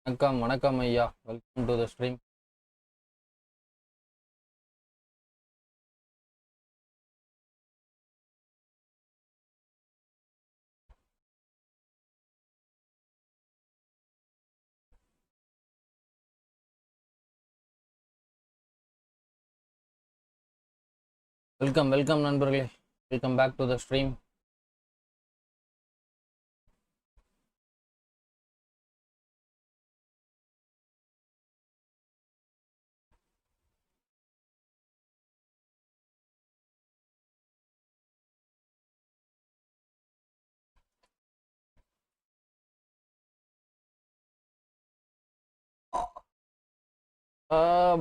வணக்கம் வணக்கம் ஐயா, welcome to the stream. Welcome welcome நண்பர்களே, welcome back to the stream.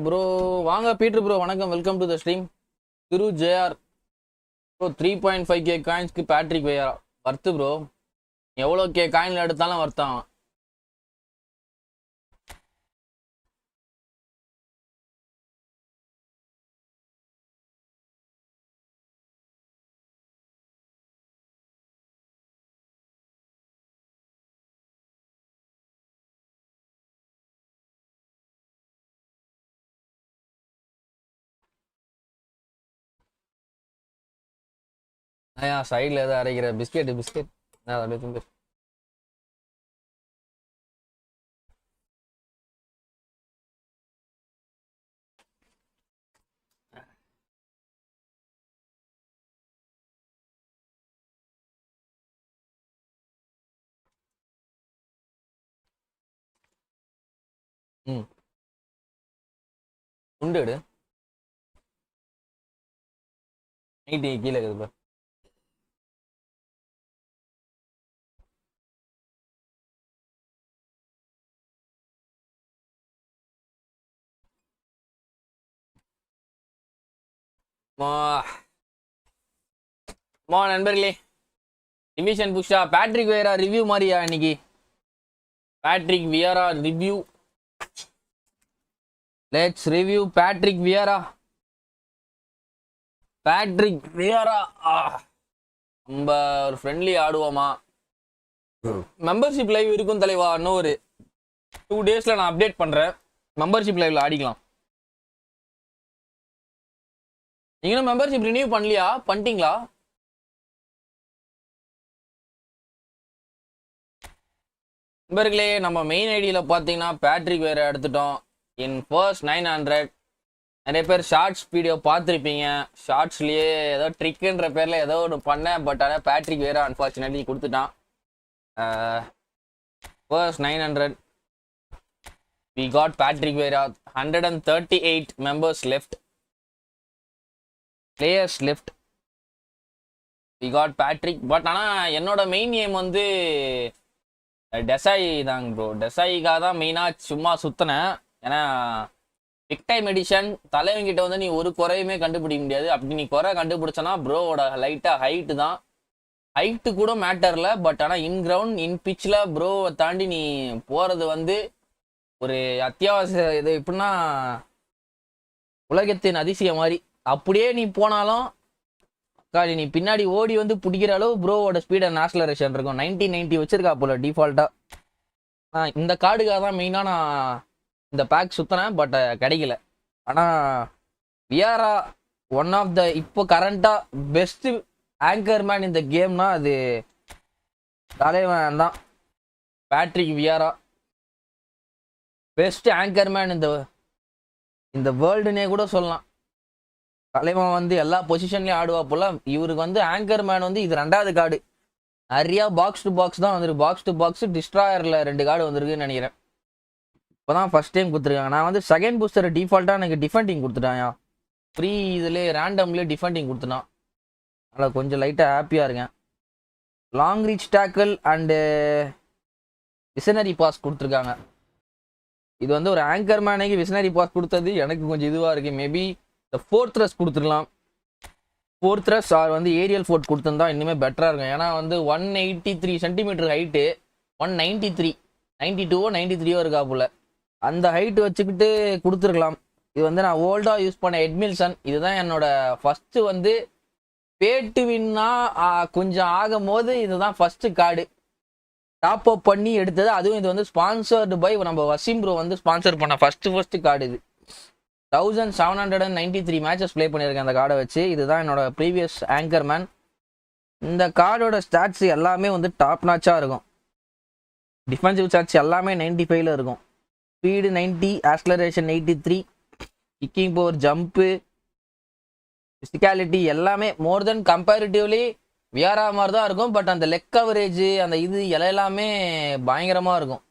Bro வாங்க பீட்டர் ப்ரோ, வணக்கம், வெல்கம் டு த ஸ்ட்ரீம். திரு ஜேஆர் ப்ரோ 3.5K காயின்ஸ்க்கு பேட்ரிக் வெய்ரா வர்த்து ப்ரோ. எவ்வளோ கே காயின்ல எடுத்தாலும் வர்த்தான். ஐயா சைடில் எதாவது அரைக்கிற பிஸ்கெட் அப்படியே திண்டு. ம் உண்டு எடு, நைட்டு கீழே இருக்குது. நண்பர்களே, டிவிஷன் புஷ்ஷா பேட்ரிக் வியரா ரிவ்யூ மாதிரியா இன்னைக்கு? Patrick வியரா review, let's review Patrick வியரா. Patrick வியரா நம்ம ஒரு ஃப்ரெண்ட்லி ஆடுவோமா? மெம்பர்ஷிப் லைவ் இருக்கும் தலைவா, இன்னும் ஒரு 2 daysல நான் அப்டேட் பண்றேன். மெம்பர்ஷிப் லைவ்ல ஆடிக்கலாம். நீங்களும் மெம்பர்ஷிப் ரினியூ பண்ணலையா? பண்ணிட்டீங்களா? நண்பர்களே, நம்ம மெயின் ஐடியில் பார்த்தீங்கன்னா பேட்ரிக் வேற எடுத்துட்டோம். இன் ஃபர்ஸ்ட் 900 நிறைய பேர் ஷார்ட்ஸ் வீடியோ பார்த்துருப்பீங்க. ஷார்ட்ஸ்லேயே ஏதோ ட்ரிக்குன்ற பேரில் ஏதோ ஒன்று பண்ணேன். பட் ஆனால் பேட்ரிக் வேற அன்ஃபார்ச்சுனேட்லி கொடுத்துட்டான். First 900 we got Patrick Vieira. 138 members left, players left. we got Patrick. But ஆனால் என்னோட மெயின் ஏம் வந்து டெசாய் தாங்க ப்ரோ. டெசாய்க்காக தான் மெயினாக சும்மா சுற்றினேன். ஏன்னா பிக் டைம் எடிஷன் தலைவங்கிட்ட வந்து நீ ஒரு குறையுமே கண்டுபிடிக்க முடியாது. அப்படி நீ குறை கண்டுபிடிச்சனா ப்ரோவோட லைட்டாக ஹைட்டு தான். ஹைட்டு கூட மேட்டரில், பட் ஆனால் இன் கிரவுண்ட் இன் பிச்சில் ப்ரோவை தாண்டி நீ போகிறது வந்து ஒரு அத்தியாவசிய இது. எப்படின்னா உலகத்தின் அதிசயம் மாதிரி. அப்படியே நீ போனாலும் நீ பின்னாடி ஓடி வந்து பிடிக்கிற அளவு ப்ரோவோட ஸ்பீட் அண்ட் ஆக்ஸலரேஷன் இருக்கும். 90 வச்சிருக்கா போல டிஃபால்ட்டா. இந்த கார்டுக்காக தான் மெயினாக நான் இந்த பேக் சுற்றினேன். பட் கிடைக்கல. ஆனால் வியாரா ஒன் ஆஃப் த இப்போ கரண்டாக பெஸ்ட் ஆங்கர் மேன் இந்த கேம்னா அது தலைவன் தான். பேட்ரிக் வியாரா பெஸ்ட் ஆங்கர் மேன் இந்த வேர்ல்டுனே கூட சொல்லலாம். தலைவன் வந்து எல்லா பொசிஷன்லையும் ஆடுவா போல. இவருக்கு வந்து ஆங்கர் மேன் வந்து இது 2வது கார்டு. நிறையா பாக்ஸ் டு பாக்ஸ் தான் வந்துருக்கு. பாக்ஸ் டு பாக்ஸ் டிஸ்ட்ராயரில் 2 கார்டு வந்திருக்குன்னு நினைக்கிறேன். இப்போ தான் ஃபர்ஸ்ட் டைம் கொடுத்துருக்காங்க. நான் வந்து செகண்ட் பூஸ்டர் டிஃபால்ட்டாக எனக்கு டிஃபெண்டிங் கொடுத்துட்டான். ஃப்ரீ இதுலேயே ரேண்டம்லேயே டிஃபெண்டிங் கொடுத்துட்டான். அதில் கொஞ்சம் லைட்டாக ஹாப்பியாக இருக்கேன். Long reach tackle and visionary pass கொடுத்துருக்காங்க. இது வந்து ஒரு ஆங்கர் மேனுக்கு விசனரி பாஸ் கொடுத்தது எனக்கு கொஞ்சம் இதுவாக இருக்குது. மேபி இந்த 4th ரஸ் கொடுத்துருக்கலாம். 4th ரஸ் ஆர் வந்து ஏரியல் ஃபோர்ட் கொடுத்துருந்தா இன்னுமே பெட்டராக இருக்கும். ஏன்னா வந்து 183 சென்டிமீட்டர் ஹைட்டு, 193 92 93 இருக்கா போல. அந்த ஹைட்டு வச்சுக்கிட்டு கொடுத்துருக்கலாம். இது வந்து நான் ஓல்டாக யூஸ் பண்ண எட்மில்சன். இதுதான் என்னோட ஃபஸ்ட்டு வந்து பேட்டு வின்னா கொஞ்சம் ஆகும் போது இதுதான் ஃபஸ்ட்டு கார்டு. டாப் அப் பண்ணி எடுத்தது. அதுவும் இது வந்து ஸ்பான்சர்டு பை நம்ம வசீம் ப்ரோ வந்து ஸ்பான்சர் பண்ண ஃபர்ஸ்ட் கார்டு இது. 1793 மேட்சஸ் ப்ளே பண்ணியிருக்கேன் அந்த கார்டை வச்சு. இதுதான் என்னோட ப்ரீவியஸ் ஆங்கர் மேன். இந்த கார்டோட ஸ்டாட்ஸ் எல்லாமே வந்து டாப் நாச்சாக இருக்கும். டிஃபென்சிவ் ஸ்டாட்ஸ் எல்லாமே 95ல் இருக்கும். Speed 90, acceleration 83, kicking power, jump, physicality எல்லாமே மோர் தென் கம்பேரிட்டிவ்லி வியாரா மாதிரி தான் இருக்கும். பட் அந்த லெக் கவரேஜ் அந்த இது எல்லாமே பயங்கரமாக இருக்கும்.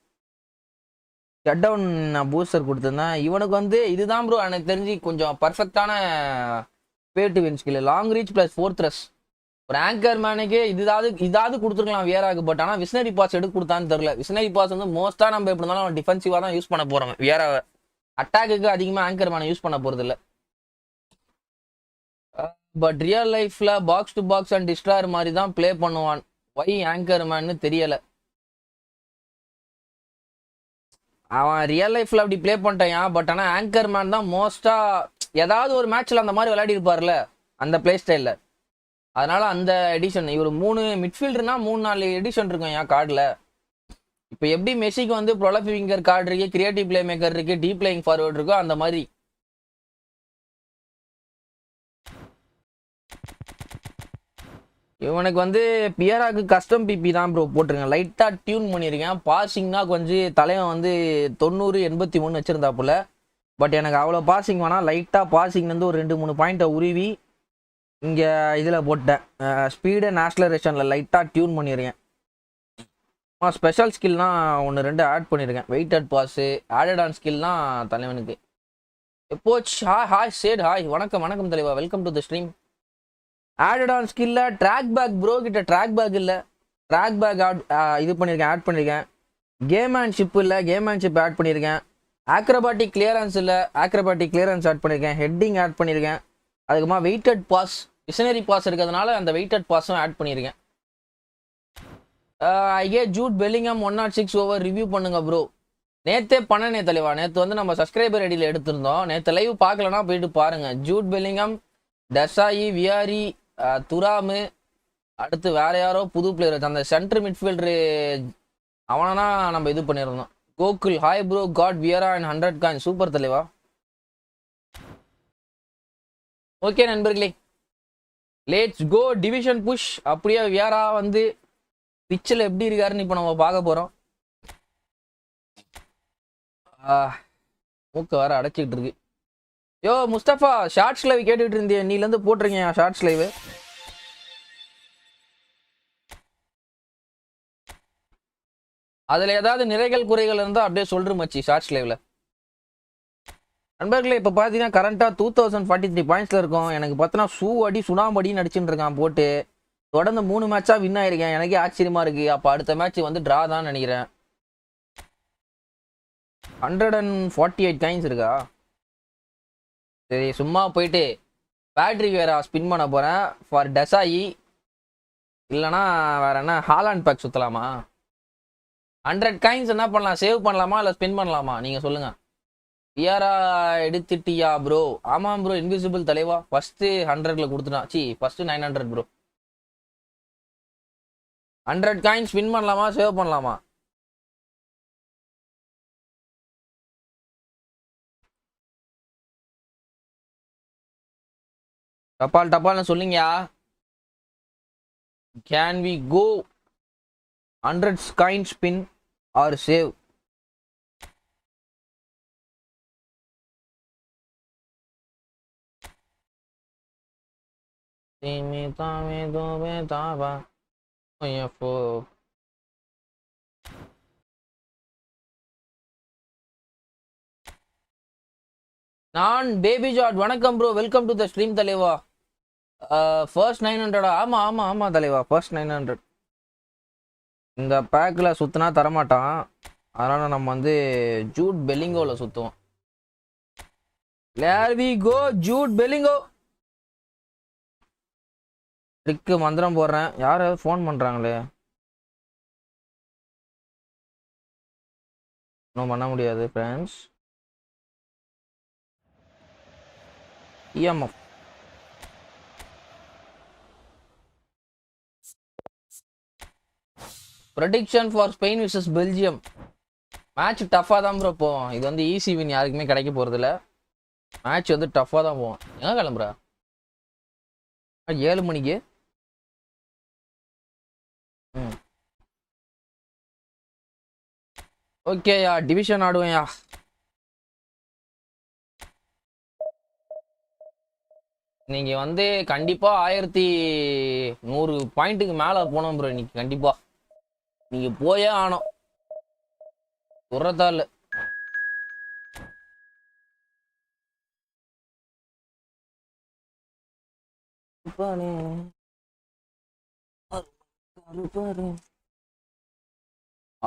ஷட் டவுன் பூஸ்டர் கொடுத்துருந்தேன். இவனுக்கு வந்து இதுதான் ப்ரோ எனக்கு தெரிஞ்சு கொஞ்சம் பர்ஃபெக்டான பே to win skill. Long reach plus 4 த்ரஸ். ஒரு ஆங்கர் மேனுக்கு இதாவது கொடுத்துருக்கலாம் வியராக்கு. பட் ஆனால் விஸ்னரி பாஸ் எடுத்து கொடுத்தான்னு தெரியல. விஸ்னரி பாஸ் வந்து மோஸ்ட்டாக நம்ம எப்படி இருந்தாலும் டிஃபென்சிவாக தான் யூஸ் பண்ண போகிறோம் வியராவை. அட்டாக்கு அதிகமாக ஆங்கர் மேனை யூஸ் பண்ண போகிறது இல்லை. பட் ரியல் லைஃப்ல box to box and destroyer மாதிரி தான் ப்ளே பண்ணுவான். ஒய் ஆங்கர் மேன்னு தெரியல. அவன் ரியல் லைஃப்ல அப்படி ப்ளே பண்ணிட்டான். பட் ஆனால் ஆங்கர் மேன் தான் மோஸ்டா ஏதாவது ஒரு மேட்ச்ல அந்த மாதிரி விளையாடி இருப்பார்ல அந்த பிளே ஸ்டைல்ல. அதனால அந்த எடிஷன் இவர் 3 மிட்ஃபீல்டர்னா 3-4 எடிஷன் இருக்கும் என் கார்டில். இப்போ எப்படி மெஸ்ஸிக்கு வந்து ப்ரொலஃபிக் விங்கர் கார்டு இருக்கு, கிரியேட்டிவ் பிளே மேக்கர் இருக்கு, டீப் பிளேயிங் ஃபார்வர்ட் இருக்கோ அந்த மாதிரி. இவனுக்கு வந்து பியராக்கு கஸ்டம் பிபி தான் ப்ரோ போட்டிருக்கேன். லைட்டாக டியூன் பண்ணியிருக்கேன். பாசிங்னா கொஞ்சம் தலைவன் வந்து 90-83 வச்சுருந்தாப்புல. பட் எனக்கு அவ்வளோ பாசிங் வேணாம். லைட்டாக பாசிங் வந்து ஒரு 2-3 பாயிண்ட்டை உருவி இங்கே இதில் போட்டேன். ஸ்பீடு அண்ட் ஆக்ஸலரேஷனில் லைட்டாக டியூன் பண்ணியிருக்கேன். ஸ்பெஷல் ஸ்கில்னால் 1-2 ஆட் பண்ணியிருக்கேன். வெயிட்டட் பாஸு ஆடட் ஆன் ஸ்கில்னால் தலைவனுக்கு எப்போச் ஹாய் சேட் ஹாய் வணக்கம் வணக்கம் தலைவா, welcome to the stream. Added on ஸ்கில்ல ட்ராக் பேக் ப்ரோ கிட்ட ட்ராக் பேக் இல்லை. ட்ராக் பேக் இது பண்ணியிருக்கேன், ஆட் பண்ணியிருக்கேன். கேம் அண்ட் ஷிப் இல்லை, கேம் அண்ட் ஷிப் ஆட் பண்ணியிருக்கேன். ஆக்ரோபாட்டிக் கிளியரன்ஸ் இல்லை, ஆக்ரோபாட்டிக் கிளியரன்ஸ் ஆட் பண்ணியிருக்கேன். ஹெட்டிங் ஆட் பண்ணியிருக்கேன். அதுக்கப்புறமா வெயிட்டட் பாஸ், மிஷனரி பாஸ் இருக்கிறதுனால அந்த வெயிட்டட் பாஸும் ஆட் பண்ணியிருக்கேன். ஐயே ஜூட் பெல்லிங்ஹாம் 106 ஓவர் ரிவ்யூ பண்ணுங்க ப்ரோ. நேற்றே பண்ணனே தலைவா. நேற்று வந்து நம்ம சப்ஸ்கிரைபர் ஐடியில் எடுத்திருந்தோம். நேற்று லைவ் பார்க்கலன்னா போயிட்டு பாருங்க. ஜூட் பெல்லிங்ஹாம், டெசாயி, வியாரி, துராமு, அடுத்து வேற யாரோ புது பிளேயர் அந்த சென்டர் மிட்ஃபீல்டரு அவனா நம்ம இது பண்ணியிருந்தோம். Gokul hi bro, got Vieira and 100 coin super தலைவா. ஓகே நண்பர்களே, லேட்ஸ் கோ டிவிஷன் புஷ். அப்படியே வியரா வந்து பிச்சில் எப்படி இருக்காருன்னு இப்போ நம்ம பார்க்க போகிறோம். மூக்க வர அடைச்சிக்கிட்டு இருக்கு. யோ முஸ்தபா, ஷார்ட்ஸ் லைவ் கேட்டுக்கிட்டு இருந்தேன், நீலேருந்து போட்டிருக்கேன் ஷார்ட்ஸ் லைவ். அதில் ஏதாவது நிறைகள் குறைகள் இருந்தால் அப்படியே சொல்கிற மச்சி ஷார்ட்ஸ் லைவ்ல. நண்பர்களே இப்போ பார்த்தீங்கன்னா கரண்ட்டாக 2043 பாயிண்ட்ஸில் இருக்கும். எனக்கு பார்த்தோன்னா சுனாம்படின்னு அடிச்சுட்டு இருக்கான் போட்டு. தொடர்ந்து 3 மேட்சாக வின் ஆயிருக்கேன். எனக்கே ஆச்சரியமா இருக்கு. அப்போ அடுத்த மேட்ச் வந்து ட்ரா தான் நினைக்கிறேன். 148 காயின்ஸ் இருக்கா? சரி, சும்மா போயிட்டு பேட்ரி வேற ஸ்பின் பண்ண போகிறேன் ஃபார் டெசாயி. இல்லைனா வேற என்ன ஹாலாண்ட் பேக் சுற்றலாமா? 100 காயின்ஸ் என்ன பண்ணலாம்? சேவ் பண்ணலாமா இல்லை ஸ்பின் பண்ணலாமா? நீங்கள் சொல்லுங்கள். வியாரா எடுத்துட்டியா ப்ரோ? ஆமாம் ப்ரோ, இன்விசிபிள் தலைவா ஃபஸ்ட்டு 100ல கொடுத்துட்டான். First 900 bro. 100 காயின்ஸ் ஸ்பின் பண்ணலாமா சேவ் பண்ணலாமா? டப்பால்னு சொல்லுங்கயா. Can we go 100 coin spin or save? நான் பேபி ஜார்ட் வணக்கம் bro, welcome to the stream தலைவா. ஃபர்ஸ்ட் 900. ஆமாம் தலைவா, ஃபர்ஸ்ட் 900. இந்த பேக்கில் சுற்றினா தரமாட்டான். அதனால் நம்ம வந்து ஜூட் பெல்லிங்கோவில் சுற்றுவோம். There we go, Jude Bellingham. Trick மந்திரம் போடுறேன். யாராவது ஃபோன் பண்ணுறாங்களே, ஒன்றும் பண்ண முடியாது friends. EMF prediction for Spain vs Belgium. Match டஃபா தான் ப்ரோ போவோம். இது வந்து ஈஸி வின் யாருக்குமே கிடைக்க போறது இல்ல. மேட்ச் வந்து டஃபா தான் போவோம். எங்க கிளம்புறா? 7 மணிக்கு. ஓகேயா, டிவிஷன் ஆடுவேன்யா. நீங்க வந்து கண்டிப்பா 1100 பாயிண்ட்டுக்கு மேல போனோம் ப்ரோ. இன்னைக்கு கண்டிப்பா நீங்க போயே ஆனோம். துறத்தால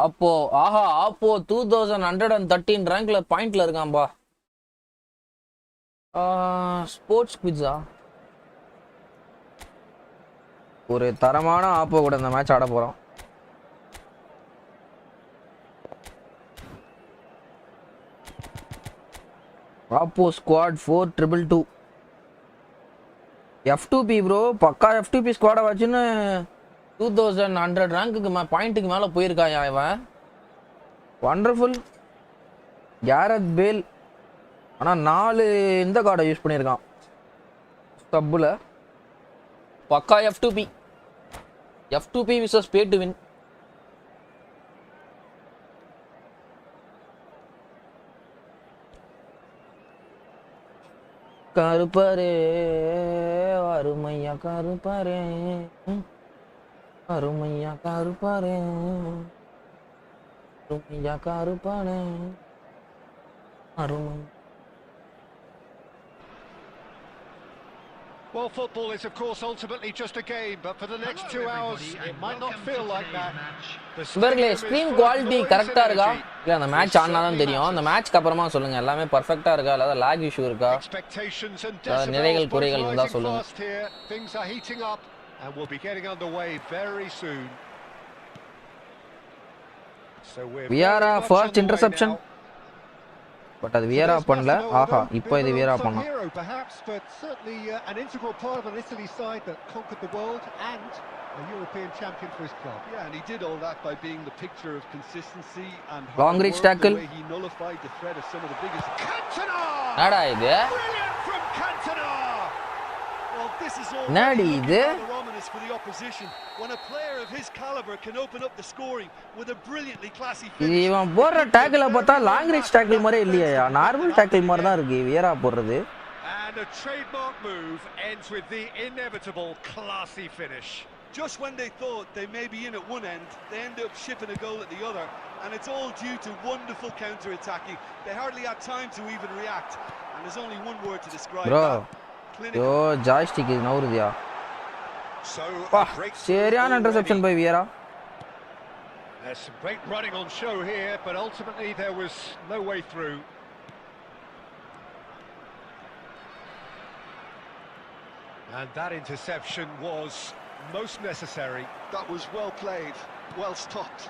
அப்போ ஆஹா அப்போ 2113 ரேங்க்ல பாயிண்ட்ல இருக்கான்பா. ஸ்போர்ட்ஸ் குவிஸா? ஒரு தரமான ஆப்போ கூட இந்த மேட்ச் ஆட போறோம். ஆப்போ ஸ்குவாட் 4222 F2P ப்ரோ. பக்கா F2P ஸ்குவாடை வச்சுன்னு 2100 ரேங்க்குக்கு பாயிண்ட்டுக்கு மேலே போயிருக்காயா இவன். வண்டர்ஃபுல். கேரத் பேல் ஆனால் 4 இந்த கார்டை யூஸ் பண்ணியிருக்கான் ஸ்டப்பில். பக்கா F2P versus pay to win. கருப்பாரே அருமையா கருப்பாரே அருமையா கருப்பாரே அருமையா கருப்பாரே அருமை. Well, football is, of course, ultimately just a game, but for the next 2 hours, it might not feel like that. இவர்களே ஸ்ட்ரீம் குவாலிட்டி கரெக்டா இருக்கா? இல்ல அந்த மேட்ச் ஆனா தான் தெரியும். அந்த மேட்ச்க்கு அப்புறமா சொல்லுங்க எல்லாமே பெர்ஃபெக்ட்டா இருக்கா இல்ல லாக் இஷ்யூ இருக்கா? நிறைகள் குறைகள் இருந்தா சொல்லுங்க. Things are heating up and we'll be getting underway very soon. So we're Vieira first interception. But அது Vieira பண்ணல. ஆஹா இப்போ இது Vieira பண்ணா. Perhaps, but certainly an integral part of an Italy side that conquered the world and a European champion for his club. Yeah, and he did all that by being the picture of consistency and long reach tackle. He nullified the threat of some of the biggest. Cantona! என்னடா இது? Brilliant from Cantona! Well, this is all என்னடி இது? ominous for the opposition when a player of his caliber can open up the scoring with a brilliantly classy finish. இவன் போற டாக்கில பார்த்தா long range டாக்கில் மாதிரி இல்லையா? நார்மல் டாக்கில் மாதிரி தான் இருக்கு Vieira போடுறது. And a trademark move ends with the inevitable classy finish. Just when they thought they may be in at one end, they end up shipping a goal at the other, and it's all due to wonderful counter-attacking. They hardly had time to even react, and there's only one word to describe that. Yo, joystick is நவுறுதியா. So சரியான interception by Vieira. There's some great running on show here, but ultimately there was no way through. And that interception was most necessary. That was well played, well stopped.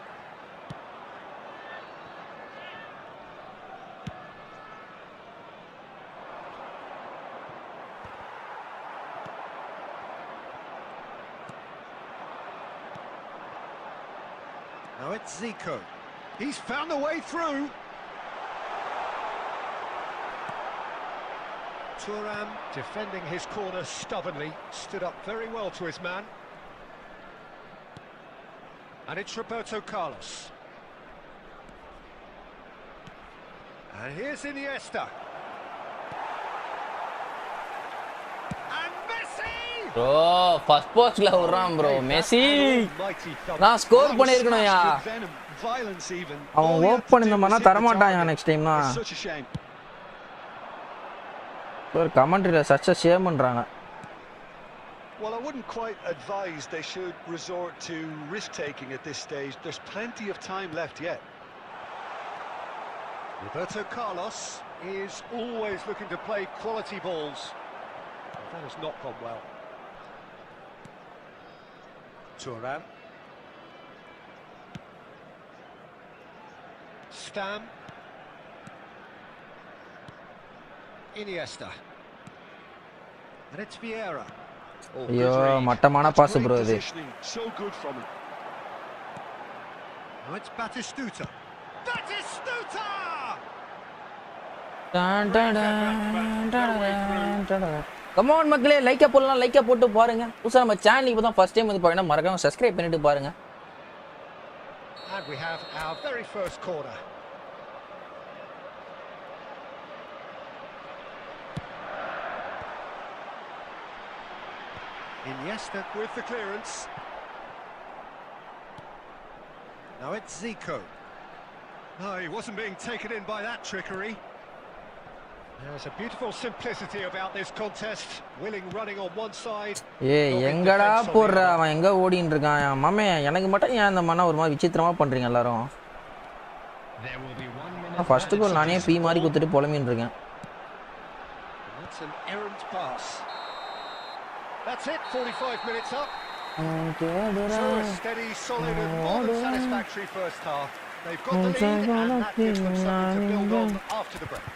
Now it's Zico. He's found a way through. Thuram defending his corner stubbornly, stood up very well to his man. And it's Roberto Carlos. And here's Iniesta. And Messi! Bro, first post la விடுறான் bro. Messi நான் score பண்ணிருக்கணும்யா. அவன் open இந்த மண்ணா தர மாட்டான்யா next time னா. ஒரு கமெண்ட்ரியில such a shame பண்றாங்க. Well, I wouldn't quite advise they should resort to risk-taking at this stage. There's plenty of time left yet. Roberto Carlos is always looking to play quality balls. That has not gone well. Thuram. Stam. Iniesta. And it's Vieira. ஐயோ மட்டமான pass bro இது. So good from him. Now it's Batistuta. Batistuta! Come on மக்களே, Lyca போடலாம், Lyca போட்டு பாருங்க. புதுசா நம்ம channel இப்போ தான் ஃபர்ஸ்ட் டைம் வந்து பாருங்க, மறக்காம சப்ஸ்கிரைப் பண்ணிட்டு பாருங்க. And we have our very first corner. Iniesta with the clearance. Now it's Zico. No, he wasn't being taken in by that trickery. There's a beautiful simplicity about this contest. Willing running on one side. எங்கடா போற அவன் எங்க ஓடிட்டு இருக்கான் மாமே, எனக்கு மட்டும் ஏன் அந்த மண்ண ஒரு மாதிரி விசித்திரமா பண்றீங்க எல்லாரும்? ஃபர்ஸ்ட் கோல் நானே பீ மாதிரி குத்திட்டு பொலமின்னு இருக்கேன். That's an errant pass. That's it, 45 minutes up. So a steady, solid and more than satisfactory first half. They've got the lead and that gives them something to build on after the break.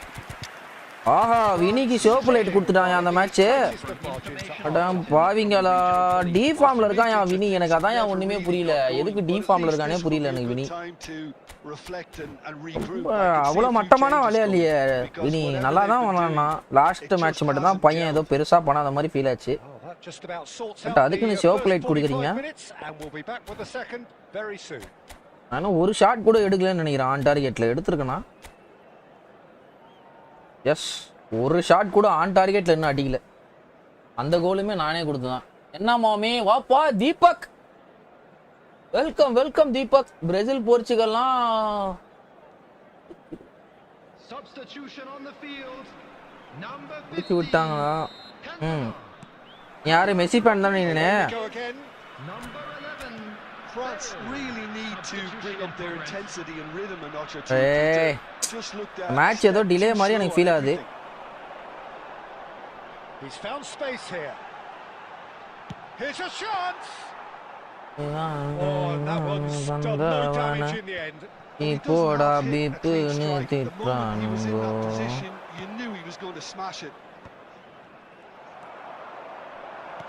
ஆஹா, வினிக்கு ஷோப் லைட் கொடுத்துட்டான் அந்த match. அடம் பாவிங்களா, D ஃபார்ம்ல இருக்கான் யா வினி. எனக்கு அதான் ஒண்ணுமே புரியல, எதுக்கு டி ஃபார்ம்ல இருக்கானே புரியல எனக்கு வினி. அவ்வளவு மட்டமான விளையாடலையே வினி, நல்லா தான் விளையாடுனா. லாஸ்ட் மேட்ச் மட்டும் தான் பையன் ஏதோ பெருசா பண்ணாத மாதிரி ஃபீல் ஆச்சு. பட் அதுக்கு நீ ஷோப் லைட் கொடுக்குறீங்க. ஆனா ஒரு ஷாட் கூட எடுக்கலன்னு நினைக்கிறேன். ஆன் டார்கெட்ல எடுத்துருக்கனா? எஸ், ஒரு ஷாட் கூட ஆன் டார்கெட்ல இன்னும் அடிக்கல. அந்த கோலுமே நானே கொடுத்துதான். என்ன மாமே, வாப்பா Deepak, welcome welcome Deepak. Brazil போர்ச்சுகல்லாம் விட்டாங்களா? யாரு மெஸ்ஸி ஃபேன் தானே நீனே? France really need to bring up their intensity and rhythm a notch or two. Just look at match ஏதோ டிலே மாதிரி எனக்கு ஃபீல் ஆகுது. He's found space here. Here's a chance. Oh, that one's done no damage in the end. இப்போடா பீப்னு திட்றானுங்கோ. You knew he was going to smash it.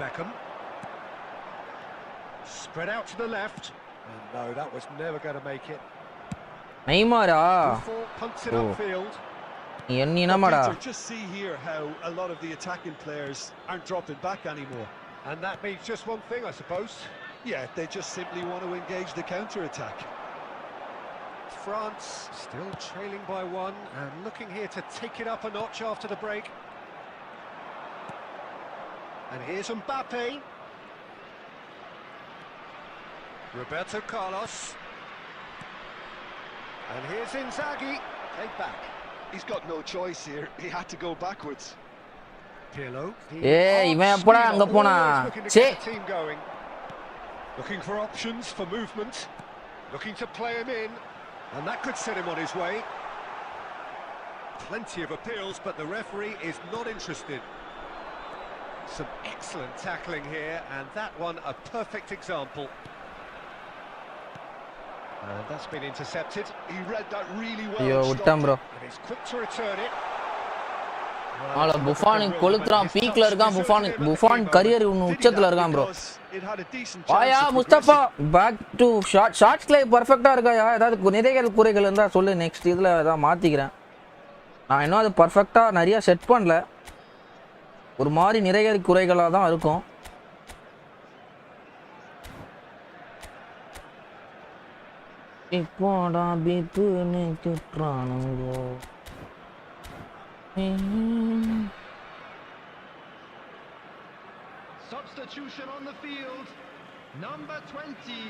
Beckham. Spread out to the left. And no, that was never going to make it. Neymar punts it upfield. Ennamada. Just see here how a lot of the attacking players aren't dropping back anymore. And that means just one thing, I suppose. Yeah, they just simply want to engage the counter-attack. France still trailing by one and looking here to take it up a notch after the break. And here's Mbappe. Roberto Carlos. And here's Inzaghi. Take back. He's got no choice here. He had to go backwards. Pirlo. இவன் எப்படா அங்க போனா? Team going. Looking for options for movement. Looking to play him in. And that could set him on his way. Plenty of appeals, but the referee is not interested. Some excellent tackling here, and that one a perfect example. And that's been intercepted. He read that really well. Yo, uttam bro. And he's quick to return it. ஆள புஃபான் கொளுத்துறான், பீக்ல இருக்கான் புஃபான். புஃபான் career உச்சத்துல இருக்கான் bro. வாயா Mustafa, back to ஷாட்ஸ்ல பெர்ஃபெக்ட்டா இருக்காயா? ஏதாவது நிறைய குறைகள் இருந்தா சொல்லு, நெக்ஸ்ட் இதுல ஏதாவது மாத்திக்கிறேன். நான் இன்னும் அது பெர்ஃபெக்ட்டா நிறைய செட் பண்ணல, ஒரு மாதிரி நிறைய குறைகளா தான் இருக்கும். இப்போடா பீப்னு திட்றானுங்கோ. Substitution on the field. Number 20.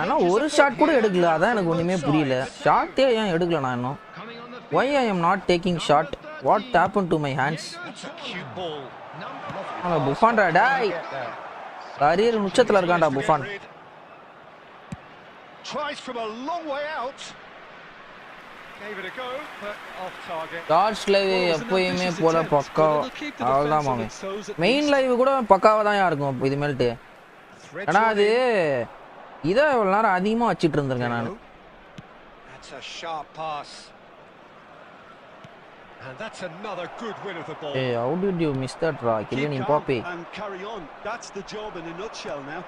ஆனா ஒரு ஷாட் கூட எடுக்கல, அதான் எனக்கு ஒண்ணுமே புரியல. ஷாட்டே ஏன் எடுக்கல நான் இன்னும்? Why I am not taking shot? What happened to my hands? புஃபான்டா டேய், கரியர் உச்சத்துல இருக்கான்டா புஃபான். Tries from a long way out. Gave it a go, but off target. Shorts live எப்பயுமே போல பக்கா அவ்வளவுதான் மாமே. மெயின் லைவ் கூட பக்காவா தான் இருக்கும் இது மேல்ட்டு. ஆனா அது இதை இவ்வளவு நேரம் அதிகமா வச்சிட்டு இருந்திருக்கேன் நான். That's a sharp pass. And that's another good win of the ball. Hey, how did you miss that, Kylian Mbappe? And carry on. That's the job in a nutshell now.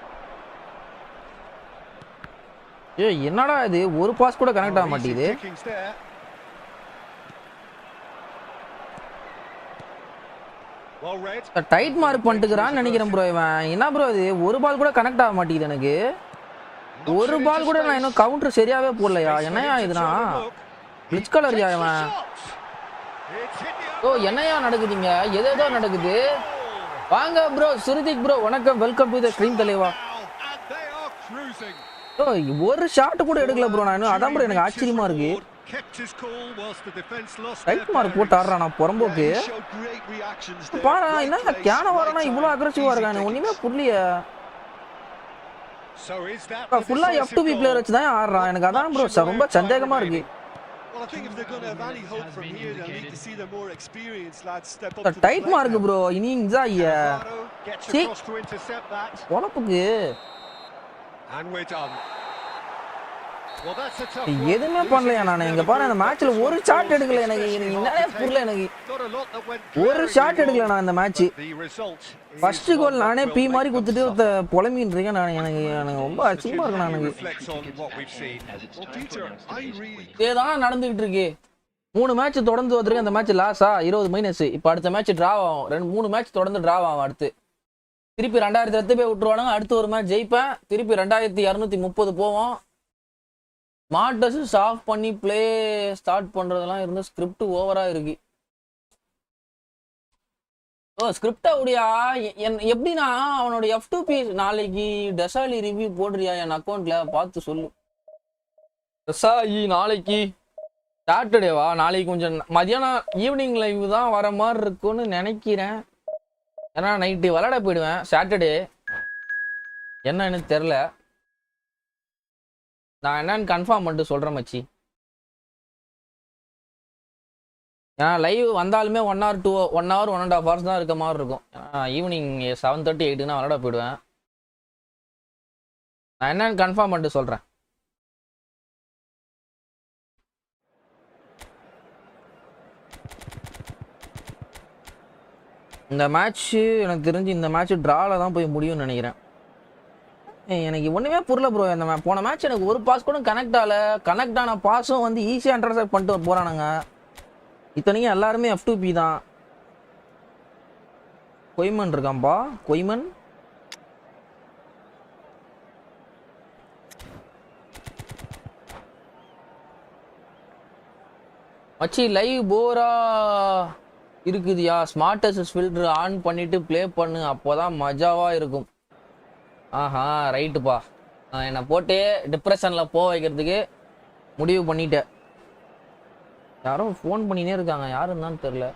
ஏய் என்னடா இது ஒரு பாஸ் கூட connect ஆக மாட்டேங்குது. Tight mark பண்ணிட்டுக்கிறான்னு நினைக்கிறேன் bro. இவன் என்ன ப்ரோ இது ஒரு பால் கூட கனெக்ட் ஆக மாட்டேங்குது எனக்கு. ஒரு பால் கூட நான் இன்னும் கவுண்டர் சரியாவே போடலையா? என்னையா இதுனா ரிச் கலர்யா இவன். ஓ என்னையா நடக்குதுங்க? எதேதோ நடக்குது. வாங்க ப்ரோ சுருதிக் ப்ரோ, வணக்கம், வெல்கம் டு தி ஸ்ட்ரீம் தலைவா. ஓ ஒரு ஷாட் கூட எடுக்கல ப்ரோ நான். அதான் ப்ரோ எனக்கு ஆச்சரியமா இருக்கு. ரைட் மார்க் போட்டு ஆடுறானா புறம்போக்கு. பாரு என்ன கேன வரானா இவ்வளோ அக்ரெசிவா இருக்கானே, ஒண்ணுமே புரியலையே. ஃபுல்லா F2B பிளேயர் வச்சு தான் ஆடுறான். எனக்கு அதான் ப்ரோ ரொம்ப சந்தேகமா இருக்கு. டைட் மார்க் ப்ரோ இன்னிங்ஸ் ஐயா பொழப்புக்கு எதுவுமே பண்ணலையா நான். இங்க பாரு அந்த மேட்ச்ல ஒரு ஷாட் எடுக்கல. எனக்கு என்னன்னே புரியல. எனக்கு ஒரு ஷாட் எடுக்கல நான் இந்த மேட்ச். ஃபர்ஸ்ட் கோல் நானே பி மாதிரி குத்துட்டு புலம்பின்னு இருக்கேன் நான். எனக்கு ரொம்ப அசிங்கமா இருக்கு. நான் இதேதான் நடந்துகிட்டு இருக்கு. 3 மேட்ச் தொடர்ந்து வந்துருக்கு. அந்த மேட்ச் லாஸா 20 மைனஸ். இப்போ அடுத்த மேட்ச் டிரா ஆகும். 3 மேட்ச் தொடர்ந்து டிரா ஆகும். அடுத்து திருப்பி 2000 எடுத்து போய் விட்டுருவானுங்க. அடுத்து ஒரு மேட்ச் ஜெயிப்பேன். திருப்பி 2230 போவோம். மாட்டஸ் ஆஃப் பண்ணி பிளே ஸ்டார்ட் பண்றதெல்லாம் இருந்து ஸ்கிரிப்ட் ஓவரா இருக்கு. ஓ ஸ்கிரிப்டா உடையா எப்படின்னா அவனோட F2P நாளைக்கு டெசாலி ரிவ்யூ போடுறியா என் அக்கௌண்ட்ல பார்த்து சொல்லு. டெசாலி நாளைக்கு சாட்டர்டேவா? நாளைக்கு கொஞ்சம் மதியானம் ஈவினிங் லைவ் தான் வர மாதிரி இருக்குன்னு நினைக்கிறேன். ஏன்னா நைட்டு விளையாட போயிடுவேன் சாட்டர்டே. என்னன்னு தெரில. நான் என்னன்னு கன்ஃபார்ம் பண்ணிட்டு சொல்கிறேன் மச்சி. ஏன்னா லைவ் வந்தாலுமே 1 hour 1.5 hours தான் இருக்க மாதிரி இருக்கும். ஈவினிங் 7:30 8னா விளையாட போயிடுவேன். நான் என்னன்னு கன்ஃபார்ம் பண்ணிட்டு சொல்கிறேன். இந்த மேட்ச்சு எனக்கு தெரிஞ்சு இந்த மேட்ச் ட்ராவில் தான் போய் முடியும்னு நினைக்கிறேன். எனக்கு ஒன்றுமே புரியல ப்ரோ. இந்த போன மேட்ச் எனக்கு ஒரு பாஸ் கூட கனெக்ட் ஆன பாஸும் வந்து ஈஸியாக இன்டர்செப்ட் பண்ணிட்டு போகிறானுங்க. இத்தனைக்கும் எல்லாருமே F2P தான். கொய்மன் இருக்கான்பா கொய்மன். மச்சி லைவ் போரா இருக்குதுயா. ஸ்மார்டஸ்ட் ஃபில்டர் ஆன் பண்ணிட்டு ப்ளே பண்ணு, அப்போதான் மஜாவா இருக்கும். ஆஹா ரைட்டுப்பா. என்னை போட்டு டிப்ரெஷனில் போக வைக்கிறதுக்கு முடிவு பண்ணிட்டேன். யாரோ ஃபோன் பண்ணினே இருக்காங்க, யாருன்னு தான் தெரியல.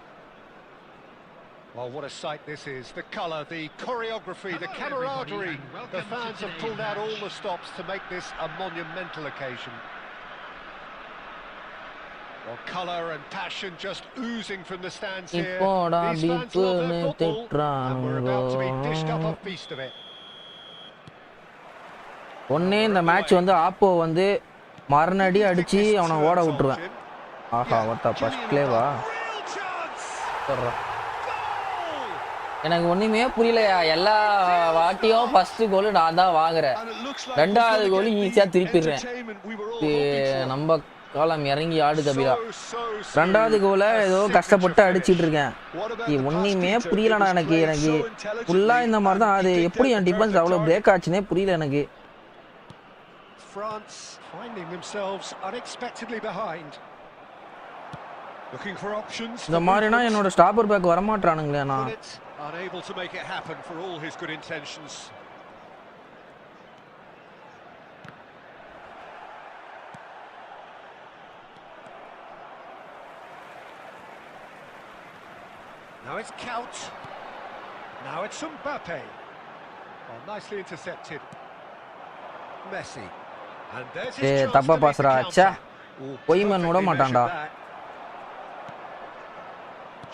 Well, what a sight this is. The colour, the choreography, the camaraderie. The fans have pulled out all the stops to make this a monumental occasion. Well, colour and passion just oozing from the stands here. These fans love their football and we're about to be dished up a feast of it. ஒன்னே இந்த match வந்து ஆப்போ வந்து மரணடி அடிச்சு அவனை ஓட விட்டுருவேன். ஆஹா ஒருத்தா first பிளேவா. எனக்கு ஒண்ணுமே புரியலையா. எல்லா வாட்டியும் ஃபர்ஸ்ட் கோல் நான் தான் வாங்குறேன், 2வது கோல் ஈஸியா திருப்பிடுறேன். நம்ம காலம் இறங்கி ஆடு கபிலா. 2வது கோலை ஏதோ கஷ்டப்பட்டு அடிச்சிட்டு இருக்கேன். ஒன்றுமே புரியலண்ணா எனக்கு. ஃபுல்லா இந்த மாதிரி தான். அது எப்படி என் டிஃபென்ஸ் அவ்வளோ பிரேக் ஆச்சுன்னே புரியல எனக்கு. France finding themselves unexpectedly behind. Looking for options. இந்த மாதிரினா என்னோட ஸ்டாப்பர் பேக் வர மாட்டானுங்களே. நான் unable to make it happen for all his good intentions. Now it's Kaut. Now it's Mbappe. Oh, nicely intercepted. Messi. And there's his chance. தப்பா Basra. அச்சா கொய்மன் விட மாட்டான்டா.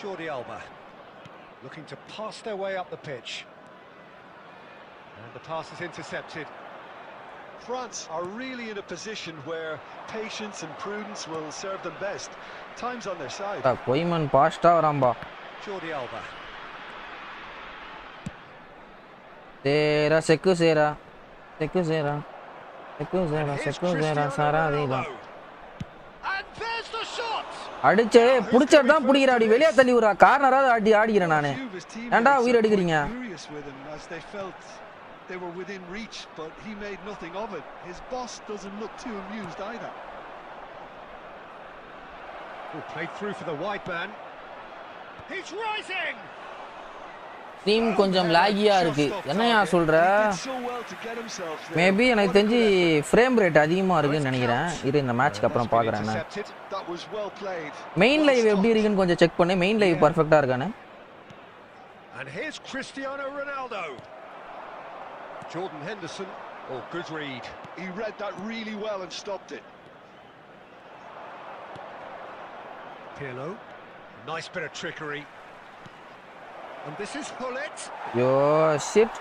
Jordi Alba looking to pass their way up the pitch. And the pass is intercepted. France are really in a position where patience and prudence will serve them best. Time's on their side. கொய்மன் pasta வராம்பா. Jordi Alba. சேரா செக்கு சேரா செக்கு சேரா. அடிச்சே புடிச்சதான் புடிக்கிறா அப்படி வெளியே தள்ளி விடுறா கார்னராவது ஆடிக்கிறேன் நானு ஏன்டா உயிர் அடிக்கிறீங்க They were within reach, but he made nothing of it. His boss doesn't look too amused either. Played through for the wide man. He's rising. Team கொஞ்சம் லாகியா இருக்கு என்னையா சொல்ற மேபி எனக்கு தெரிஞ்சு ஃப்ரேம் ரேட் அதிகமா இருக்குன்னு நினைக்கிறேன் இரு இந்த மேட்ச்க்கு அப்புறம் பார்க்கறேன் மெயின் லைவ் எப்படி இருக்குன்னு கொஞ்சம் செக் பண்ணு மெயின் லைவ் பெர்ஃபெக்ட்டா இருக்கானே And here's Cristiano Ronaldo. Jordan Henderson. Oh, good read. He read that really well and stopped it. Pirlo. Nice bit of trickery. And this is Hullet. Yo, shit.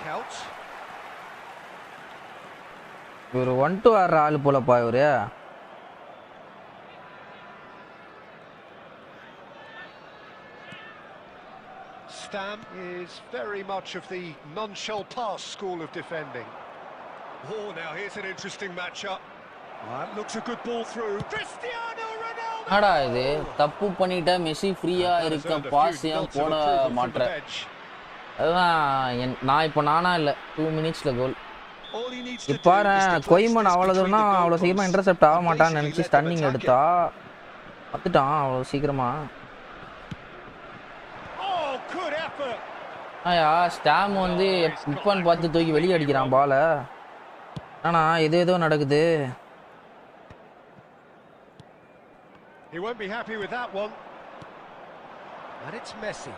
Couch. இவரு 1-2 ஆடுற ஆளு போலப்பா இவரு Stam is very much of the non-shall-pass school of defending. Oh, now here's an interesting matchup. That looks a good ball through. Cristiano Ronaldo. அடா இது தப்பு பண்ணிட்ட Messi ஃப்ரீயா இருக்க பாஸ் ஏன் போட மாட்டற அதான் நான் இப்போ நானா இல்ல 2 மினிட்ஸ்ல கோல் இப்பாரு கொய்மன் அவ்வளவு தூரம்னா அவ்வளவு சீக்கிரமா இன்டர்செப்ட் ஆக மாட்டான்னு நினைச்சு ஸ்டன்னிங் எடுத்தா அத்துட்டான் அவ்வளவு சீக்கிரமா ஆயா ஸ்டாம் வந்து இப்பன்னு பார்த்து தூக்கி வெளியே அடிக்கிறான் பால ஆனா ஏதோ நடக்குது He won't be happy with that one. And it's Messi.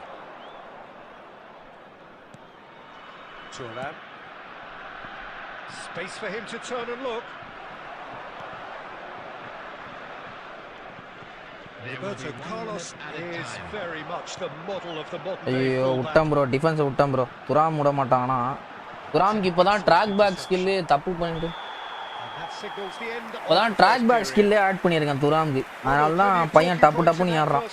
Thuram. Space for him to turn and look. Roberto Carlos is very much the model of the modern day. ஐயோ விட்டான் ப்ரோ டிஃபென்ஸ் விட்டான் bro துராம் விட மாட்டானா துராம்க்கு இப்போதான் track back skill தப்பு பண்ணிட்டு இப்போதான் track back ஸ்கில்லே add பண்ணியிருக்கேன் துராம்க்கு அதனால தான் பையன் டப்புன்னு ஏறான்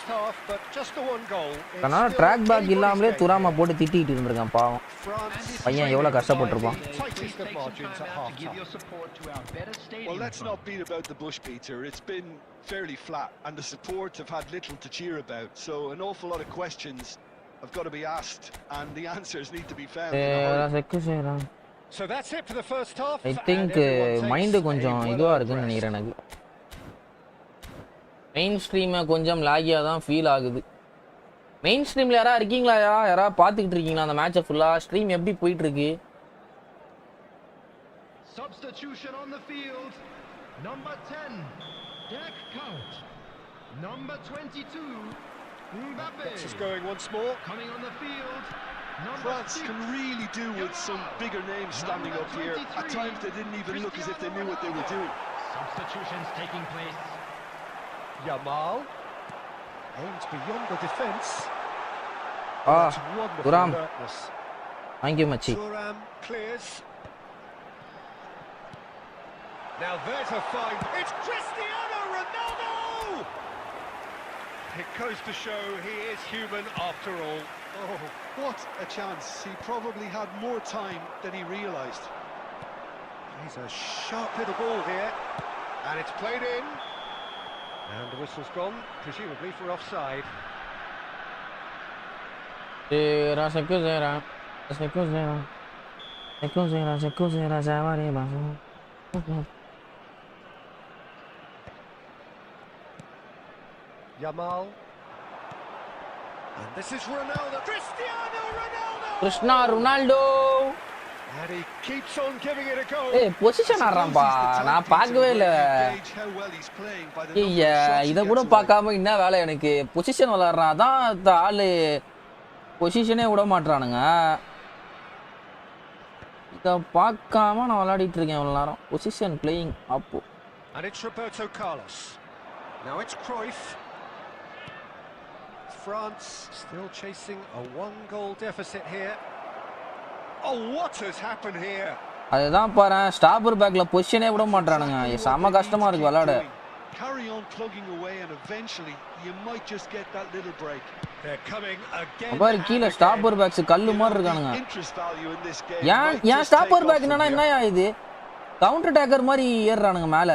அதனால ட்ராக் பேக் இல்லாமலே துராமை போட்டு திட்டிகிட்டு இருந்திருக்கான் பாவம் பையன் எவ்வளோ கஷ்டப்பட்டிருப்பான் Well, let's not beat about the bush, Peter. It's been fairly flat and the support have had little to cheer about, so an awful lot of questions have got to be asked and the answers need to be found. So that's it for the first half. I think mind கொஞ்சம் இதுவா இருக்குன்னு நினைக்கிறேன் எனக்கு main stream கொஞ்சம் லாகியா தான் feel ஆகுது main ஸ்ட்ரீம்ல யாரா இருக்கீங்களா யாரா பாத்துக்கிட்டு இருக்கீங்களா அந்த மேட்சை ஃபுல்லா ஸ்ட்ரீம் எப்படி போயிட்டு இருக்கு Substitution on the field. Number 10, Jack Couch. Number 22, Mbappe. This is going once more. Coming on the field. France can really do with some bigger names standing up here. At times they didn't even look as if they knew what they were doing. Substitutions taking place. Yamal aims beyond the defence. Thuram. Thank you, Machi. Thuram clears. Now there's a find. It's Cristiano Ronaldo! It goes to show he is human after all. Oh, what a chance. He probably had more time than he realised. He's a sharp little ball here. And it's played in. And the whistle's gone, presumably for offside. Yamal. And this is Ronaldo. Cristiano Ronaldo. And he keeps on giving it a go. ஏய் position ஆடுறான்பா நான் பார்க்கவே இல்ல ஏய் இத கூட பார்க்காம என்ன வேலை எனக்கு பொசிஷன் விளையாடுறான் அதான் இந்த ஆளு பொசிஷனே விட மாட்டானுங்க இத பார்க்காம நான் விளையாடிட்டு இருக்கேன் இவ்வளவு நேரம் பொசிஷன் பிளேயிங் அப்போ And it's Roberto Carlos. Now it's Cruyff. France still chasing a 1-goal deficit here. Oh, what has happened here? அதுதான் பாரு ஸ்டாப்பர் பேக்ல பொசிஷனே விட மாட்டானுங்க செம கஷ்டமா இருக்கு விளையாட Carry on plugging away and eventually you might just get that little break. They're coming again. பாரு கீழ ஸ்டாப்பர் பேக்ஸ் கல்லு மாதிரி இருக்கானுங்க ஏன் ஸ்டாப்பர் பேக் என்னன்னா இது கவுண்டர் அட்டாக்கர் மாதிரி ஏறுறானுங்க மேல.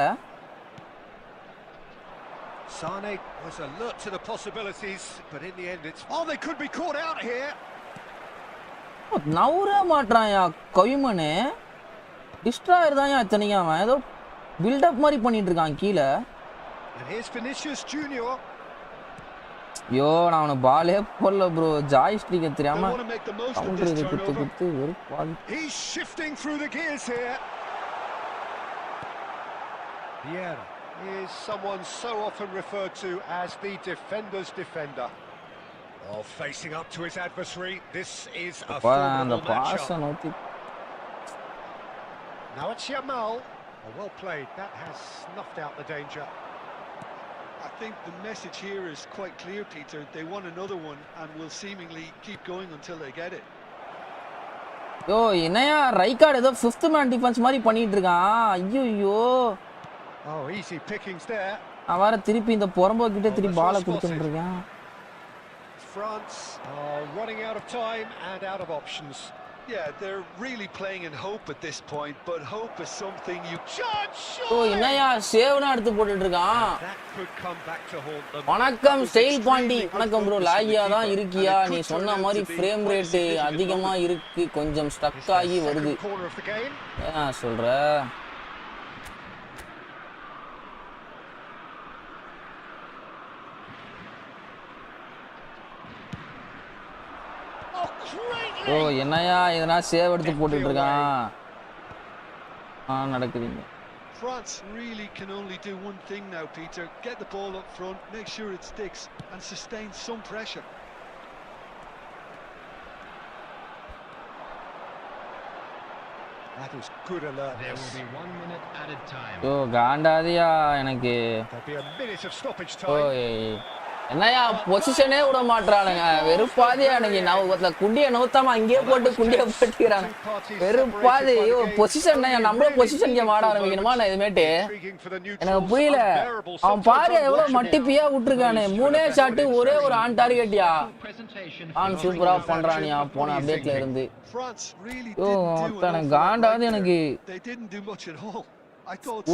Sane was alert to the possibilities, but in the end it's... Oh, they could be caught out here. நவுற மாட்றான்யா கவிமனு. டிஸ்ட்ராயர் தான் அத்தனைக்கு அவன் ஏதோ பில்டப் மாதிரி பண்ணிட்டு இருக்கான் கீழே. And here's Vinicius Junior. யோ நான் அவனை பாலே போடல ப்ரோ, ஜாய்ஸ்டிக் தெரியாம கவுண்டர் இது குத்து வெறுப்பாது. He's shifting through the gears here. Vieira is someone so often referred to as the defender's defender. Oh, facing up to his adversary, this is a formidable matchup. Now it's Yamal. Oh, well played. That has snuffed out the danger. I think the message here is quite clear, Peter. They want another one and will seemingly keep going until they get it. யோ என்னையா ரைகார்ட் ஏதோ 5th man defence மாதிரி பண்ணிட்டு இருக்கான். ஐயோ Oh, easy pickings there. அவர திருப்பி இந்த பொறம்போ கிட்ட திருப்பி பாலை கொடுத்துட்டு இருக்கான். France are running out of time and out of options. Yeah, they're really playing in hope at this point, but hope is something you judge. ஓ என்னையா சேவ்னா எடுத்து போட்டுட்டு இருக்கான். That could come back to haunt them. வணக்கம் style Pandi. வணக்கம் bro, லாகியா தான் இருக்கியா? நீ சொன்ன மாதிரி ஃப்ரேம் ரேட் அதிகமா இருக்கு, கொஞ்சம் ஸ்டக் ஆகி வருது. என்ன சொல்ற? ஓ என்னையா இதனா சேவ் எடுத்து போட்டுட்டு இருக்கான். நடக்குதுங்க. France really can only do one thing now, Peter. Get the ball up front, make sure it sticks and sustain some pressure. That is good alertness. There will be 1 minute added time. ஓ காண்டாதியா எனக்கு. There'll be a minute of stoppage O time. என்னையா பொசிஷனே விட மாட்டானுங்க, வெறுப்பாதியா எனக்கு. நான் குண்டிய நோத்தாம அங்கேயே போட்டு குண்டிய போட்டுக்கிறாங்க, வெறுப்பாதி. Position நம்மள பொசிஷன் கேம் ஆட ஆரம்பிக்கணுமா நான் இதுமேட்டு? எனக்கு புரியல. அவன் பாரு எவ்வளவு மட்டிப்பியா விட்டுருக்கானு. 3 ஷாட் ஒரே ஒரு ஆன் டார்கெட்யா. ஆன் சூப்பரா பண்றானியா போன அப்டேட்ல இருந்து. ஓ எனக்கு காண்டாது எனக்கு.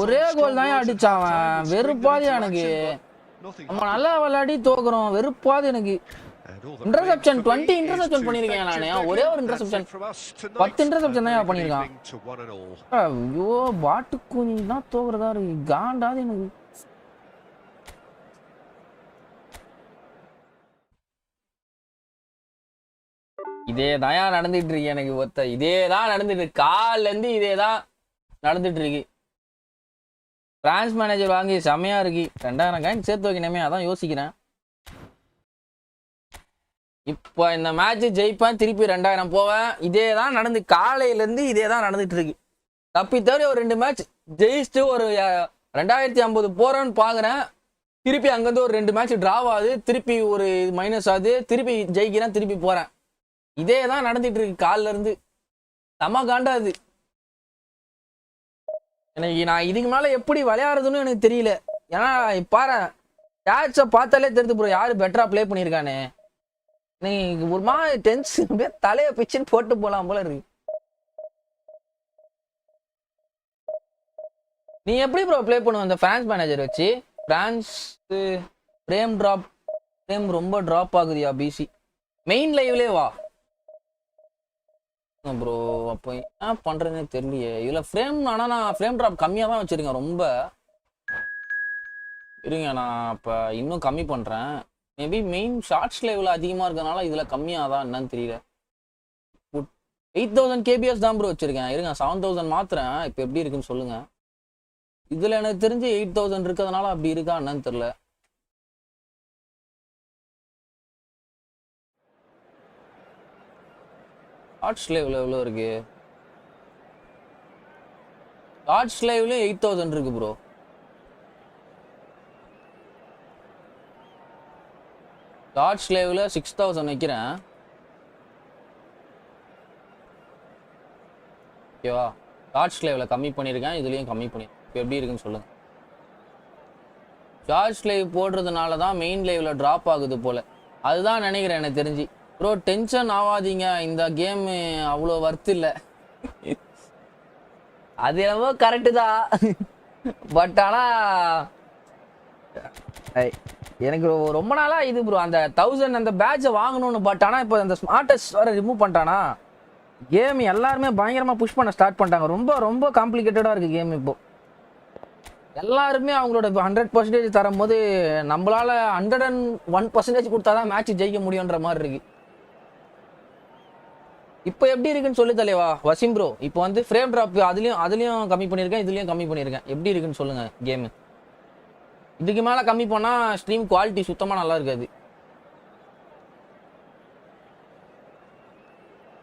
ஒரே கோல் தான் அடிச்சான், வெறுப்பாதி எனக்கு. நம்ம நல்லா விளையாடி தோக்குறோம், வெறுப்பாது எனக்கு. இன்டர்செப்ஷன் 20 இன்டர்செப்ஷன் பண்ணிருக்கேன் நானே. ஒரே ஒரு இன்டர்செப்ஷன் 10 இன்டர்செப்ஷன் தான் பண்ணிருக்கான். ஐயோ பாட்டு குஞ்சி தான் தோக்குறதா இருக்கு, காண்டாது எனக்கு. இதே தான் நடந்துட்டு இருக்கு எனக்கு. இதே தான் நடந்துட்டு, கால்ல இருந்து இதே தான் நடந்துட்டு இருக்கு. பிரான்ஸ் மேனேஜர் வாங்கி செம்மையா இருக்கு. 2000 காயின் சேர்த்து வைக்கணுமே, அதான் யோசிக்கிறேன். இப்போ இந்த மேட்ச் ஜெயிப்பேன், திருப்பி 2000 போவேன். இதே தான் நடந்து காலையிலேருந்து இதே தான் நடந்துட்டு இருக்கு. தப்பி தவிர ஒரு 2 மேட்ச் ஜெயிச்சுட்டு ஒரு 2050 போறோன்னு பார்க்குறேன். திருப்பி அங்கேருந்து ஒரு 2 மேட்ச் டிராவ் ஆகுது, திருப்பி ஒரு மைனஸ் ஆகுது, திருப்பி ஜெயிக்கிறேன், திருப்பி போறேன். இதே தான் நடந்துட்டு இருக்கு காலில இருந்து. செம காண்டாது எனக்கு. நான் இதுக்கு மேலே எப்படி விளையாடுறதுன்னு எனக்கு தெரியல. ஏன்னா பாரு டேட்ஸை பார்த்தாலே தெரிஞ்சு ப்ரோ யாரு பெட்டரா ப்ளே பண்ணியிருக்கானே. நீ ஒரு மாதிரி டென்ஷன் அப்படியே தலையை பிச்சுன்னு போட்டு போகலாம் போல இருக்கு. நீ எப்படி ப்ரோ ப்ளே பண்ணுவ இந்த பிரான்ஸ் மேனேஜர் வச்சு? பிரான்ஸ் ஃப்ரேம் ரொம்ப ட்ராப் ஆகுதியா பிசி? மெயின் லைவ்லே வா ப்ரோ. அப்போ என்ன பண்றேன்னு தெரியலையே இதுல. ஃப்ரேம் ஆனால் நான் ஃப்ரேம் ட்ராப் கம்மியாக தான் வச்சிருக்கேன் ரொம்ப. இருங்க நான் அப்போ இன்னும் கம்மி பண்றேன். மேபி மெயின் ஷார்ட்ஸ் லைவ்ல அதிகமாக இருக்கிறதுனால இதுல கம்மியாக தான் என்னன்னு தெரியல. 8000 kbs தான் ப்ரோ வச்சிருக்கேன். இருங்க 7000 மாத்துறேன். இப்போ எப்படி இருக்குன்னு சொல்லுங்க. இதுல எனக்கு தெரிஞ்சு 8000 இருக்கிறதுனால அப்படி இருக்கா என்னன்னு தெரியல. ஷார்ட்ஸ் லைவ்ல எவ்வளோ இருக்கு? ஷார்ட்ஸ் லைவ்ல 8000 இருக்கு ப்ரோ. ஷார்ட்ஸ் லைவ்ல 6000 வைக்கிறேன். ஓகேவா? ஷார்ட்ஸ் லைவ்ல கம்மி பண்ணியிருக்கேன், இதுலயும் கம்மி பண்ணி. இப்போ எப்படி இருக்குன்னு சொல்லுங்க. ஷார்ட்ஸ் லைவ் போடுறதுனால தான் மெயின் லைவ்ல டிராப் ஆகுது போல, அதுதான் நினைக்கிறேன் எனக்கு தெரிஞ்சு. ப்ரோ டென்ஷன் ஆகாதீங்க, இந்த கேம் அவ்வளோ வர்த்து இல்லை. அது என்னவோ கரெக்டு தான். பட் ஆனால் எனக்கு ரொம்ப நாளாக இது ப்ரோ அந்த 1000 அந்த பேட்சை வாங்கணும்னு. பட் ஆனால் இப்போ அந்த ஸ்மார்ட்டஸ்ட் வேறு ரிமூவ் பண்ணிட்டானா கேம் எல்லாருமே பயங்கரமாக புஷ் பண்ண ஸ்டார்ட் பண்ணிட்டாங்க. ரொம்ப ரொம்ப காம்ப்ளிகேட்டடாக இருக்குது கேம். இப்போ எல்லாருமே அவங்களோட 100% தரும் போது நம்மளால 101% கொடுத்தாதான் மேட்ச் ஜெயிக்க முடியுன்ற மாதிரி இருக்கு. இப்போ எப்படி இருக்குன்னு சொல்லி தலைவா வசீம் ப்ரோ. இப்போ வந்து ஃப்ரேம் ட்ராப் அதுலயும் கம்மி பண்ணியிருக்கேன், இதுலயும் கம்மி பண்ணியிருக்கேன். எப்படி இருக்குன்னு சொல்லுங்க கேமு. இதுக்கு மேலே கம்மி பண்ணால் ஸ்ட்ரீம் குவாலிட்டி சுத்தமாக நல்லா இருக்காது.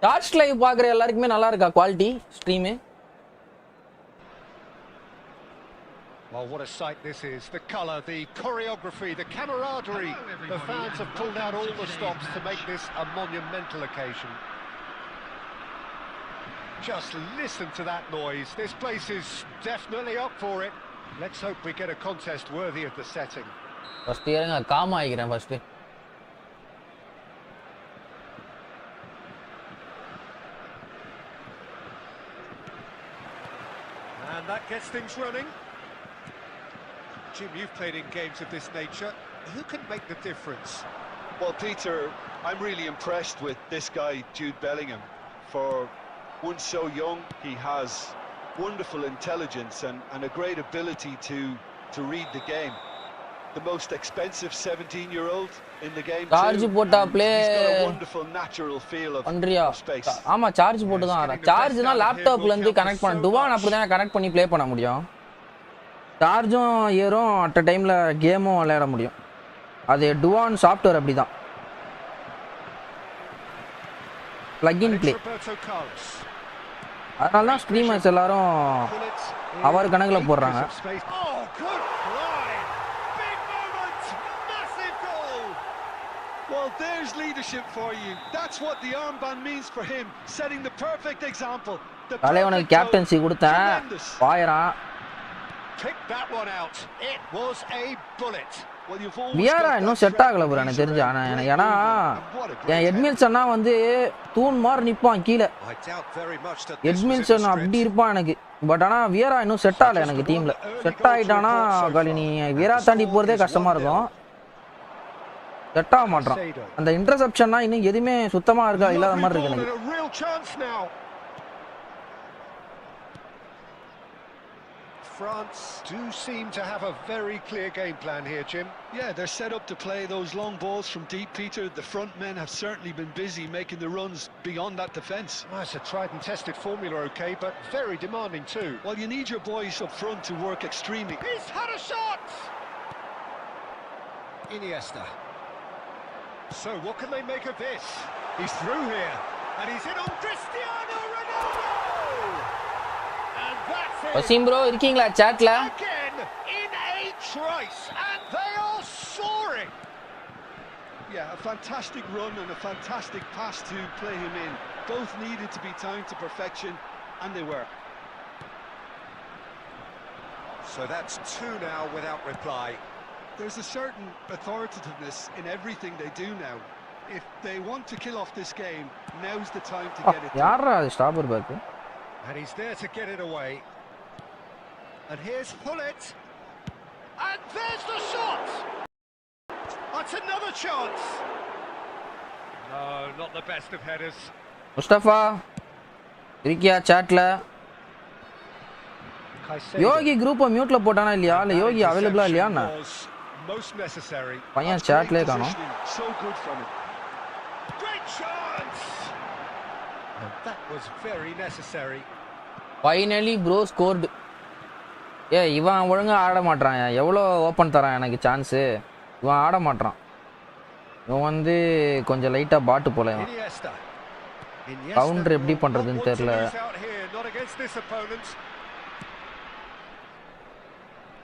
டார்ச் லைவ் பார்க்குற எல்லாருக்குமே நல்லா இருக்கா quality stream? Well, what a sight this is. The colour, the choreography, the camaraderie. The fans have pulled out all the stops to make this a monumental occasion. Just listen to that noise. This place is definitely up for it. Let's hope we get a contest worthy of the setting. First iranga calm ஆகிக்கிறேன் first. And that gets things running. Jim, you've played in games of this nature. Who can make the difference? Well, Peter, I'm really impressed with this guy, Jude Bellingham. For one so young, he has wonderful intelligence and a great ability to read the game. The most expensive 17-year-old in the game. Charge போட்டா play. He's got a wonderful natural feel of space. ஆமா charge போட்டு தான் ஆறா. சார்ஜ்னா லேப்டாப்ல இருந்து connect பண்ண Dwayne அப்படி தான் கனெக்ட் பண்ணி ப்ளே பண்ண முடியும். சார்ஜும் ஏறும் அட் அ டைம்ல கேமும் விளையாட முடியும். அது டுவான் சாஃப்ட்வேர் அப்படிதான். Plug-in play. அதனால தான் ஸ்ட்ரீமர்ஸ் எல்லாரும் அவர் கணக்கில் போடுறாங்க. Well, there's leadership for you. That's what the armband means for him, setting the perfect example. தலைவனுக்கு கேப்டன்சி கொடுத்தேன் பாயறான். Pick that one out. It was a bullet. வியாரா இன்னும் செட் ஆகல ப்ரோ எனக்கு தெரிஞ்சு. ஏன்னா என் எட்மில்சன்னா வந்து தூண் மாதிரி நிற்பான் கீழே. எட்மில்சன் அப்படி இருப்பான் எனக்கு. பட் ஆனால் வியாரா இன்னும் செட் ஆகலை எனக்கு டீமில். செட் ஆகிட்டானா காலி நீ வியாரா தாண்டி போகிறதே கஷ்டமாக இருக்கும். செட் ஆக மாட்டான். அந்த இன்டர்செப்ஷன்னா இன்னும் எதுவுமே சுத்தமாக இருக்கா இல்லாத மாதிரி இருக்கு எனக்கு. France do seem to have a very clear game plan here, Jim. Yeah, they're set up to play those long balls from deep, Peter. The front men have certainly been busy making the runs beyond that defence. Well, it's a tried and tested formula, okay, but very demanding too. Well, you need your boys up front to work extremely. He's had a shot! Iniesta. So, what can they make of this? He's through here, and he's in on Cristiano Ronaldo! Waseem bro இருக்கீங்களா சாட்ல? Again in a trice, and they are soaring. Yeah, a fantastic run and a fantastic pass to play him in. Both needed to be timed to perfection, and they were. So that's two now without reply. There's a certain authoritativeness in everything they do now. If they want to kill off this game, now's the time to get it done. யாரா அது stopper back? And he's there to get it away. And here's Hullet. And there's the shot! That's another chance! No, not the best of headers. Mustafa இருக்கியா சாட்ல? யோகி குரூப்பை மியூட்ல போட்டானா இல்லையா? இல்ல யோகி அவைலபிளா இல்லையாண்ணா? Most necessary. பையன் சாட்லயே காணோம். So good from him. Great chance! And that was very necessary. Finally bro scored. இவன் ஒழுங்கா ஆட மாட்டான். எவ்வளோ ஓப்பன் தரான் எனக்கு சான்ஸு. இவன் ஆட மாட்டான். இவன் வந்து கொஞ்சம் லைட்டா பாட்டு போல. கவுண்டர் எப்படி பண்றதுன்னு தெரியல.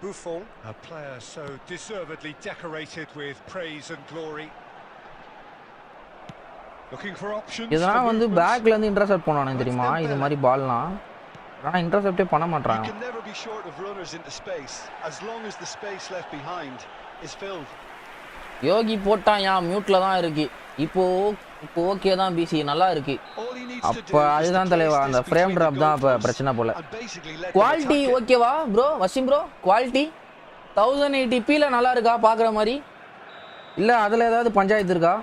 Buffon, a player so deservedly decorated with praise and glory. Looking for options. இதெல்லாம் வந்து பேக்ல இருந்து இன்டர்செப்ட் பண்ணுவானே தெரியுமா? இது மாதிரி பால்லாம் ஆனா இன்டர்செப்டே பண்ண மாட்டான். You can never be short of runners into space as long as the space left behind is filled. யோகி போட்டான் ஏன் மியூட்ல தான் இருக்கு. இப்போ ஓகே தான் பிசி நல்லா இருக்கு. அப்ப அதுதான் தலைவா அந்த ஃப்ரேம் டிராப் தான் இப்ப பிரச்சனை போல. குவாலிட்டி ஓகேவா bro Wasim bro? Quality 1080p நல்லா இருக்கா பாக்குற மாதிரி? இல்ல அதுல ஏதாவது பஞ்சாயத்து இருக்கா?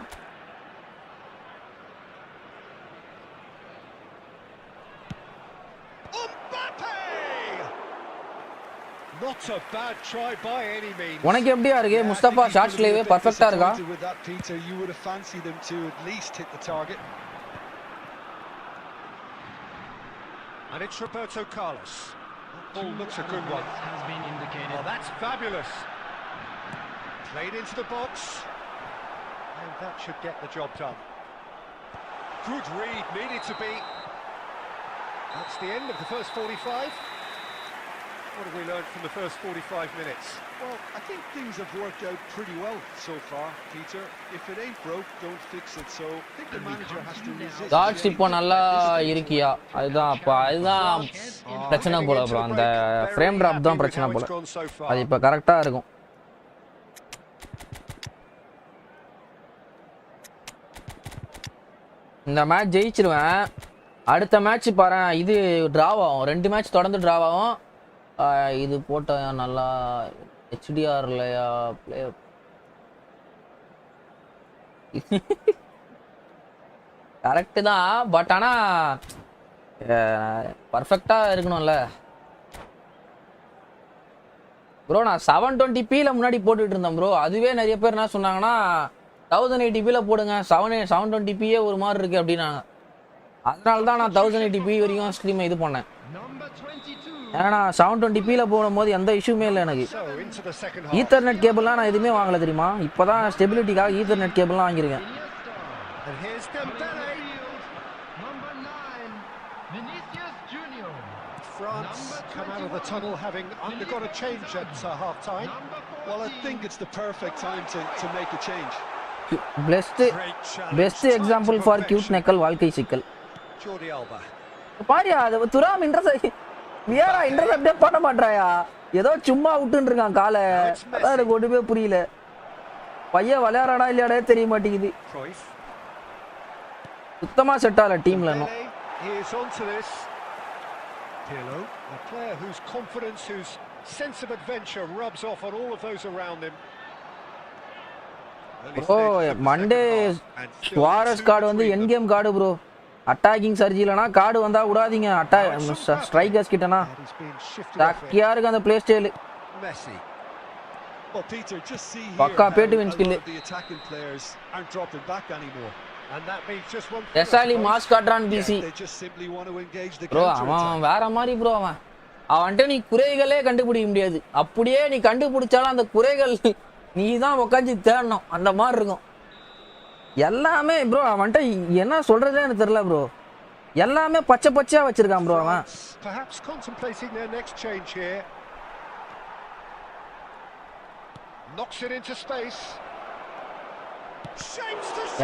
Not a bad try by any means. உனக்கு எப்படியா இருக்கு முஸ்தபா? ஷார்ட்ஸ் லேவே பெர்ஃபெக்ட்டா இருக்கா? With that, Peter, you would have fancied them to at least hit the target. And it's Roberto Carlos. That ball looks a good one. Has been indicated. Oh, that's fabulous. Played into the box. And that should get the job done. Good read, needed to be. That's the end of the first 45. What have we learned from the first 45 minutes? Well, I think things have worked out pretty well so far, Peter. If it ain't broke, don't fix it. So I think the manager has to resist. Shorts இப்போ நல்லா இருக்கியா? அதுதான் அப்ப அதுதான் பிரச்சனை போல bro. அந்த frame drop தான் பிரச்சனை போல. அது இப்போ கரெக்டா இருக்கும். இந்த மேட்ச் ஜெயிச்சிருவேன். அடுத்த மேட்ச் பாரு இது டிராவ் ஆகும். 2 மேட்ச் தொடர்ந்து டிராவ் ஆகும். இது போட்ட நல்லா ஹெச்டிஆர்லையா பிளே கரெக்டு தான். பட் ஆனால் பர்ஃபெக்டாக இருக்கணும்ல ப்ரோ. நான் 720p முன்னாடி போட்டுட்டு இருந்தேன் ப்ரோ. அதுவே நிறைய பேர் என்ன சொன்னாங்கன்னா 1080p போடுங்க, 720p ஒரு மாதிரி இருக்கு அப்படின்னாங்க. அதனால தான் நான் 1080p வரைக்கும் ஸ்க்ரீமை இது பண்ணேன். ஏன்னா 720p போடும்போது எந்த இஷ்யூமே இல்லை எனக்கு. ஈத்தர்நெட் கேபிள்லாம் நான் எதுவுமே வாங்கலை தெரியுமா. இப்போ தான் ஸ்டெபிலிட்டிக்காக ஈத்தர்நெட் கேபிள்லாம் வாங்கியிருக்கேன். France come out of the tunnel having undergone a change at half time. Well, I think it's the perfect time to make a change. Best example for cute nickel வாழ்க்கை சிக்கல். Jordi Alba. பாரியா அது துராம் intercept வியரா இன்டர்செப்டே பண்ண மாட்டாயா. ஏதோ சும்மா விட்டுன்னு இருக்கான் காலை. அதான் எனக்கு ஒண்ணுமே புரியல. பையன் விளையாடுறானா இல்லையாடே தெரிய மாட்டேங்குது. சுத்தமா செட் ஆகல டீம்ல இன்னும். Pirlo, a player whose confidence, whose sense of adventure rubs off on all of those around him. Bro Monday Suarez card வந்து என் கேம் கார்டு ப்ரோ. அட்டாக்கிங் சர்ஜிலனா கார்டு வந்தா விடாதீங்க. ஸ்ட்ரைக்கர்ஸ் கிட்டனா தக்கியா இருக்கு அந்த பிளே ஸ்டைல். பக்கா பேட்டு வின் ஸ்கில். எஸ்ஆலி மாஸ் காட்றான் பிசி ப்ரோ. அவன் வேற மாதிரி ப்ரோ. அவன்கிட்ட நீ குறைகளே கண்டுபிடிக்க முடியாது. அப்படியே நீ கண்டுபிடிச்சாலும் அந்த குறைகள் நீ தான் உட்காந்து தேடணும். அந்த மாதிரி இருக்கும் எல்லாமே ப்ரோ. அவன்கிட்ட என்ன சொல்றதே எனக்கு தெரியல ப்ரோ. எல்லாமே பச்சை பச்சையா வச்சிருக்கான் ப்ரோ அவன். Perhaps contemplating their next change here. Knocks it into space.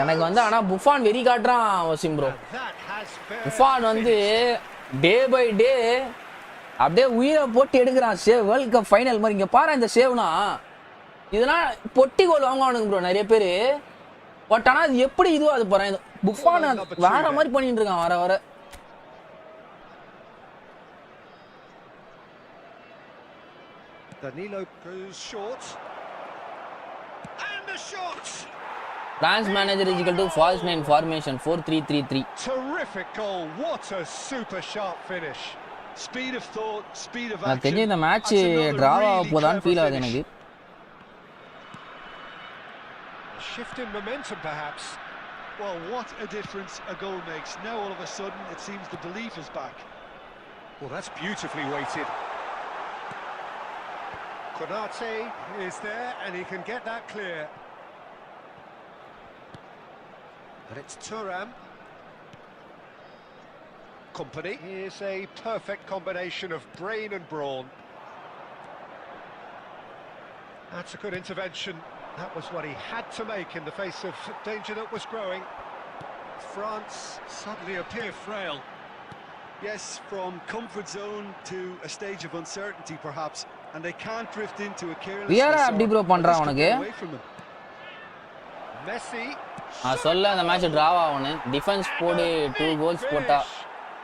எனக்கு வந்து ஆனா புஃபான் வெறி காட்டுறான் வசிம் ப்ரோ. புஃபான் வந்து டே பை டே அப்படியே உயிரை போட்டு எடுக்கிறான். சேவ் வேர்ல்ட் கப் ஃபைனல் மாதிரி. இங்க பாரு இந்த சேவ்னா இதெல்லாம் பொட்டி கோல் வாங்குவானுங்க ப்ரோ நிறைய பேரு. பட் ஆனா அது எப்படி இதுவா அது போறேன். புஃபான் வேற மாதிரி பண்ணிட்டு இருக்கான் வர வர. Danilo goes short. And the shot. France manager is equal to false nine formation 4-3-3-3. Terrific goal. What a super sharp finish. Speed of thought, speed of action. நான் தெரிஞ்ச இந்த மேட்ச் டிராவ் ஆக போதான்னு ஃபீல் ஆகுது எனக்கு. Shift in momentum perhaps. Well, what a difference a goal makes. Now all of a sudden it seems the belief is back. Well, that's beautifully weighted. Konate is there and he can get that clear. And it's Thuram. Company is a perfect combination of brain and brawn. That's a good intervention. That was what he had to make in the face of danger that was growing. France suddenly appear frail. Yes, from comfort zone to a stage of uncertainty perhaps, and they can't drift into a careless. Vieira அப்படி bro பண்றான் உனக்கு. Messi. நான் சொல்ல அந்த match draw ஆகும்னு defence போடு 2 goals போட்டா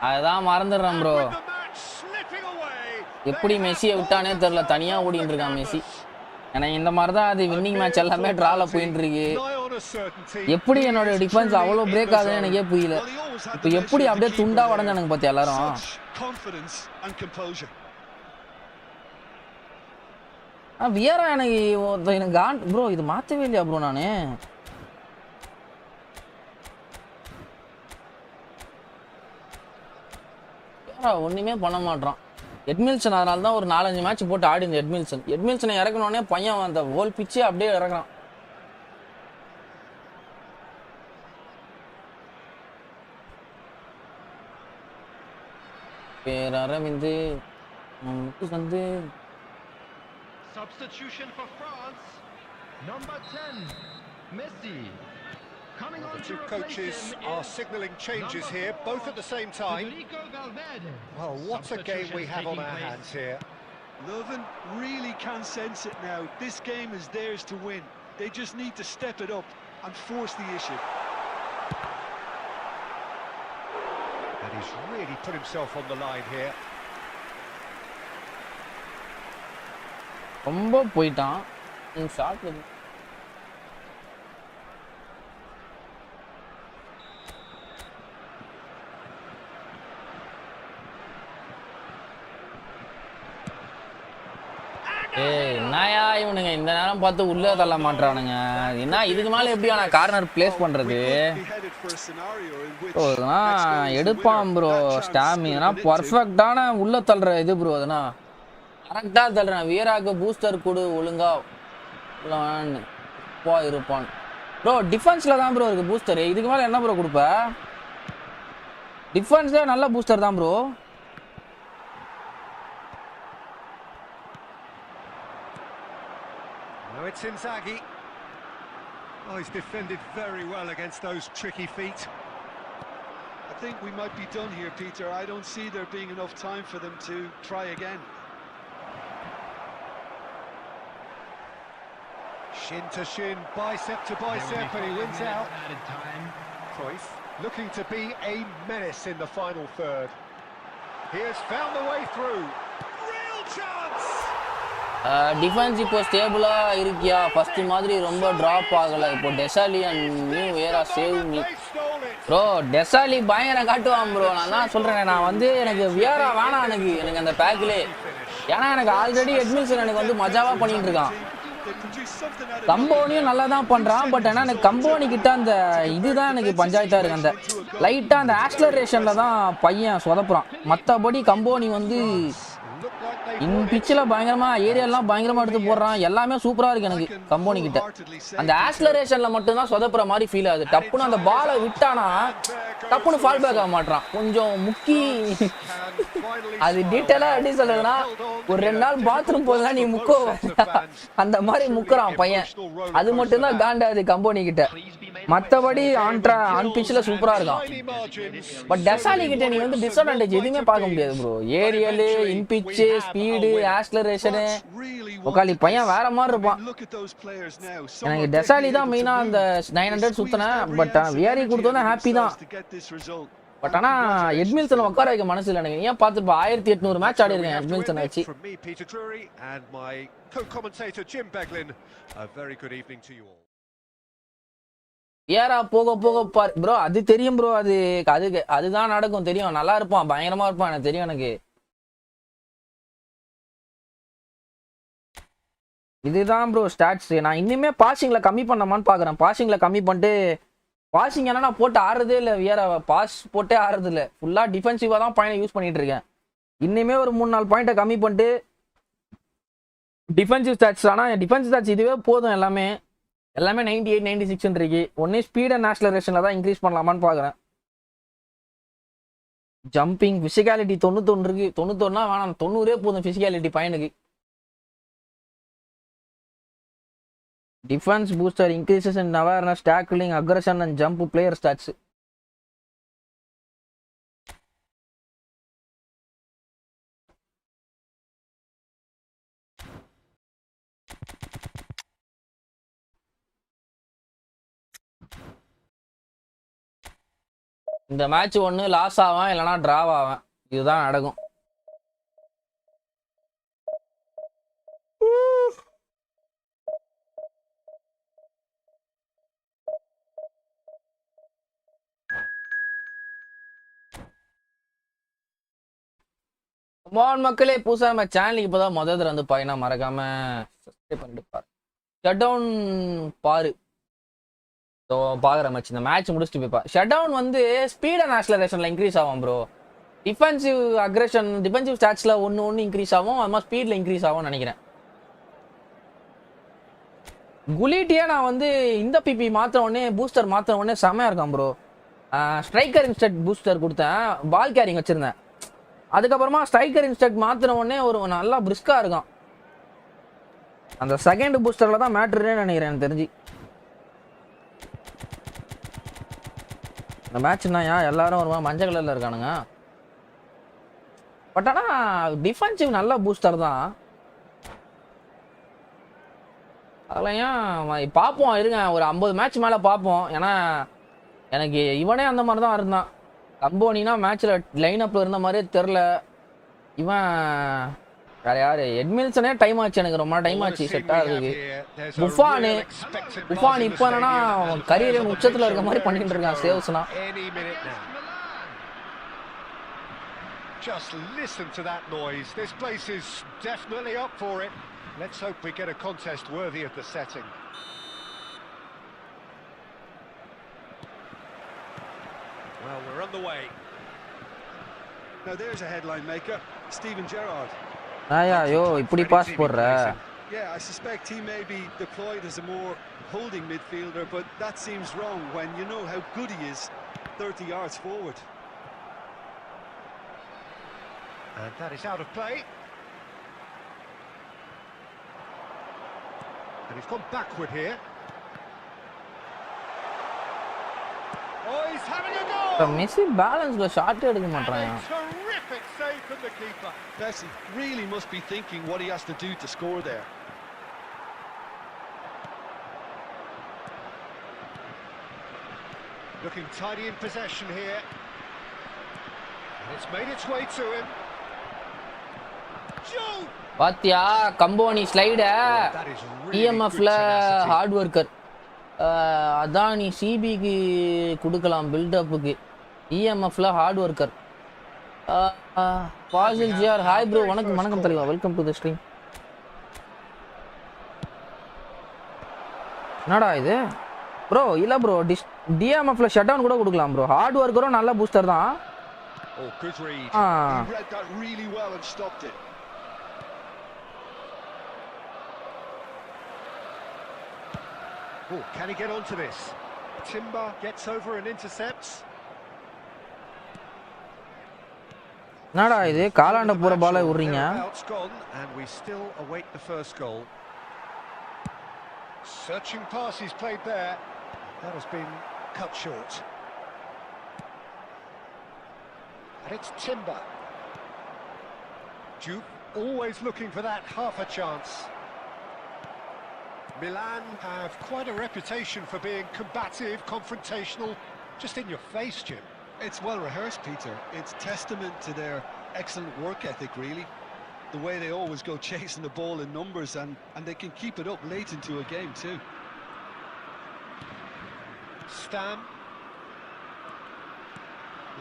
அதான் மறந்துடுறேன் bro. With the match slipping away. எப்படி மெஸ்ஸியை விட்டானே தெரியல, தனியா ஓடிட்டு இருக்கான் மெஸ்ஸி. எனக்கு இந்த மாதிரி தான் அது வின்னிங் மேட்ச் எல்லாமே டிரால போயிட்டு இருக்கு. எப்படி என்னோட டிஃபென்ஸ் அவ்வளோ பிரேக் ஆகுதுன்னு எனக்கே புரியல. இப்போ எப்படி அப்படியே துண்டா உடஞ்சானுங்க பார்த்தியா எல்லாரும். வியரா எனக்கு கான் ப்ரோ, இது மாற்றவே இல்லையா ப்ரோ? நான் ஒன்றுமே பண்ண மாட்டான் எட்மில்சன். அதனால தான் ஒரு 4-5 மேட்ச் போட்டு ஆடி இந்த எட்மில்சனை இறக்கணுன்னே பையன் அந்த ஹோல் பிச்சே அப்படியே இறக்குறான். பேர் அரவிந்து வந்து Substitution for France. Number 10, Messi. Coming on The to two replace coaches him are is signalling changes number here, 4, both at the same time. Federico Valverde. Well, what a game we have on our Substitutions hands here. Lovin really can sense it now. This game is theirs to win. They just need to step it up and force the issue. And he's really put himself on the line here. ரொம்ப போயிட்டான் shot. என்னயா இவனுங்க இந்த நேரம் பார்த்து உள்ள தள்ள மாட்டானுங்க. என்ன இதுக்கு மேல எப்படி நான் கார்னர் பிளேஸ் பண்றது? எடுப்பான் ப்ரோ ஸ்டாமினா பர்ஃபெக்டான உள்ள தள்ளுற இது ப்ரோ. அதனா கரெக்டா தள்ளுறேன். வீராக்கு பூஸ்டர் கொடு ஒழுங்கா இருப்பான் ப்ரோ. டிஃபென்ஸ்ல தான் ப்ரோ இருக்கு பூஸ்டர். இதுக்கு மேல என்ன ப்ரோ கொடுப்ப? டிஃபென்ஸ்ல நல்ல பூஸ்டர் தான் bro. Now it's Inzaghi. Oh, he's defended very well against those tricky feet. I think we might be done here, Peter. I don't see there being enough time for them to try again. Shin to shin, bicep to bicep, and he wins out. Cruyff looking to be a menace in the final third. He has found the way through. Real chance! Defence இப்போ ஸ்டேபிளா இருக்கியா? First மாதிரி ரொம்ப drop ஆகல. இப்போ Desailly and new Vieira save me bro. Desailly பயங்கரம் காட்டுவான் bro. நான் தான் சொல்றேன், நான் வந்து எனக்கு வியரா வேணாம் எனக்கு அந்த பேக்லே. ஏன்னா எனக்கு ஆல்ரெடி எட்மில்சன் எனக்கு வந்து மஜாவா பண்ணிட்டு இருக்கான். கம்போனியும் நல்லா தான் பண்றான். பட் ஆனால் எனக்கு கம்போனி கிட்ட அந்த இதுதான் எனக்கு பஞ்சாயத்தா இருக்கு. அந்த லைட்டா அந்த ஆக்சலரேஷன்ல தான் பையன் சொதப்புறான். மற்றபடி கம்போனி வந்து பிச்சில் பயங்கரமா ஏரியாலாம் பயங்கரமா எடுத்து போடுறான். எல்லாமே சூப்பரா இருக்கு எனக்கு கம்போனி கிட்ட. அந்த ஆக்சலரேஷன்ல மட்டும் தான் சொதப்புற மாதிரி ஃபீல் ஆகுது. டப்புன்னு அந்த பாலை விட்டானா டப்புன்னு ஃபால் பேக் ஆக மாட்டான். கொஞ்சம் முக்கி அது டீட்டெயிலா எப்படி சொல்றதுன்னா, ஒரு 2 நாள் பாத்ரூம் போதுனா நீ முக்கோ அந்த மாதிரி முக்குறான் பையன். அது மட்டும் தான் காண்டாது கம்போனி கிட்ட. மற்றபடி ஆன் பிச்சில் சூப்பரா இருக்கான். பட் டெசாலி கிட்ட நீ வந்து டிஸ்அட்வான்டேஜ் எதுவுமே பார்க்க முடியாது ப்ரோ. ஏரியலு, இன் பிச்சு, ஸ்பீடு, ஆக்சலரேஷனு, ஒக்காலி பையன் வேற மாதிரி இருப்பான். எனக்கு டெசாலி தான் மெயினா அந்த 900 சுத்தினேன். பட் வியாரி கொடுத்தோன்னா ஹாப்பி தான். பட் ஆனா எட்மில்சன் உட்கார வைக்க மனசு இல்லை எனக்கு. ஏன் பார்த்துப்பா 1800 மேட்ச் ஆடி இருக்கேன் எட்மில்சன் வச்சு. வியாரா போக போக பார் ப்ரோ. அது தெரியும் ப்ரோ. அதுதான் நடக்கும் தெரியும். நல்லா இருப்பான், பயங்கரமா இருப்பான், எனக்கு தெரியும். எனக்கு இதுதான் ப்ரோ ஸ்டாட்ஸ். நான் இன்னுமே பாசிங்ல கம்மி பண்ணமான்னு பாக்குறேன். பாசிங்ல கம்மி பண்ணிட்டு பாசிங் ஏன்னா நான் போட்டு ஆடுறதே இல்லை. வியரா பாஸ் போட்டே ஆடுறது இல்லை. ஃபுல்லா டிஃபென்சிவா தான் பையனை யூஸ் பண்ணிட்டு இருக்கேன். இன்னுமே ஒரு 3-4 பாயிண்ட்டை கம்மி பண்ணிட்டு டிஃபென்சிவ் ஸ்டாட்ஸ். ஆனால் டிஃபென்சிவ் ஸ்டாட்ஸ் இதுவே போதும். எல்லாமே 98, 96 இருக்கு. ஒன்னே ஸ்பீட் அண்ட் ஆக்சலரேஷன்ல தான் இன்க்ரீஸ் பண்ணலாமான்னு பாக்குறேன். ஜம்பிங் பிசிக்காலிட்டி 91 இருக்கு. 91 வேணாம், 90 போதும் பிசிக்காலிட்டி பையனுக்கு. Defense booster increases in awareness, tackling, aggression and jump player stats. இந்த மேட்ச் ஒன்று லாஸ் ஆவான் இல்லைனா டிராவ் ஆவேன், இதுதான் நடக்கும். மக்களே, புதுசாக நம்ம சேனலுக்கு இப்போ தான் முதல்ல வந்து பாயினா மறக்காம சப்ஸ்கிரைப் பண்ணிட்டு பாரு. ஷட் டவுன் பாரு. ஸோ பார்க்குற மேட்ச், இந்த மேட்ச் முடிச்சுட்டு போய்ப்பா. ஷட் டவுன் வந்து ஸ்பீட் அண்ட் ஆக்சலரேஷனில் இன்க்ரீஸ் ஆகும் ப்ரோ. டிஃபென்சிவ் அக்ரெஷன், டிஃபென்சிவ் ஸ்டாட்ஸில் ஒன்று இன்க்ரீஸ் ஆகும், அது மாதிரி ஸ்பீடில் இன்க்ரீஸ் ஆகும்னு நினைக்கிறேன். குலிட்டியே நான் வந்து இந்த பிபி மாற்ற உடனே, பூஸ்டர் மாற்ற உடனே செம்மையாக இருக்கான் ப்ரோ. ஸ்ட்ரைக்கர் இன்ஸ்டட் பூஸ்டர் கொடுத்தேன், பால் கேரிங் வச்சுருந்தேன். அதுக்கப்புறமா ஸ்ட்ரைக்கர் இன்ஸ்டட் மாற்றின உடனே ஒரு நல்லா பிரிஸ்காக இருக்கும். அந்த செகண்ட் பூஸ்டரில் தான் மேட்ருன்னே நினைக்கிறேன் எனக்கு தெரிஞ்சு. இந்த மேட்ச்னா எல்லாரும் வருவா மஞ்சள் கலரில் இருக்கானுங்க. பட் ஆனால் டிஃபென்சிவ் நல்ல பூஸ்டர் தான். அதில் ஏன் பார்ப்போம், இருங்க ஒரு 50 மேட்ச் மேலே பார்ப்போம். ஏன்னா எனக்கு இவனே அந்த மாதிரி தான் இருந்தான். கம்போனினா மேட்ச்சில் லைன் அப்பில் இருந்த மாதிரியே தெரில. இவன் வேற யாரு, எட்மில்சனே டைம் ஆச்சு, எனக்கு ரொம்ப டைம் ஆச்சு செட் ஆகுது. புஃபான் இப்போ என்னன்னா கரியரின் உச்சத்தில் இருக்க மாதிரி பண்ணிட்டு இருக்கான் சேவ்ஸ்னா. Just listen to that noise. This place is definitely up for it. Let's hope we get a contest worthy of the setting. Well, we're on the way. Now there's a headline maker, Steven Gerrard. ஐயோ இப்படி pass போடுற. Yeah, I suspect he may be deployed as a more holding midfielder, but that seems wrong when you know how good he is 30 yards forward. And that is out of play. And he's gone backward here. Oh, he's having a go! Messi பேலன்ஸ்ல shot எடுக்க மாட்டான். Terrific save from the keeper. Messi really must be thinking what he has to do to score there. Looking tidy in possession here. And it's made its way to him. Joe! பாத்தியா கம்போனி ஸ்லைட, இஎம்எஃப்ல hard worker. அதான் நீ சிபிக்கு கொடுக்கலாம் பில்டப்புக்கு. இஎம்எஃப்ல hard worker. Basil GR hi bro, வணக்கம் வணக்கம் தலைவா, வெல்கம் டு தி ஸ்ட்ரீம். என்னடா இது ப்ரோ? இல்ல ப்ரோ, டிஎம்எஃப்ல ஷட் டவுன் கூட கொடுக்கலாம் ப்ரோ. ஹார்ட் ஒர்க்கரும் நல்ல பூஸ்டர் தான். Oh, good read. He read that really well and stopped it. Oh, can he get onto this? Timber gets over and intercepts. என்னடா இது காலாண்ட போற பாலை விடுறீங்க? And we still await the first goal. Searching pass he's played there. That has been cut short. And it's Timber. Duke always looking for that half a chance. Milan have quite a reputation for being combative, confrontational, just in your face, Jim. It's well rehearsed, Peter. It's testament to their excellent work ethic, really. The way they always go chasing the ball in numbers, and they can keep it up late into a game too. Stam.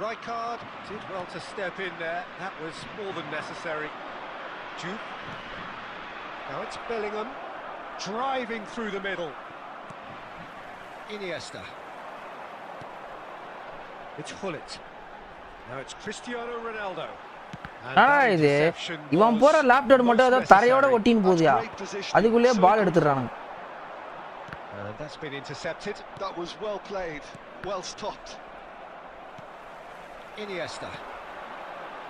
Rijkaard did well to step in there. That was more than necessary. Juve. Now it's Bellingham. Driving through the middle. Iniesta. It's Hullet. Now it's Cristiano Ronaldo. இது இவன் போற laptop மட்டும் ஏதோ தரையோட ஒட்டின்னு போகுதியா, அதுக்குள்ளே பால் எடுத்துறானுங்க. That's been intercepted. That was well played, well stopped. Iniesta.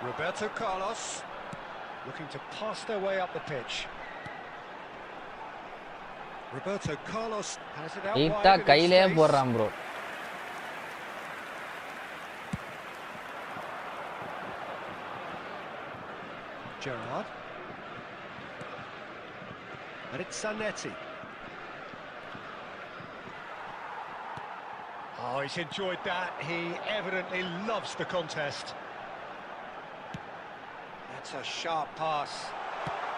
Roberto Carlos looking to pass their way up the pitch. Roberto Carlos has it out eta wide. கையிலே போறான் bro. Gerrard. And it's Zanetti. Oh, he's enjoyed that. He evidently loves the contest. That's a sharp pass.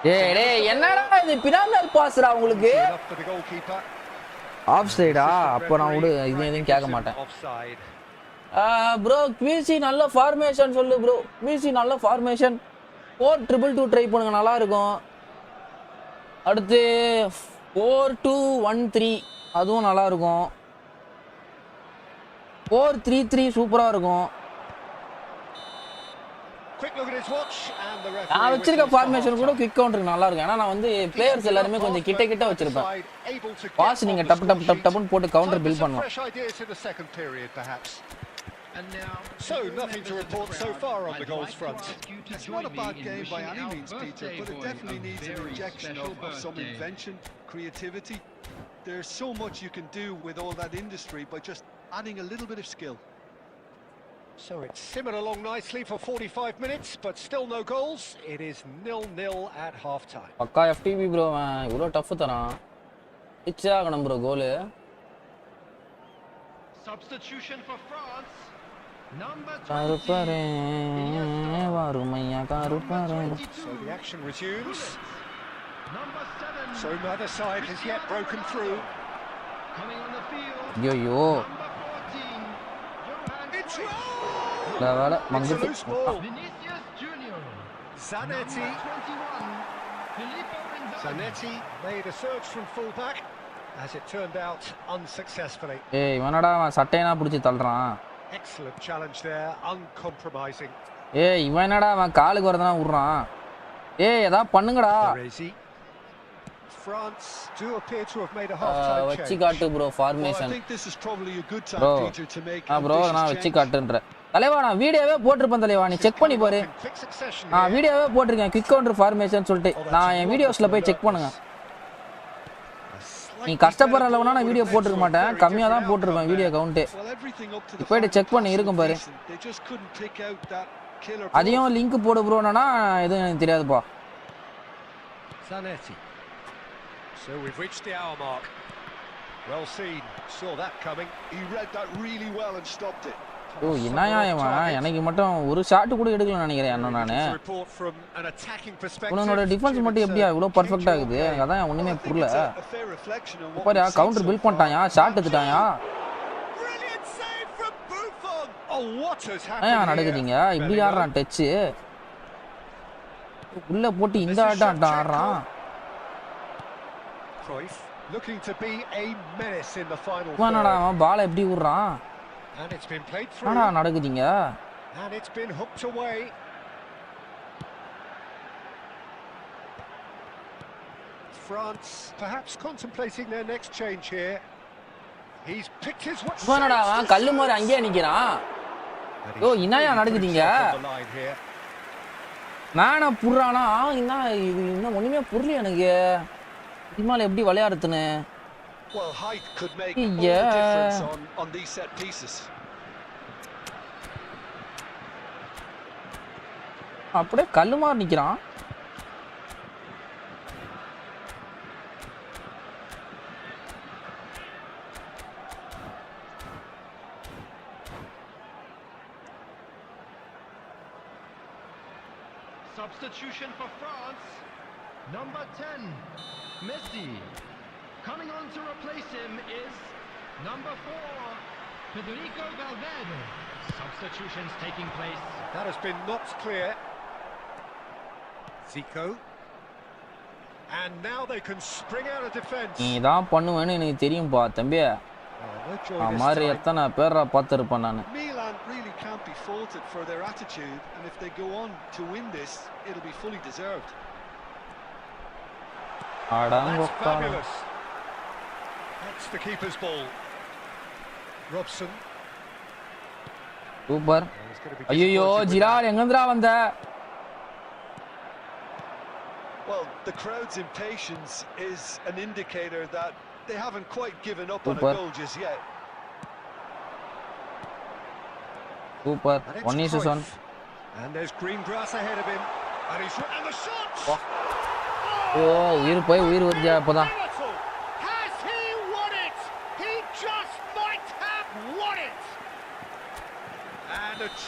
டேய் என்னடா இது phenomenal பாஸ்டா உங்களுக்கு Enough for the goalkeeper. Off சைடா அப்போ நான் விடு இது எதுவும் கேட்க மாட்டேன் Offside. ப்ரோ பிசி நல்ல ஃபார்மேஷன் சொல்லு ப்ரோ பிசி நல்ல ஃபார்மேஷன் 4-2-2 ட்ரை பண்ணுங்க நல்லா இருக்கும் அடுத்து 4-2-1-3 அதுவும் நல்லா இருக்கும் 4-3-3 சூப்பரா இருக்கும் Quick look at his watch and the referee. நான் வச்சிருக்க ஃபார்மேஷன் கூட குயிக் கவுண்டருக்கு நல்லா இருக்கும் ஏன்னா நான் வந்து பிளேயர்ஸ் எல்லாரும் கொஞ்சம் கிட்ட கிட்ட வச்சிருப்பேன் பாஸ் நீங்க டப் டப் டப் டப்னு போட்டு கவுண்டர் பில்ட் பண்ணலாம் Fresh ideas in the second period perhaps. So nothing to report so far on the goals front. It's not a bad game by any means, Peter, but it definitely needs an injection of some invention, creativity. There's so much you can do with all that industry by just adding a little bit of skill. So it's simmered along nicely for 45 minutes, but still no goals. It is 0-0 at half-time. பக்கா FTB bro இவ்ளோ tough தரான் pitch ஆகணும் bro goal Substitution for France. Number 20. கருப்பரே வாருமையா கருப்பரே So the action resumes. Number 7. So neither side has yet broken through. Coming on the field. ஐயோ Number 14. Johan It's Cruyff. வேற It's a மங்குது loose ball. Vinicius Junior. Zanetti. Number 21. Filippo Inzaghi. Zanetti made a surge from fullback, as it turned out unsuccessfully. ஏய் இவனடா அவன் சட்டையனா பிடிச்சி தள்ளுறான் Excellent challenge there, uncompromising. ஏய் இவன் என்னடா அவன் காலுக்கு வரதுனா விடுறான் ஏய் ஏதா பண்ணுங்கடா Baresi. France do appear to have made a half-time வச்சி change. காட்டு bro Well, I formation think this is probably a good time, bro Peter, to make bro ambitious நான் வச்சி change. காட்டுன்ற தலைவா நான் வீடியோவே போட்டிருப்பேன் தலைவா நீ செக் பண்ணி பாரு In quick succession நான் here. வீடியோவே போட்டிருக்கேன் குயிக் கவுண்டர் ஃபார்மேஷன் சொல்லிட்டு நான் என் வீடியோஸ்ல போய் செக் பண்ணுங்க நீ கஷ்டப்படுற அளவுனா நான் வீடியோ போட்டுருக்க மாட்டேன் கம்மியா தான் போட்டிருப்பேன் video count Well, everything up to the போயிட்டு செக் பண்ணி final இருக்கும் பாரு pass was decent. They just couldn't pick out that killer ball. அதையும் லிங்க் போடு ப்ரோனா எதுவும் எனக்கு தெரியாதுப்பா Zanetti. So we've reached the hour mark. Well seen. Saw that coming. He read that really well and stopped it. ஓ என்னயா இவன் எனக்கு மட்டும் ஒரு ஷாட் கூட எடுக்கலன்னு நினைக்கிறேன் அண்ணா நானு Report from an attacking perspective. உன்னோட டிஃபென்ஸ் மட்டும் எப்படியா இவ்வளோ பர்ஃபெக்டா இருக்குது எனக்கு அதான் ஒண்ணுமே I think புரியல it's a fair reflection on what பாரு we've seen counter so build far. பண்ணிட்டாயா ஷாட் எடுத்துட்டாயா Brilliant save from Buffon. Oh, what has ஏன் happened நடக்குதுங்க here? இப்படி ஆடுறான் டச்சு உள்ள போட்டு இந்த ஆட்டம் ஆடுறான் Cruyff looking to be a menace in the final என்னடா third. அவன் பாலை எப்படி விடுறான் And it's been played என்னடா through. நடக்குதுங்க And it's been hooked away. France perhaps contemplating their next change here. He's picked his what? என்னடா அவன் கல்லு மாதிரி அங்கேயே நிக்கிறான் ஓ என்னயா நடக்குதுங்க நானா புடுறானா என்ன இது இன்னும் ஒண்ணுமே புரியல எனக்கு இமால எப்படி விளையாடுதுன்னு Well, height could make all the Yeah. difference on these set pieces. அப்படியே கல்லு மாதிரி நிக்கிறான் Substitution for France. Number 10, Messi. Coming on to replace him is number 4, Federico Valverde. Substitutions taking place. That has been knocked clear. Zico. And now they can spring out of defence. நீ தான் பண்ணுவேன்னு எனக்கு தெரியும்பா தம்பி No joy this மாதிரி time. எத்தனை பேரா பார்த்துருப்பேன் நான் Milan really can't be faulted for their attitude, and if they go on to win this, it'll be fully deserved. That's அடங்கொப்பா fabulous. That's the keeper's ball. Robson. Super He's going to be ஐயோ disappointed with ஜிரால் that. எங்கந்திரா வந்த Well, the crowd's impatience is an indicator that they haven't quite given up on a Super. goal just yet. Super And it's 1:1 Cruyff. And there's green grass ahead of him. And the shot! ஓ உயிர் போய் உயிர் வருது அப்பதான் Has he won it? He just might have won it!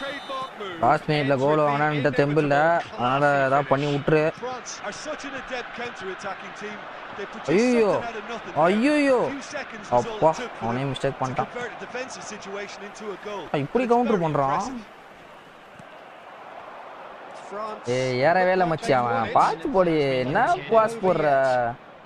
trademark move. Last மினிட்ல கோல் வாங்கினா தெம்பு இல்ல, அதனால ஏதாவது பண்ணி விட்டுரு. France are such an adept counter-attacking team. They produce ஐயோ something out of nothing. ஐயோ A few seconds was all அப்பா it took for அவனே them மிஸ்டேக் to பண்ணிட்டான். convert a defensive situation into a goal. இப்படி It's counter very பண்றான். impressive. France. ஏறவே இல்ல மச்சி, அவன் பாத்து போடு, என்ன பாஸ் போடுற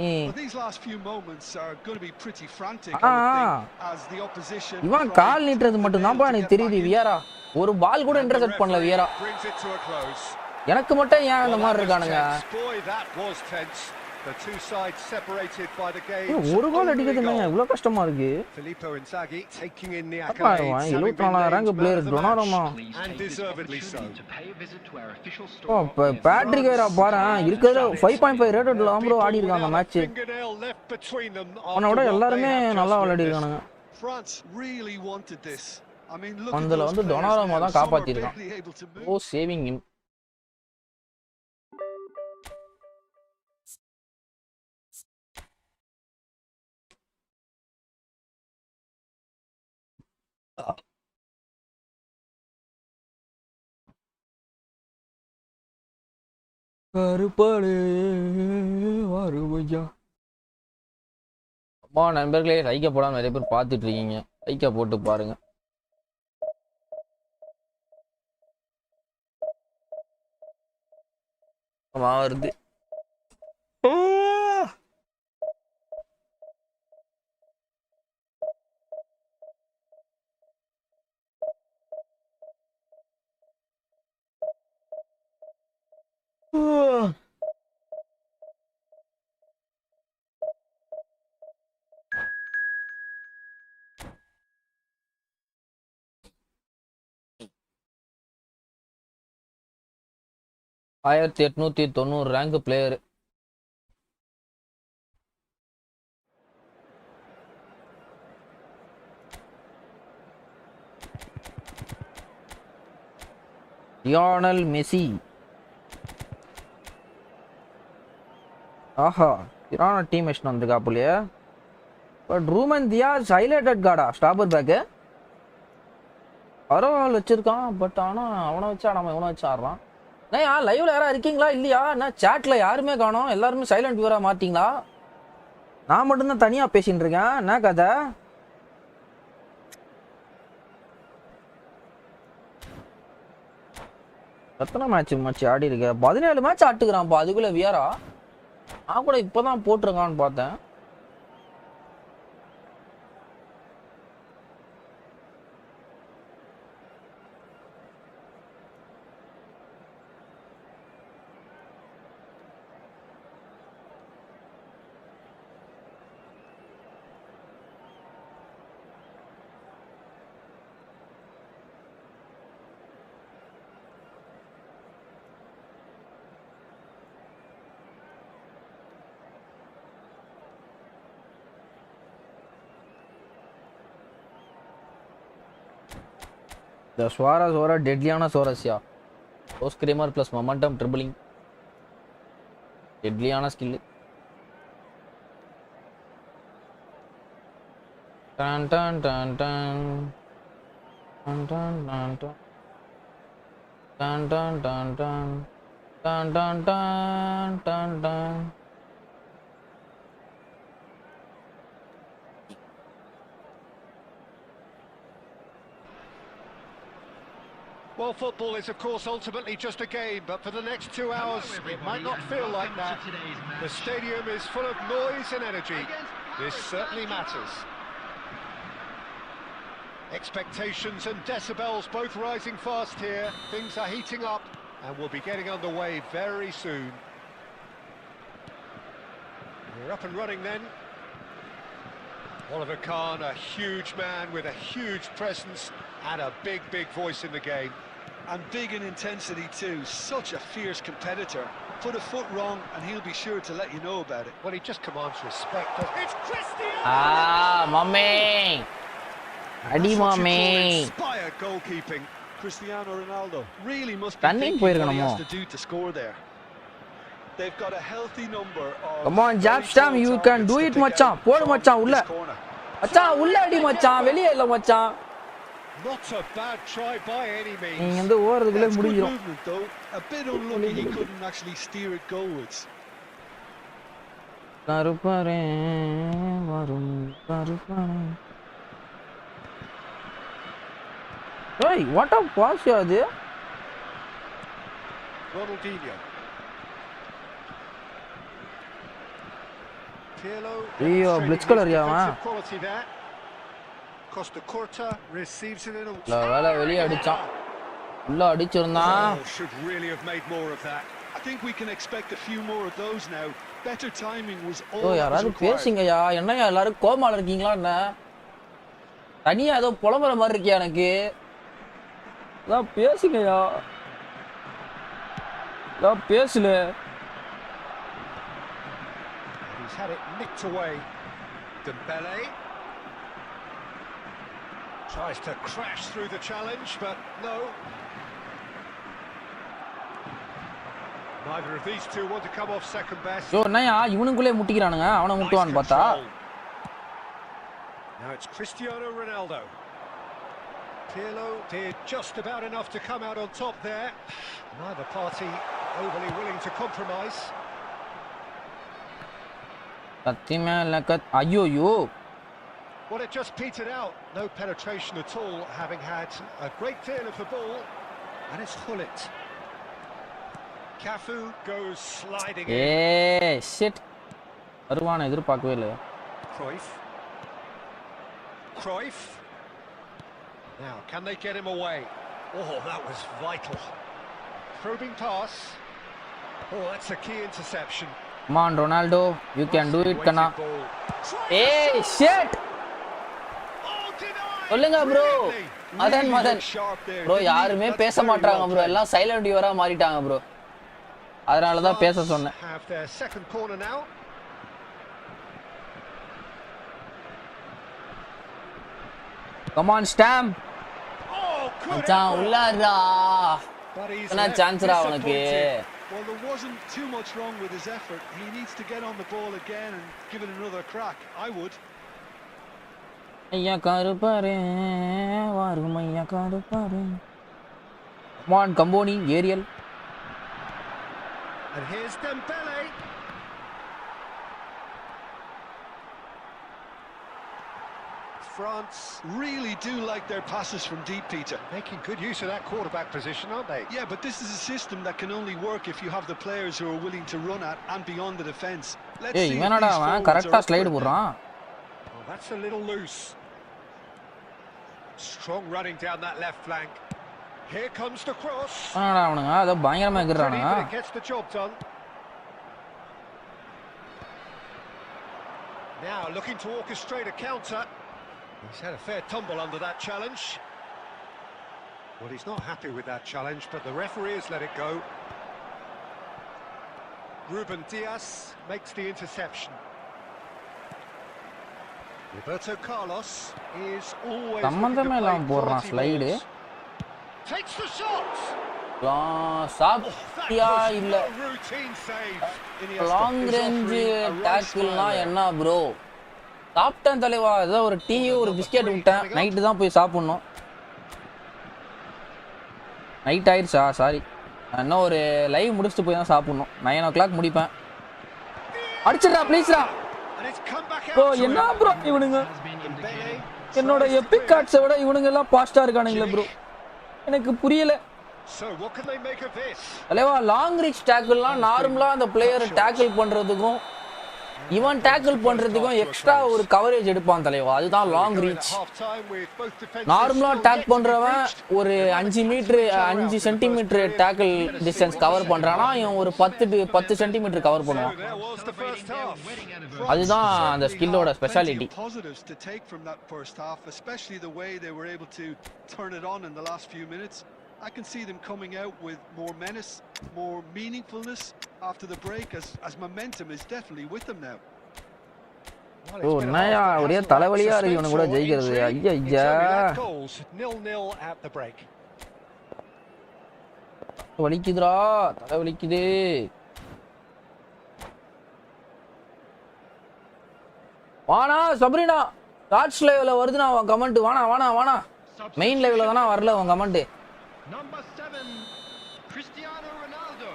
நீ. Well, these last few moments are going to be pretty frantic, I Ah. would think, as the opposition இவன் try கால் to நீட்டுறது மட்டும் தான்ப்பா எனக்கு தெரியுது. வியரா ஒரு பால் கூட And the இன்டர்செப்ட் பண்ணல referee வியரா. brings it to a close. எனக்கு மட்டும் ஏன் இந்த Well, மாதிரி that was இருக்கானுங்க? tense. Boy, that was tense. The two sides separated by the game's ஒரு கோல் only அடிக்கிறதுங்க goal. இவ்வளவு கஷ்டமா இருக்கு. Filippo Inzaghi taking in the அப்பா accolades, having been 74 rank named player man of the டொனாரோமா. match, and deservedly so. Patrick vera பாரு, இருக்கிறதுல 5.5 ரேட்டட்ல ஆம்பரோ ஆடி இருக்காங்க match. Fingernail left between them அவனோட after what எல்லாருமே they have நல்லா just விளையாடி witnessed. இருக்கானுங்க. France really wanted this. I mean, look at அதுல those வந்து players டொனாரோமா now. தான் Some are காப்பாத்தி இருக்கான். barely able to move. Oh saving him. கருப்பாடு வருவையா. அம்மா நண்பர்களே, லைக்கை போடாம நிறைய பேர் பார்த்துட்டு இருக்கீங்க, லைக்கை போட்டு பாருங்க. வருது. ஆயிரத்தி 890 ரேங்க் பிளேயர். Lionel Messi. ஆஹா, இரான டீம் எஸ்ட் வந்திருக்கா போலியே. பட் ரூமன் தியாஸ் ஹைலைட்டட் கார்டா ஸ்டாப்பர் பேக்கு பரவாயில்ல வச்சிருக்கான். பட் ஆனால் அவனை வச்சு ஆடாம இவனை வச்சு ஆடுறான். நான் லைவ்ல யாரா இருக்கீங்களா இல்லையா? என்ன சாட்ல யாருமே காணோம், எல்லாருமே சைலண்ட் வியூரா மாத்தீங்களா? நான் மட்டும்தான் தனியா பேசிட்டு இருக்கேன், என்ன கதை? எத்தனை மேட்ச் ஆடி இருக்க? 17 மேட்ச் ஆட்டுக்கிறான்ப்பா அதுக்குள்ள வியரா. நான் கூட இப்பதான் போட்டிருக்கான்னு பார்த்தேன். The Suarez over a deadlyana Suarez, yeah. Post Kramer plus momentum dribbling. Deadlyana skill. Dun dun dun dun. Dun dun dun dun. Dun dun dun dun. Dun dun dun dun dun. Well, football is, of course, ultimately just a game, but for the next 2 hours, it might not feel like that. The stadium is full of noise and energy. This certainly matters. Expectations and decibels both rising fast here. Things are heating up, and we'll be getting underway very soon. We're up and running then. Oliver Kahn, a huge man with a huge presence and a big, big voice in the game. And big in intensity too, such a fierce competitor. Put a foot wrong and he'll be sure to let you know about it. Well, he just commands respect. It's Cristiano! Ah, mommy! Adi mommy! Inspired goalkeeping. Cristiano Ronaldo really must be Running thinking what he has to do to score there. They've got a healthy number of... Come on, Jabstam, you can do it, machan. Podu machan, ulla. Machan, ulla adi machan, veliya illa machan. Not a bad try by any means. நீங்க வந்து ஓவறதுக்குள்ள That's good முடிஞ்சிரும். movement though. A bit unlucky he couldn't actually steer it goalwards. கருப்பரே வரும் கருப்பரே. ஏய் what a pass அது? Ronaldinho. Pirlo. ஐயோ blitz colour யாவா? Quality there. Costa Curta receives it in a. இல்ல வேலை வெளிய அடிச்சான். உள்ள அடிச்சிருந்தான். Should really have made more of that. I think we can expect a few more of those now. Better timing was all. ஓ யாராவது பேசுங்கயா. என்னயா எல்லாரும் கோமால இருக்கீங்களா என்ன? தனியா ஏதோ புலம்பற மாதிரி இருக்கியா எனக்கு? நான் பேசுங்கயா. நான் பேசல. He's had it nicked away. Dembele tries to crash through the challenge, but no. Neither of these two want to come off second best. யோ என்னயா இவனுக்குள்ளே முட்டிக்கிறானுங்க. அவனை முட்டுவான்னு பார்த்தா. Now it's Cristiano Ronaldo. Pirlo did just about enough to come out on top there. Neither party overly willing to compromise. கத்தி மேல ஐயோயோ. Well, it just petered out. No penetration at all, having had a great deal of the ball. And it's Hullet. Cafu goes sliding in. ஏய் shit. வருவான எதிர்பார்க்கவே இல்ல. Cruyff. Now, can they get him away? Oh, that was vital. Probing pass. Oh, that's a key interception. Come on, Ronaldo. You can do it, Kana. Hey, shit! சொல்லுங்க bro. Madan bro யாருமே பேச மாட்டாங்க bro. எல்லாம் silent வியூவரா மாறிட்டாங்க bro. அதனால தான் பேச சொன்னேன். Come on, Stam. மச்சான் உள்ளாரா. என்ன சான்ஸ்ரா உனக்கு? Well, there wasn't too much wrong with his effort. He needs to get on the ball again and give it another crack. I would. ஐயா கருப்பாரே வாரும் ஐயா கருப்பாரே. Come on, Kamboni, Ariel. And here's Dembele. France really do like their passes from deep, Peter. Making good use of that quarterback position, aren't they? Yeah, but this is a system that can only work if you have the players who are willing to run at and beyond the defense. Let's see. இவனடா அவன் கரெக்ட்டா slide போடுறான். Oh, that's a little loose. Strong running down that left flank. Here comes the cross. ஆனா அவனுங்க அத பயங்கரமா எகறானுங்க. Gets the job done. Now looking to orchestrate a counter. He's had a fair tumble under that challenge. Well, he's not happy with that challenge, but the referee has let it go. Ruben Dias makes the interception. Roberto Carlos is always சம்பந்தமே இல்லாம போறான் slide. Takes the shot. சாப்பிட்டியா இல்ல? Long range டாக்கிள்னா என்ன bro? சாப்பிட்டேன் தலைவா. ஏதோ ஒரு டீ ஒரு பிஸ்கெட் விட்டேன். நைட்டு தான் போய் சாப்பிடணும். நைட் ஆயிடுச்சா? சாரி. இன்னும் ஒரு லைவ் முடிச்சுட்டு போய் தான் சாப்பிடணும். 9 o'clock முடிப்பேன். அடிச்சிடா ப்ளீஸ்ரா. ப்ரோ என்ன ப்ரோ இவனுங்க? என்னோட எபிக் கார்ட்ஸை விட இவனுங்க எல்லாம் பாஸ்டா இருக்கானுங்களே ப்ரோ. எனக்கு புரியல. தலைவா லாங் ரீச் டேக்கிள்லாம் நார்மலா அந்த பிளேயர் டேக்கிள் பண்றதுக்கும் இவன் டேக்கிள் பண்றதுக்கும் எக்ஸ்ட்ரா ஒரு கவரேஜ் எடுப்பான் தலைவா. அதுதான் லாங் ரீச். நார்மலா டேக் பண்றவன் ஒரு 5 metre 5 centimetre tackle distance cover பண்றானா இவன் ஒரு 10 சென்டிமீட்டர் கவர் பண்ணுவான். அதுதான் அந்த ஸ்கில்லோட speciality. I can see them coming out with more menace, more meaningfulness after the break as momentum is definitely with them now. ஓ என்னயா ஒரே தலைவலியா இருக்கு இவனை கூட ஜெயிக்கிறது. ஐயா ஐயா வலிக்குதுடா. தலை வலிக்குது. வானா சப்ரினா டாட்ஸ் லைவ்ல வருதுனா அவன் கமெண்ட். வானா வானா வானா மெயின் லெவல்ல தான வரல உங்க comment. Number 7, Cristiano Ronaldo.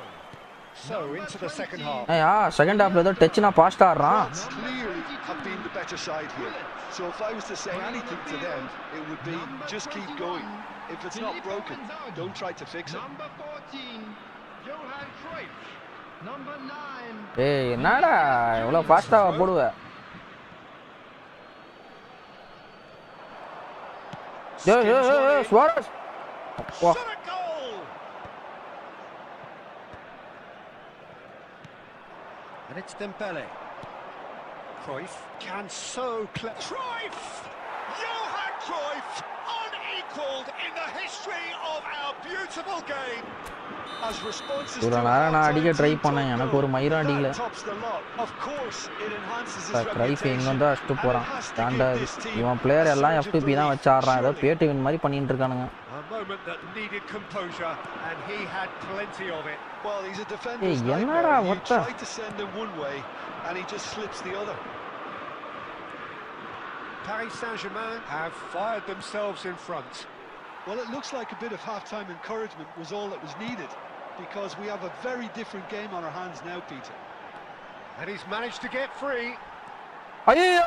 So into the second half. ஏயா செகண்ட் ஹாஃப்ல ஏதோ டச்னா பாஸ்டா ஆடுறான். Clearly have been the better side here. So if I was to say anything to them, it would be just keep going. If it's not broken, don't try to fix it. Number 14, Johan Cruyff. Number 9. ஏய் என்னடா இவ்வளவு பாஸ்டாவா போடுவ? ஏய் சுவாரஸ். Shot a goal. And it's Dembele. Cruyff can so Cruyff! Johan Cruyff, unequalled in the history of our beautiful game. As responses to நான் அடிக்க try பண்ணேன், எனக்கு ஒரு மயிரம் அடிக்கல. Of course it enhances his ட்ரைஃப் எங்க வந்து reputation. அடிச்சிட்டு போறான். ஸ்டாண்டர்ட் இவன் பிளேயர் எல்லாம் F2P தான் வச்சு ஆடுறான். ஏதோ பேட்டி வின் மாதிரி பண்ணிட்டு இருக்கானுங்க. A moment that needed composure and he had plenty of it. Well, he's a defender. Hey, என்னடா You what the? try to send him one way and he just slips the other. Paris Saint-Germain have fired themselves in front. Well, it looks like a bit of half-time encouragement was all that was needed, because we have a very different game on our hands now, Peter. And he's managed to get free. ஐயோ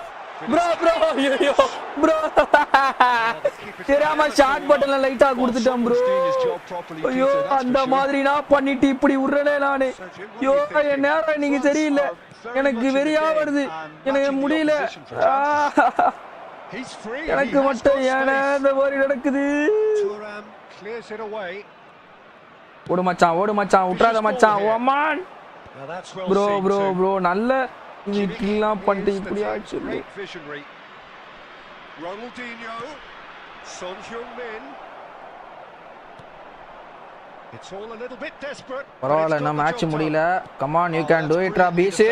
bro ஐயோ bro தெரியாம shot பட்டன்ல லைட்டா கொடுத்துட்டேன் bro. ஐயோ அந்த மாதிரி நான் பண்ணிட்டு இப்படி உறனே நானே. ஐயோ என் நேரம் நீங்க தெரியல, எனக்கு வெறியா வருது, எனக்கு முடியல. He's free. எனக்கு மட்டும் ஏனே இந்த மாதிரி நடக்குது? Thuram clears it away. ஓடு மச்சான் உட்றாத மச்சான். ஓ அம்மான் Now that's well bro seen bro too. bro நல்ல இதெல்லாம் பண்ணிட்டு இப்படி ஆச்சு. Great visionary. Ronaldinho, Son Heung-min. It's all a little bit desperate. பரவாயில்ல, நம்ம மேட்ச் முடியல. Come on you can do it ரா பிசி.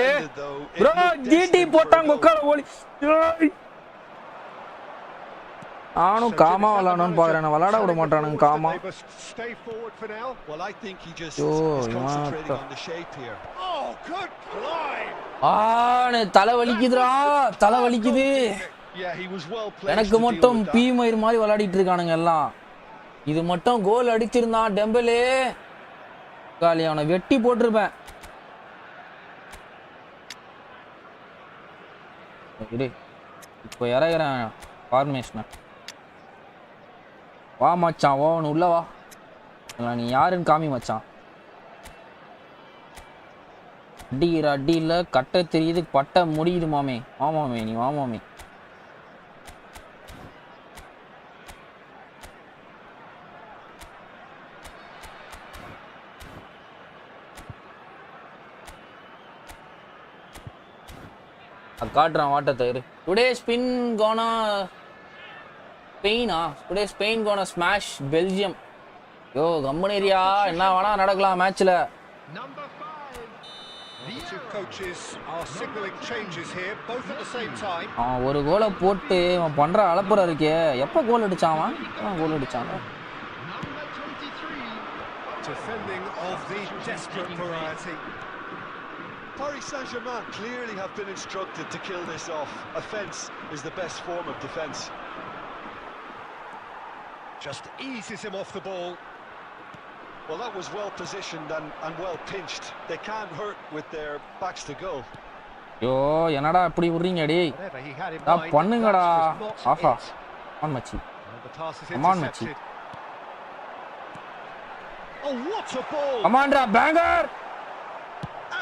bro ஜிடி போட்டாங்க உட்கார ஓடி. ஆனும் காமா விளையாடணும்னு பாக்குறேன், விளையாட விட மாட்டானுங்க gamma. Stay forward for now. Well, I think he just Oh, is concentrating on the shape here. Oh, good climb. தலை வலிக்குதுடா, தலை வலிக்குது. Yeah, he was well placed. எனக்கு மட்டும் பி மயிர் மாதிரி விளையாடிட்டு இருக்கானுங்க எல்லாம். இது மட்டும் கோல் அடிச்சிருந்தான் டெம்பலே, காலி அவனை வெட்டி போட்டிருப்பேன். இப்போ இறங்குறேன் ஃபார்மேஷனை. வா மச்சான், ஓவன் உள்ள வா. நீ யாருன்னு காமி மச்சான். அடிக்கிற அடியில் கட்ட தெரியுது, பட்டை முடியுது மாமே. ஆமாமே நீ வாமாமே. காட்டுறான் வாட்டத்தை இரு. டுடே ஸ்பின் கோனா ஸ்பெயினா? டுடே ஸ்பெயின் கோனா ஸ்மாஷ் பெல்ஜியம். யோ கம்பனேரியா, என்ன வேணா நடக்கலாம் மேட்ச்ல. Number 5, The two coaches are signaling changes here, both at the same time. அவன் ஒரு கோலை போட்டு அவன் பண்ற அலப்புற இருக்கே. எப்போ கோல் அடிச்சான் அவன்? கோல் அடிச்சான். number 23. Defending of the desperate variety. Paris Saint-Germain clearly have been instructed to kill this off. Offence is the best form of defence. Just eases him off the ball. Well, that was well positioned and well pinched. They can't hurt with their backs to goal. யோ என்னடா இப்படி விடுறீங்க டேய்? Whatever he had in டா mind, பண்ணுங்கடா. that was not ஆஹா it. ஆன் மச்சி. And the pass is Come on, intercepted. Oh, what a ball! கமான்டா banger. And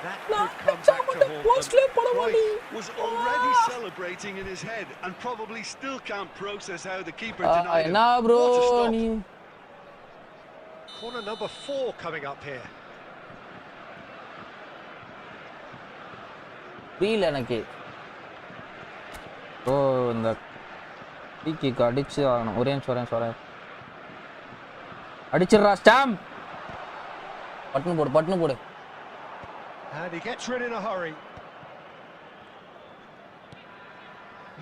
that could come back to haunt them. Cruyff was already celebrating in his head and probably still can't process how the keeper denied him. என்ன bro What a stop. நீ? Corner number 4 coming up here. புரியல எனக்கு. ஓ இந்த டீக்கிக்கு அடிச்சு ஆகணும். ஒரே நிமிஷம் அடிச்சிடுறா ஸ்டாம். Button போடு. And he gets rid in a hurry.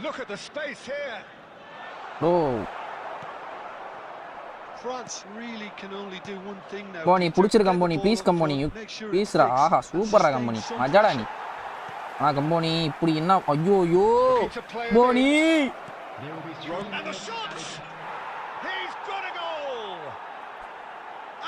Look at the space here. Oh France really can only do one thing now. Kompany பிடிச்சிரு கம்பெனி, ப்ளீஸ் கம்பெனி ப்ளீஸ்ரா. ஆஹா சூப்பர்ரா கம்பெனி, மஜாடா நீ. கம்பெனி இப்படி என்ன? ஐயோ போனி There will be And the shot! He's got a goal!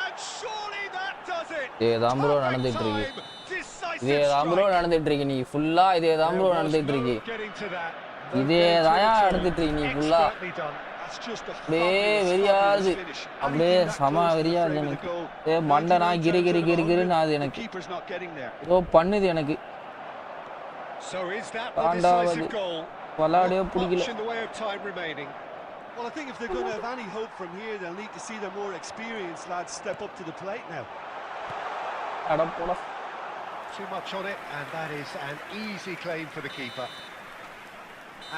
And surely that does it! இதேதான் ப்ரோ Perfect நடந்துட்டு இருக்கு. time, decisive இதேதான் ப்ரோ strike. நடந்துட்டு இருக்கு. நீ ஃபுல்லா இதேதான் ப்ரோ There was நடந்துட்டு no இருக்கு. getting to that. இதேதான் நடந்துட்டு இருக்கு நீ ஃபுல்லா. Expertly done. That's just a அப்படியே fabulous, வெறியாது. fabulous finish. அப்படியே Anything that சம close to the வெறியாது frame of the எனக்கு. goal, A மண்டனா 99 Giri Giri times out Giri of கிரின்னு 100, அது the எனக்கு. keeper's not getting there. ஏதோ பண்ணுது எனக்கு. So is that the ஆண்டாவது. decisive goal? விளையாடவே Not பிடிக்கல. much in the way of time remaining. Well, I think if they're going to have any hope from here, they'll need to see the more experienced lads step up to the plate now. அட போடா. Too much on it, and that is an easy claim for the keeper.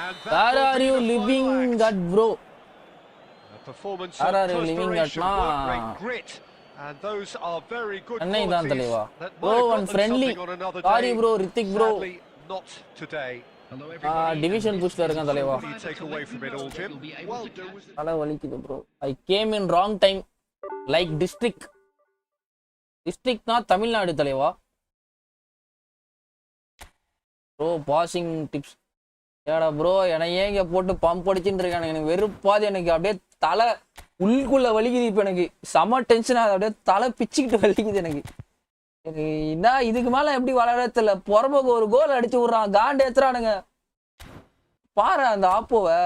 And that Where will are be you the living final act. that bro? A performance Where of are you living at perspiration, na? work rate, grit, and those are very good Chennai தான் qualities தலைவா. that Bro might have and got them friendly. something on another Sorry day. bro, Ritik bro. Sadly, not today. Hello everybody. division and push this இருக்கான் is தலைவா. What do you take away from it all, Jim? You'll be able Well, to there catch was தலை வலிக்குது bro. I came in wrong time. Like district. District na Tamil Nadu தலைவா. Bro passing tips. ஏடா bro என்னை ஏங்க போட்டு pump அடிச்சுட்டு இருக்கானு எனக்கு வெறுப்பாது. எனக்கு அப்படியே தலை உள்ளுக்குள்ள வலிக்குது. இப்போ எனக்கு செம டென்ஷன் ஆகுது. அப்படியே தலை பிச்சுக்கிட்டு வலிக்குது எனக்கு. எனக்கு என்ன இதுக்கு மேல எப்படி விளையாட தெரியல. புறம்போக்கு ஒரு கோல் அடிச்சு விடுறான். காண்டு ஏத்துறானுங்க பாரு அந்த ஆப்போவை.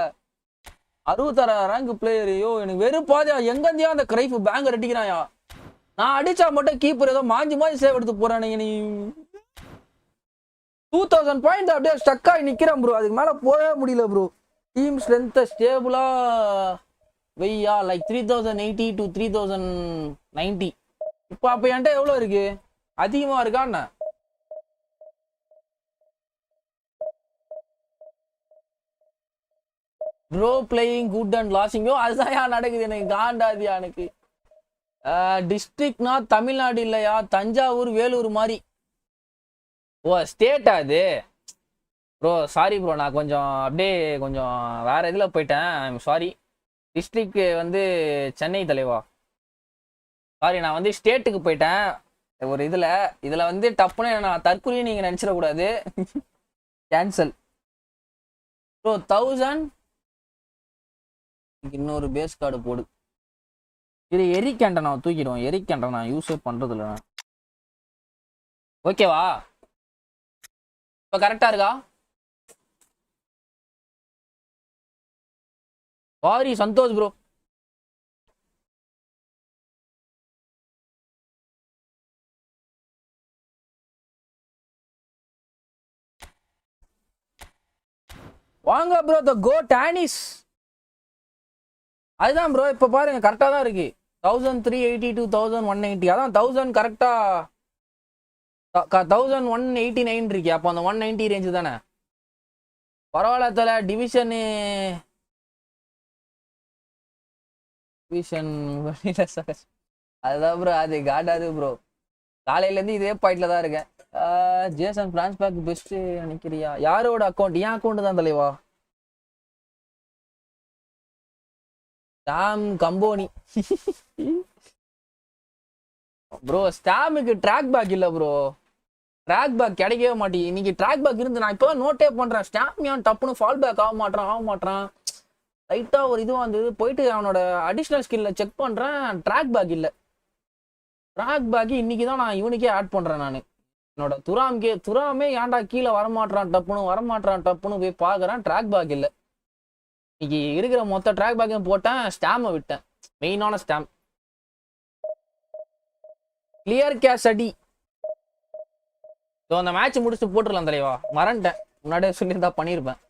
66 ரேங்க் பிளேயரையோ எனக்கு வெறுப்பாதியா. எங்கேருந்தியா அந்த கிரைஃப் பேங்கர் அடிக்கிறாயா. நான் அடிச்சா மட்டும் கீப்பர் ஏதோ மாஞ்சி சேவ் எடுத்து போறானுங்க. நீ 2000 பாயிண்ட் அப்படியே ஸ்டக் ஆகி நிக்கிறேன் ப்ரோ. அதுக்கு மேல போகவே முடியல ப்ரோ. டீம் ஸ்ட்ரென்த் ஸ்டேபிளா வெய்யா லைக் 3080 to 3090. இப்போ அப்ப என்கிட்ட எவ்வளவு இருக்கு? அதிகமா இருக்கா என்ன? ப்ரோ பிளேயிங் குட் அண்ட் லாசிங்கோ அதுதான் நடக்குது. எனக்கு காண்டாதியா. எனக்கு டிஸ்ட்ரிக்ட்னா தமிழ்நாடு இல்லையா, தஞ்சாவூர் வேலூர் மாதிரி. ஓ ஸ்டேட்டா அது? ப்ரோ சாரி ப்ரோ, நான் கொஞ்சம் அப்படியே கொஞ்சம் வேற இதில் போயிட்டேன். I'm sorry. டிஸ்ட்ரிக்ட் வந்து சென்னை தலைவா. சாரி, நான் வந்து ஸ்டேட்டுக்கு போயிட்டேன் ஒரு இதில் வந்து டப்புன்னு நான் தற்கொலையும் நீங்கள் நினச்சிடக்கூடாது. Cancel bro. 1000 இன்னொரு பேஸ் கார்டு போடு. இது எரிக் ஆண்டனா தூக்கிடுவோம். எரிக் ஆண்டனா யூஸே பண்ணுறது இல்லை. ஓகேவா? இப்போ கரெக்டா இருக்கா? Sorry Santosh bro. வாங்க ப்ரோ. த கோ டானிஸ் அதுதான் ப்ரோ. இப்போ பாருங்க கரெக்டாக தான் இருக்கு. 1380 to 1180. அதான் 1000 கரெக்டா 1189 இருக்கு. அப்போ அந்த 190 ரேஞ்சு தானே. பரவாயில்ல தல. டிவிஷன் அதுதான் ப்ரோ. அது காட்டாது ப்ரோ. காலையிலேருந்து இதே பாயிண்ட்ல தான் இருக்கேன். ஜேசன் பிரான்ஸ் பேக் பெஸ்ட் நினைக்கிறியா? யாரோட அக்கௌண்ட்? என் அக்கௌண்ட் தான் தலைவா. ஸ்டாம் கம்போனி ப்ரோ. ஸ்டாமுக்கு ட்ராக் பேக் இல்லை ப்ரோ. ட்ராக் பேக் கிடைக்கவே மாட்டேங்குது. இன்னைக்கு ட்ராக் பேக் இருந்து நான் இப்போ நோட்டே பண்ணுறேன். ஸ்டாம் ஏன் டப்புன்னு ஃபால் பேக் ஆக மாட்டான். லைட்டாக ஒரு இதுவாக இருந்தது. போயிட்டு அவனோட அடிஷ்னல் ஸ்கில்ல செக் பண்ணுறேன். ட்ராக் பேக் இல்லை. ட்ராக் பேக் இன்னைக்கு தான் நான் இவனுக்கே ஆட் பண்ணுறேன். நான் என்னோட துராமே ஏன்டா கீழே வரமாட்டான் டப்புன்னு போய் பார்க்குறேன். ட்ராக் பேக் இல்லை. இன்னைக்கு இருக்கிற மொத்த ட்ராக் பேக்கையும் போட்டேன். ஸ்டாமை விட்டேன். மெயினான ஸ்டாம். கிளியர் கேஷ் அடி. ஸோ அந்த மேட்ச் முடிச்சுட்டு போட்டுடலாம் தலைவா. மறந்துட்டேன். முன்னாடியே சொல்லியிருந்தா பண்ணியிருப்பேன்.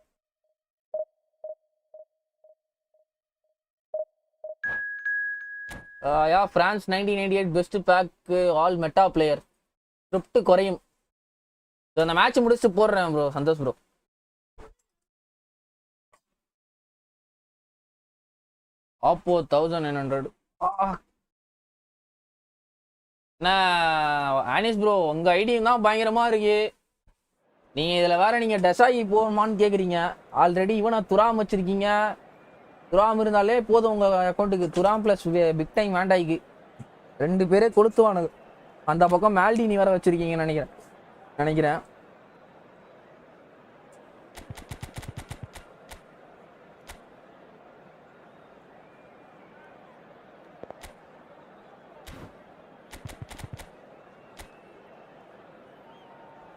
Yeah France 1998 best pack all meta player. Script குறையும். ஸோ அந்த மேட்ச் முடிச்சுட்டு போடுறேன் ப்ரோ. சந்தோஷ் ப்ரோ. ஆப்போ 1900. என்ன ஆனிஸ் ப்ரோ, உங்க ஐடியும் தான் பயங்கரமா இருக்கு. நீங்க இதுல வேற நீங்க டெசாயி போகணுமான்னு கேக்குறீங்க. ஆல்ரெடி இவனை துராம் வச்சிருக்கீங்க. துராம் இருந்தாலே போதும் உங்க அக்கௌண்ட்டுக்கு. துராம் பிளஸ் பிக் டைம் வேண்டாய்க்கு 2 பேரே கொளுத்துவானுங்க. அந்த பக்கம் மால்டினி வேற வச்சிருக்கீங்கன்னு நினைக்கிறேன்.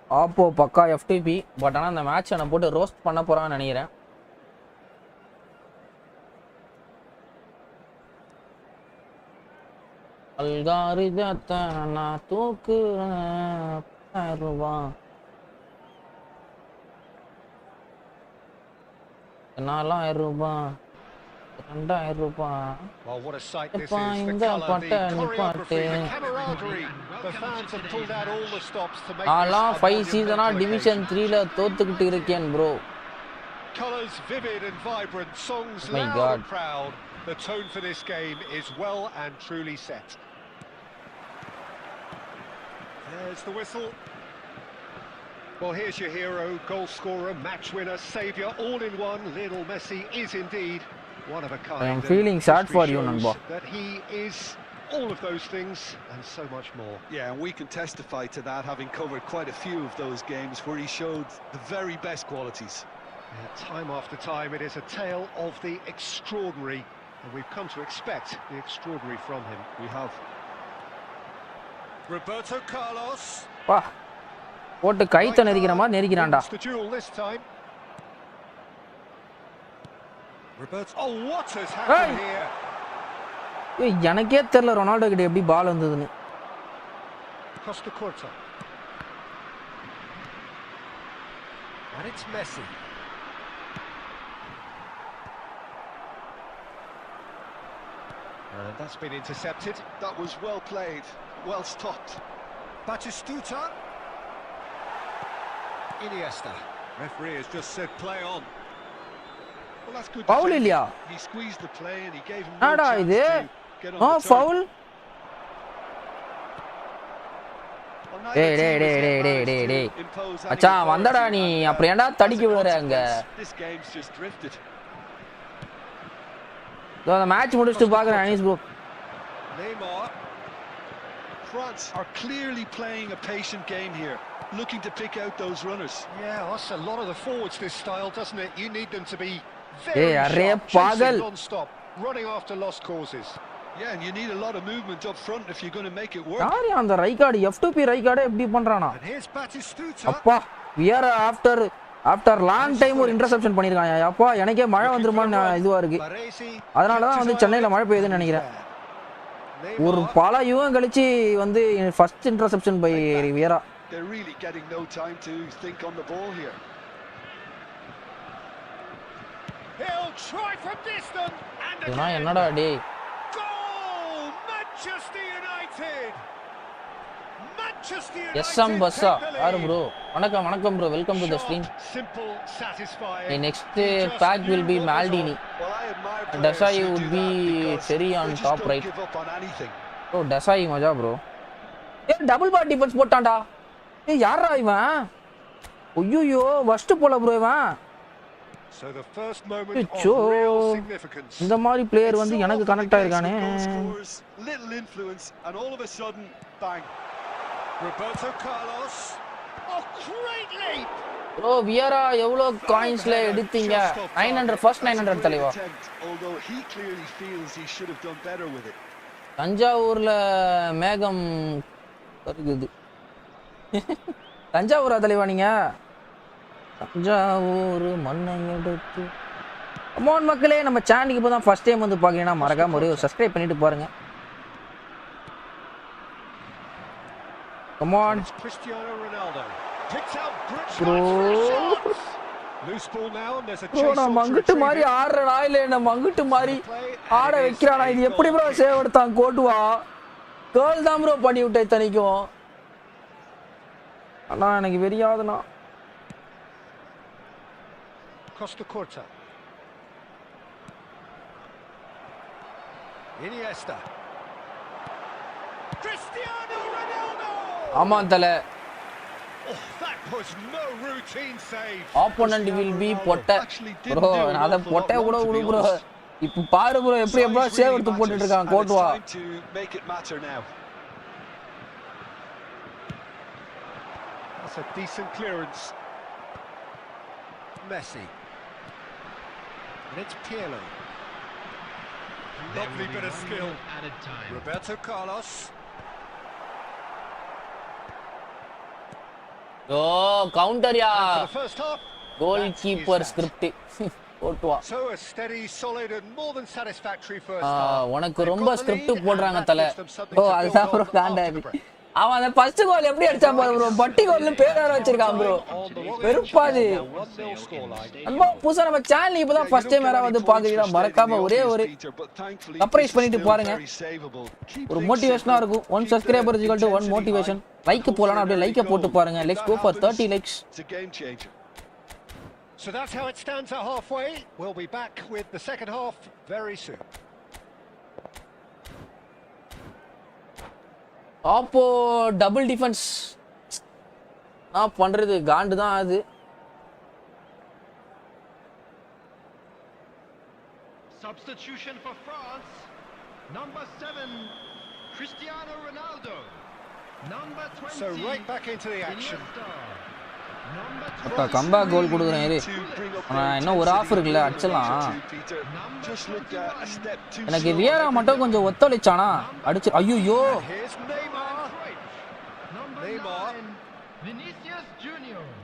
ஆப்போ பக்கா எஃப்டிபி. பட் ஆனால் அந்த மேட்ச் நான் போட்டு ரோஸ்ட் பண்ண போகிறான்னு நினைக்கிறேன். அல்காரிதத்தை நான் தூக்குறேன் 1000 ரூபாய் 4000 ரூபாய் 2000 ரூபாய். Well, what a sight this is. The colour, the choreography, the camaraderie. The fans have pulled out all the stops to make நான்லாம் 5 this சீசனா டிவிஷன் 3ல தோத்துக்கிட்டு இருக்கேன் bro. Colours vivid and vibrant, songs Oh my loud God. and proud. The tone for this game is well and truly set. There's the whistle. Well, here's your hero, goal scorer, match winner, saviour, all in one. Lionel Messi is indeed one of a kind. I am feeling sad for you, History Nanba. shows that he is all of those things and so much more. Yeah, and we can testify to that, having covered quite a few of those games where he showed the very best qualities. Yeah, time after time, it is a tale of the extraordinary, and we've come to expect the extraordinary from him. We have. Roberto Carlos. பா போட்டு கைத்த நெரிக்கிற மாதிரி நெரிக்கிறான்டா. Wins the duel this time. Roberto. Oh, what has happened here? ஏய் எனக்கே தெரியல Ronaldo கிட்ட எப்படி பால் வந்ததுன்னு. Costa Curta. And it's Messi. And that's been intercepted. That was well played, well stopped. Batistuta. Iniesta. Referee has just said play on. Well, that's good. Foul defending. இல்லையா? He squeezed the play and he gave him no என்னடா chance இது? to get on the turn. Foul. Well, neither டேய் team டேய் has டேய் yet டேய் டேய் managed டேய். to impose any மச்சான் authority வந்தடா நீ and, அப்புறம் ஏன்டா as a தடிக்க விடுற அங்க? consequence, this game's just drifted. இதோ அந்த மேட்ச் முடிச்சிட்டு பார்க்கறேன் Anees bro. Neymar. France are clearly playing a patient game here, looking to pick out those runners. Yeah, that's a lot of the forwards this style, doesn't it? You need them to be Hey, very arre sharp, pagal. chasing non-stop, running after lost causes. Yeah, and you need a lot of movement up front if you're going to make it work. யாரு அந்த ரைகார்டு F2P ரைகார்டு எப்படி பண்றானா? And here's Batistuta. அப்பா Vieira after long time ஒரு interception பண்ணிருக்காங்க. அப்பா எனக்கே மழை வந்துருமான்னு இதுவா இருக்கு. Baresi. அதனால தான் வந்து சென்னையில மழை பெய்யுதுன்னு நினைக்கிறேன். ஒரு Neymar. பல யுகம் கழிச்சு வந்து first interception by Vieira. They're really getting no time to think on the ball here. He'll try from distance and இதுனா again. என்னடா டேய்? Goal! Manchester United. Manchester United. SM பஸ்ஸா take the யாரு lead. ப்ரோ? வணக்கம் வணக்கம் bro, welcome to the stream. Short, simple, satisfying. The next pack will be Maldini. Well, I admire Desai players who would do be that because Cherry on they just top don't right. give up on anything. Bro Desailly மஜா bro. A double bar defence போட்டான்டா. ஏய் யாரா இவன்? ஐயோ first போல bro இவன். So the first moment ஐயோ of real significance. இந்த மாதிரி பிளேயர் It's வந்து so எனக்கு often connect the case ஆயிருக்கானே. with goal scorers, little influence, and all of a sudden, bang. Roberto Carlos. Oh, great leap. Bro வியரா எவ்வளவு காயின்ஸ்ல எடுத்தீங்க? 900 first 900 தலைவா. Although he clearly feels he should have done better with it. தஞ்சாவூர்ல மேகம் வருகுது. தஞ்சாவூரா தலைவா நீங்க? தஞ்சாவூர் மண்ணை எடுத்து. கமான் மக்களே, நம்ம சேனலுக்கு இப்போ தான் ஃபர்ஸ்ட் டைம் வந்து பார்க்கறீங்கன்னா மறக்காம ஒரு சப்ஸ்கிரைப் பண்ணிட்டு பாருங்க. Come on It's Cristiano Ronaldo. Picks out Brits Bro. shots. Loose ball now and there's a bro chase நான் on to மங்குட்டு மாதிரி retrieve it. ஆடுறடா இல்ல என்ன மங்குட்டு மாதிரி Play, ஆட and it is வைக்கிறானா? இது a எப்படி ப்ரோ goal. சேவ் எடுத்தான் கோட்டுவா? கேர்ள் தான் ப்ரோ பண்ணி விட்டேன் தனிக்கும். ஆனா எனக்கு வெறியாதுனா. Costa Curta. Iniesta. Cristiano Ronaldo. ஆமா தல. Oh, that was no routine save. Opponent will be பொட்ட. ப்ரோ நான் அத பொட்ட கூட விடு ப்ரோ. இப்போ பாரு ப்ரோ எப்படி Size எப்ப சேவ் really எடுத்து போட்டுட்டு matters, இருக்கான் and it's கோட்டுவா. time to make it matter now. That's a decent clearance. Messi. And it's Pirlo. Lovely bit of skill. Added time. Roberto Carlos. Oh கவுண்டர்யா And for the first half, goal that is keeper that. Script போட்டுவா So a steady, solid and more than satisfactory first half. உனக்கு They've ரொம்ப got the script lead, போடுறாங்க and that தல gives them something bro to build அதுதான் bro on Kanda after the break. அவன் அந்த first goal எப்படி அடிச்சான் பாரு ப்ரோ பட்டி கோல்னு பேர் வேற வச்சிருக்கான் ப்ரோ வெறுப்பாது அன்பா புதுசா நம்ம சேனல் இப்பதான் ஃபர்ஸ்ட் டைம் வேற வந்து பாக்குறீங்க மறக்காம ஒரே ஒரு சர்ப்ரைஸ் பண்ணிட்டு பாருங்க ஒரு மோட்டிவேஷனா இருக்கும் 1 சப்ஸ்கிரைபர் = 1 மோட்டிவேஷன் லைக் போலாம் அப்படியே லைக்க போட்டு பாருங்க let's go for 30 likes So that's how it stands at halfway. We'll be back with the second half very soon. ஆப்போ டபுள் டிஃபென்ஸ் நான் பண்றது காண்டு தான் அது Substitution for France. Number 7, Cristiano Ronaldo. Number 20. So right back into the action. அக்கா comeback கோல் கொடுக்குறேன் இரு இன்னும் ஒரு ஆஃப் இருக்குல்ல அடிச்சலாம் எனக்கு வியரா மட்டும் கொஞ்சம் ஒத்துழைச்சானா அடிச்சு ஐயோ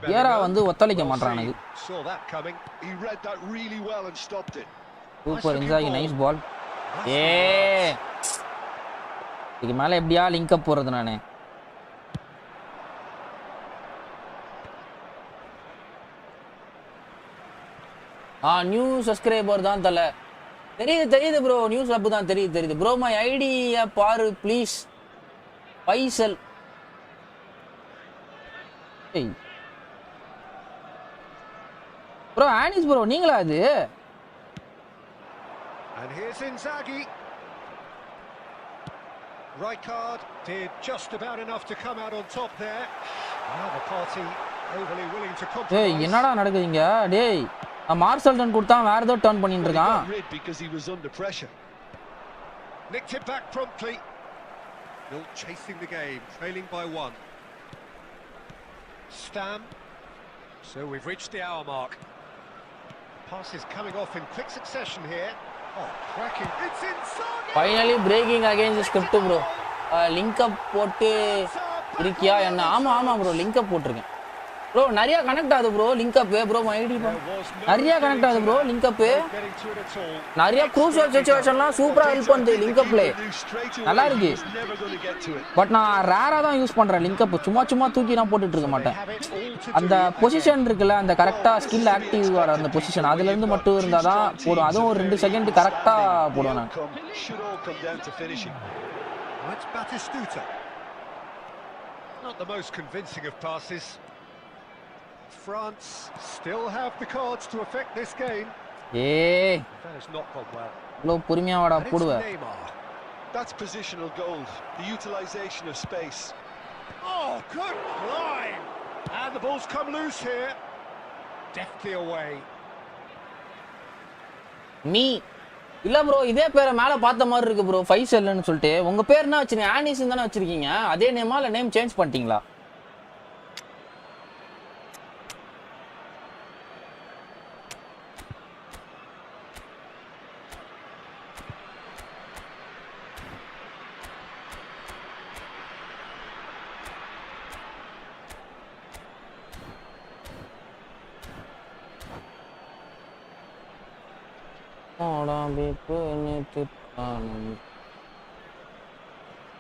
வியரா வந்து ஒத்துழைக்க மாட்டான் எனக்கு சூப்பர் இன்சாகி நைஸ் பால் இதுக்கு மேல எப்படியா லிங்க் அப் போறது நானு நியூ சப்ஸ்கிரைபர் தான் தல தெரியுது ப்ரோ நியூ சப் தான் தெரியுது ப்ரோ மை ஐடியா பாரு please Faisal bro Anees bro நீங்களா அது And here's Inzaghi. Rijkaard did just about enough to come out on top there. Now the party overly willing to compromise. என்னடா நடக்குதுங்க டேய் மார்சல்டன் கொடுத்தான் வேற ஏதோ டர்ன் பண்ணிட்டு இருக்கான் Nicked it back promptly. Still chasing the game, trailing by 1. Stam. So we've reached the hour mark. Pass is coming off in quick succession here. Oh, cracking. It's inside. Finally breaking against script bro. Link up போட்டு இருக்கியா என்ன ஆமா bro link up போட்டுருக்கேன் bro நிறைய connect ஆகுது bro link up bro my ID நிறைய connect ஆகுது bro link up நிறைய crucial situationலாம் சூப்பரா ஹெல்ப் பண்ணுது link up ப்ளே நல்லா இருக்கு பட் நான் ரேரா தான் யூஸ் பண்றேன் link up சும்மா தூக்கி நான் போட்டுட்டு இருக்க மாட்டேன் அந்த பொசிஷன் இருக்குல அந்த கரெக்ட்டா ஸ்கில் ஆக்டிவ் வர அந்த பொசிஷன் அதுல இருந்து மட்டும் இருந்தா தான் போடும் அதுவும் ஒரு 2 செகண்ட் கரெக்ட்டா போடுவேன் நான் That's Batistuta. Not the most convincing of passes. France still have the cards to affect this game. That has not gone well. Lo பொறுமையா வாடா போடுவே. That's positional gold, the utilization of space. Oh, good line. And the ball's come loose here. Deftly away. Me இல்ல bro இதே பேரை மேல பார்த்த மாதிரி இருக்கு ப்ரோ ஃபைசல்னு சொல்லிட்டு உங்க பேர் என்ன வச்சிருக்கீங்க ஆனிஸ் தானே வச்சிருக்கீங்க அதே நேமா இல்ல நேம் சேஞ்ச் பண்ணிட்டீங்களா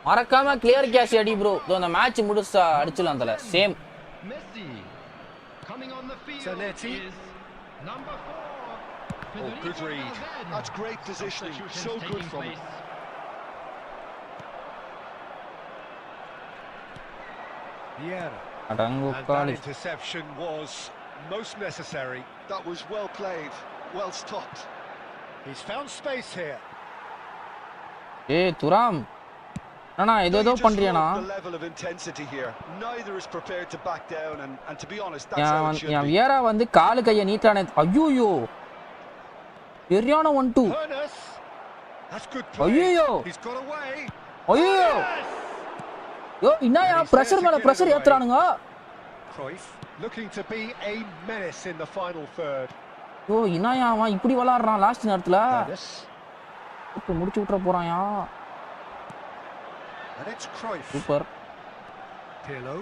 மறக்காம கிளியர் கேஷ் அடி ப்ரோ இந்த மேட்ச் முடிச்சா அடிச்சலாம் தல same Messi coming on the field is number 4. Oh, good read. That's great positioning. So good from him. Vieira. அடங்கு And that காலி interception was most necessary. That was well played, well stopped. He's found space here. துராம் அண்ணா ஏதோ பண்றியானா The level of intensity here. Neither is prepared to back down and to be honest that's how it should be. வியரா வந்து கால் கைய நீட்டானே ஐயோ சரியான 1-2 That's good play. He's got away. ஐயோ யோ என்னயா pressure மேல pressure ஏத்துறானுங்க Cruyff looking to be a menace in the final third. Yo என்னயா அவன் இப்படி விளையாடுறான் லாஸ்ட் நேரத்துல இப்ப முடிச்சு விட்டுற போறான்யா And it's Cruyff. Super Pirlo.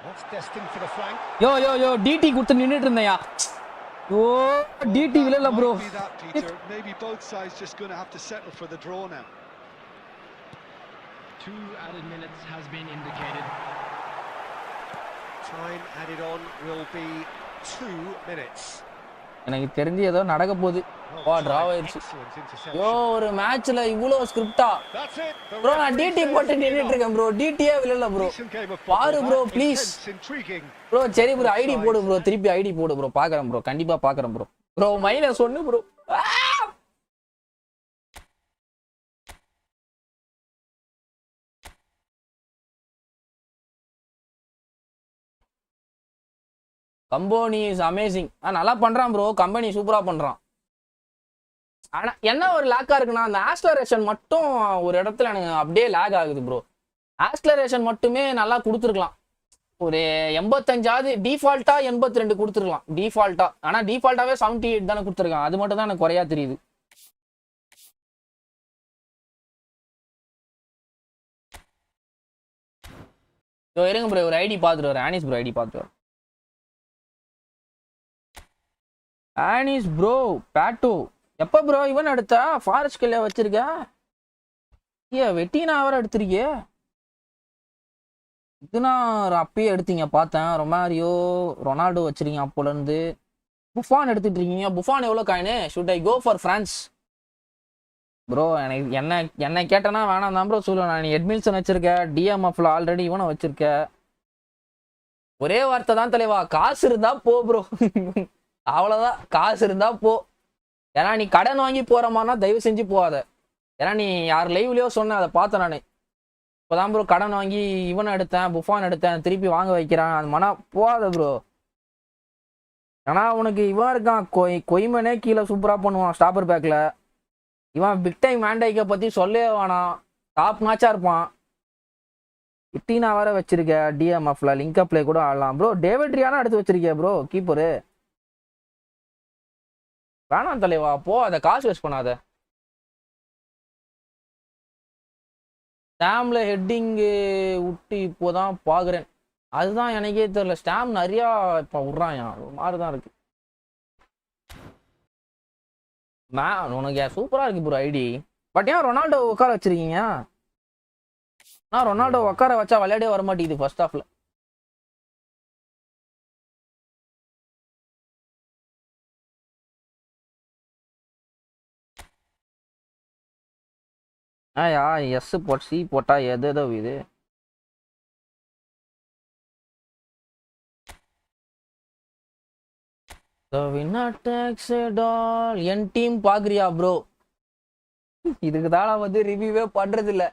That's destined for the flank. Yo டிடி குத்து நின்னுட்டு இருந்தயா. யோ டிடி விழல bro. Maybe both sides just going to have to settle for the draw now. 2 added minutes has been indicated. Time added on will be 2 minutes. எனக்கு தெரிஞ்சு ஏதோ நடக்க போகுது. வா டிரா ஆயிருச்சு. யோ ஒரு மேட்ச்ல இவ்ளோ ஸ்கிரிப்டா. ப்ரோ நான் டிடி போட்டு நின்னுட்டு இருக்கேன் ப்ரோ. டிடியே விழல ப்ரோ. பாரு ப்ரோ ப்ளீஸ். ப்ரோ சரி ப்ரோ ஐடி போடு ப்ரோ. திருப்பி ஐடி போடு ப்ரோ. பார்க்கறேன் ப்ரோ. கண்டிப்பா பார்க்கறேன் bro. Bro minus 1 bro. Company is amazing. நல்லா பண்றான் ப்ரோ. கம்பெனி சூப்பரா பண்றான். ஆனா என்ன ஒரு லேக்கா இருக்குன்னா அந்த ஆக்ஸலரேஷன் மட்டும் ஒரு இடத்துல எனக்கு அப்படியே லேக் ஆகுது ப்ரோ. ஆக்ஸலரேஷன் மட்டுமே நல்லா கொடுத்துருக்கலாம். ஒரு 85 டிஃபால்ட்டா 82 கொடுத்துருக்கலாம் டிஃபால்ட்டா. ஆனா டிஃபால்ட்டாவே 78 தானே கொடுத்துருக்கான். அது மட்டும் தான் எனக்கு குறையா தெரியுது. இருங்க ப்ரோ ஒரு ஐடி பார்த்துட்டு வரேன். ஆனிஸ் ப்ரோ ஐடி பார்த்துட்டு வரேன். ஆனிஸ் ப்ரோ பேட்டோ எப்போ ப்ரோ இவன் எடுத்தா ஃபாரஸ்ட் கில்ல வச்சிருக்க? வெட்டினா அவரை எடுத்திருக்கிய? இதுனா அப்பயே எடுத்தீங்க பார்த்தேன். ரொமாரியோ ரொனால்டோ வச்சிருக்கீங்க அப்போலேருந்து. புஃபான் எடுத்துட்டு இருக்கீங்க. புஃபான் எவ்வளோ coin? Should I go for France? Bro எனக்கு என்ன கேட்டேன்னா வேணாம் தான் ப்ரோ சொல்லுவேன். நான் எட்மில்சன் வச்சிருக்கேன். டிஎம்எஃப்ல ஆல்ரெடி இவனை வச்சிருக்கேன். ஒரே வார்த்தை தான் தலைவா, காசு இருந்தா போ ப்ரோ. அவ்வளோதான், காசு இருந்தா போ. ஏன்னா நீ கடன் வாங்கி போற மாதிரினா தயவு செஞ்சு போகாத. ஏன்னா நீ யார் லைவ்லயோ சொன்ன அதை பார்த்தேன் நான். இப்போதான் ப்ரோ கடன் வாங்கி இவனை எடுத்தேன், புஃபான் எடுத்தேன், திருப்பி வாங்க வைக்கிறேன். அது மனா போகாத ப்ரோ. ஏன்னா உனக்கு இவன் இருக்கான் கொய்மனே கீழே சூப்பரா பண்ணுவான் ஸ்டாப்பர் பேக்ல. இவன் பிக் டைம் மேண்டைக்கை பத்தி சொல்லவே வேணாம். டாப் மேட்சா இருப்பான். இட்டினா வேற வச்சிருக்க. டிஎம்எஃப்ல லிங்க் அப்ளை கூட ஆடலாம் ப்ரோ. டேவிட் ரியானா எடுத்து வச்சிருக்கிய ப்ரோ கீப்பரு. வேணாம் தலைவா போ, அதை காசு வேஸ்ட் பண்ணாத. ஸ்டாம்ல ஹெட்டிங்கு விட்டு இப்போதான் பாக்குறேன். அதுதான் எனக்கே தெரியல. ஸ்டாம் நிறையா இப்ப விட்றான். ஒரு மாதிரிதான் இருக்கு. உனக்கு சூப்பரா இருக்கு ப்ரோ ஐடி. பட் ஏன் ரொனால்டோ உட்கார வச்சிருக்கீங்க? நான் ரொனால்டோ உட்கார வச்சா விளையாடே வர மாட்டேங்குது ஃபர்ஸ்ட் ஹாஃப்ல. எஸ் போட் சி போட்டா எதோ இது. என் டீம் பாக்குறியா ப்ரோ? இதுக்கு தான் வந்து ரிவ்யூவே பண்றது இல்ல.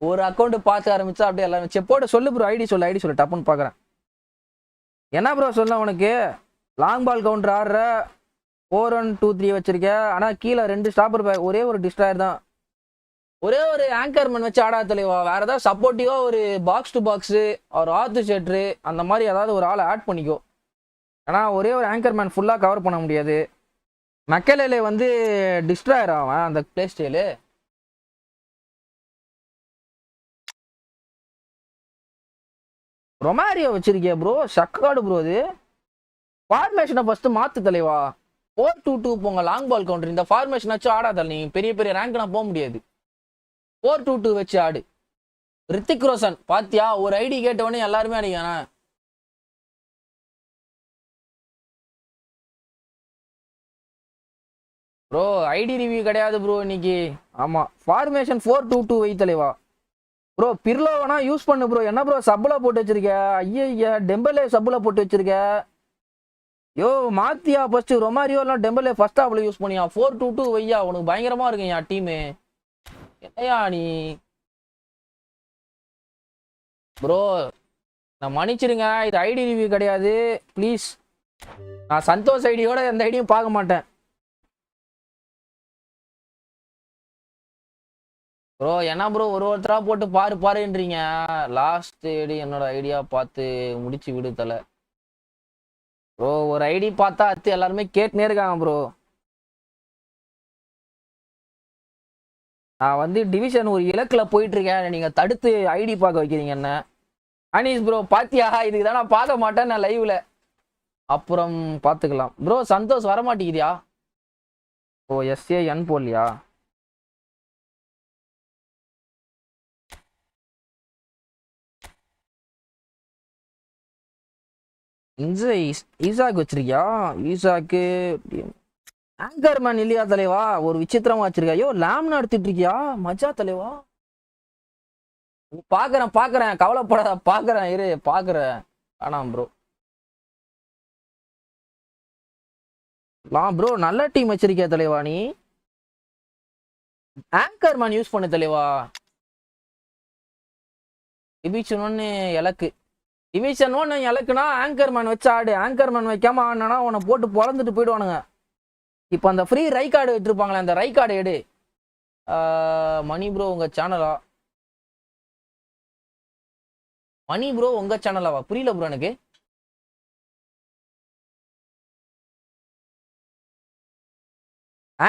ஒரு அக்கௌண்ட் பார்த்து ஆரம்பிச்சா அப்படியே எல்லாரும் செப்போட சொல்லு ப்ரோ. ஐடி சொல்லு டப்புன்னு பாக்குறேன். என்ன ப்ரோ சொல்ல உனக்கு? லாங் பால் கவுண்டர் ஆடுற 4-1-2-3 வச்சிருக்க. ஆனா கீழே 2 ஸ்டாப்பர் பேக், ஒரே ஒரு டிஸ்ட்ராயர் தான். ஒரே ஒரு ஆங்கர்மேன் வச்சு ஆடா தெளிவா. வேற ஏதாவது சப்போர்ட்டிவா ஒரு பாக்ஸ் டு பாக்ஸ் ஒரு ஆர்த்து ஷெட்ரு அந்த மாதிரி ஏதாவது ஒரு ஆளை ஆட் பண்ணிக்கோ. ஏன்னா ஒரே ஒரு ஆங்கர்மேன் ஃபுல்லா கவர் பண்ண முடியாது. மெக்கலேலே வந்து டிஸ்ட்ராயர் ஆவான் அந்த பிளே ஸ்டைலு. ரொமாரியோ வச்சிருக்கிய ப்ரோ. சக்காடு ப்ரோ. அது ஃபார்மேஷனை ஃபர்ஸ்ட் மாத்து தலைவா. 4-2-2 போங்க. லாங் பால் கவுண்டர் இந்த ஃபார்மேஷன் வச்சு ஆடாத. நீ பெரிய பெரிய ரேங்க்லாம் போக முடியாது. 4-2-2 வச்சு ஆடு. ரித்திக் ரோஷன் பாத்தியா? ஒரு ஐடி கேட்டவனே எல்லாருமே அடிக்கானா? ப்ரோ ஐடி ரிவ்யூ கிடையாது ப்ரோ இன்னைக்கு. ஆமா ஃபார்மேஷன் 4-2-2 வை தலைவா. ப்ரோ பிர்லோ வேணா யூஸ் பண்ணு ப்ரோ. என்ன ப்ரோ சப்புல போட்டு வச்சிருக்க? ஐயா டெம்பலே சப்புல போட்டு வச்சிருக்க. யோ மாத்தியா ஃபர்ஸ்ட் ரொமாரியோ எல்லாம் டெம்பலே ஃபர்ஸ்ட் ஹாஃப்ல யூஸ் பண்ணியா. 4-2-2 வையா. உனக்கு பயங்கரமா இருக்குயா டீமு. என்னையா நீ ப்ரோ? நான் மன்னிச்சிருங்க, இது ஐடி ரிவ்யூ கிடையாது ப்ளீஸ். நான் சந்தோஷ் ஐடியோட எந்த ஐடியும் பார்க்க மாட்டேன் ப்ரோ. என்ன ப்ரோ ஒருத்தரா போட்டு பாருன்றீங்க. லாஸ்ட் ஐடி என்னோட ஐடியா பார்த்து முடிச்சு விடு தலை ப்ரோ. ஒரு ஐடி பார்த்தா அத்து எல்லாருமே கேட்டுனே இருக்காங்க ப்ரோ. நான் வந்து டிவிஷன் ஒரு இலக்குல போயிட்டு இருக்கேன். நீங்க தடுத்து ஐடி பார்க்க வைக்கிறீங்க என்ன? அனீஸ் ப்ரோ பாத்தியா, இதுக்கு தான் நான் பார்க்க மாட்டேன் நான் லைவ்ல. அப்புறம் பார்த்துக்கலாம் ப்ரோ. சந்தோஷ் வர மாட்டேங்குதியா? ஓ SAN போடலையா? ஈசாக்கு வச்சிருக்கியா? ஈசாக்கு ஆங்கர்மேன் இல்லையா தலைவா? ஒரு விசித்திரமா வச்சிருக்கா. ஐயோ லேம்னா எடுத்துட்டு இருக்கியா மஜா தலைவா? பாக்குறேன் கவலைப்படாத, பாக்குறேன் இரு பாக்குறேன். ஆனாம் ப்ரோ ப்ரோ நல்ல டீம் வச்சிருக்கியா தலைவா நீ? ஆங்கர்மேன் யூஸ் பண்ணு தலைவா. டிவிஷன் 1 இலக்கு. டிவிஷன் 1 இலக்குனா ஆங்கர்மேன் வச்சு ஆடு. ஆங்கர்மேன் வைக்காம ஆடினா உன்னை போட்டு பொழந்துட்டு போயிடுவானுங்க. இப்போ அந்த ஃப்ரீ ரை கார்டு வச்சிருப்பாங்களே, அந்த ரை கார்டு எடு. மணி ப்ரோ உங்க சேனலா? மணி ப்ரோ உங்க சேனலாவா? புரியல ப்ரோ எனக்கு.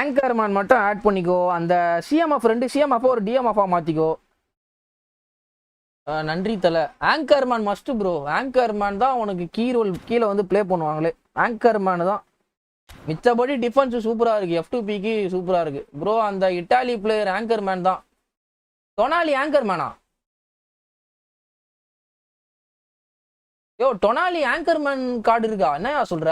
ஆங்கர்மேன் மட்டும் ஆட் பண்ணிக்கோ. அந்த சிஎம்எஃப் 2 சிஎம்எஃப் ஒரு டிஎம்எஃப் மாத்திக்கோ. நன்றி தலை. ஆங்கர்மேன் மஸ்ட் ப்ரோ. ஆங்கர்மேன் தான் உனக்கு கீ ரோல் கீழே வந்து ப்ளே பண்ணுவாங்களே, ஆங்கர்மேன் தான். மிச்சபடி டிஃபென்ஸ் சூப்பரா இருக்கு, F2Pக்கு சூப்பரா இருக்கு ப்ரோ. அந்த இட்டாலி பிளேயர் ஆங்கர்மேன் தான். டொனாலி ஆங்கர்மேனா? யோ டொனாலி ஆங்கர்மேன் கார்டு இருக்கா? என்னயா சொல்ற?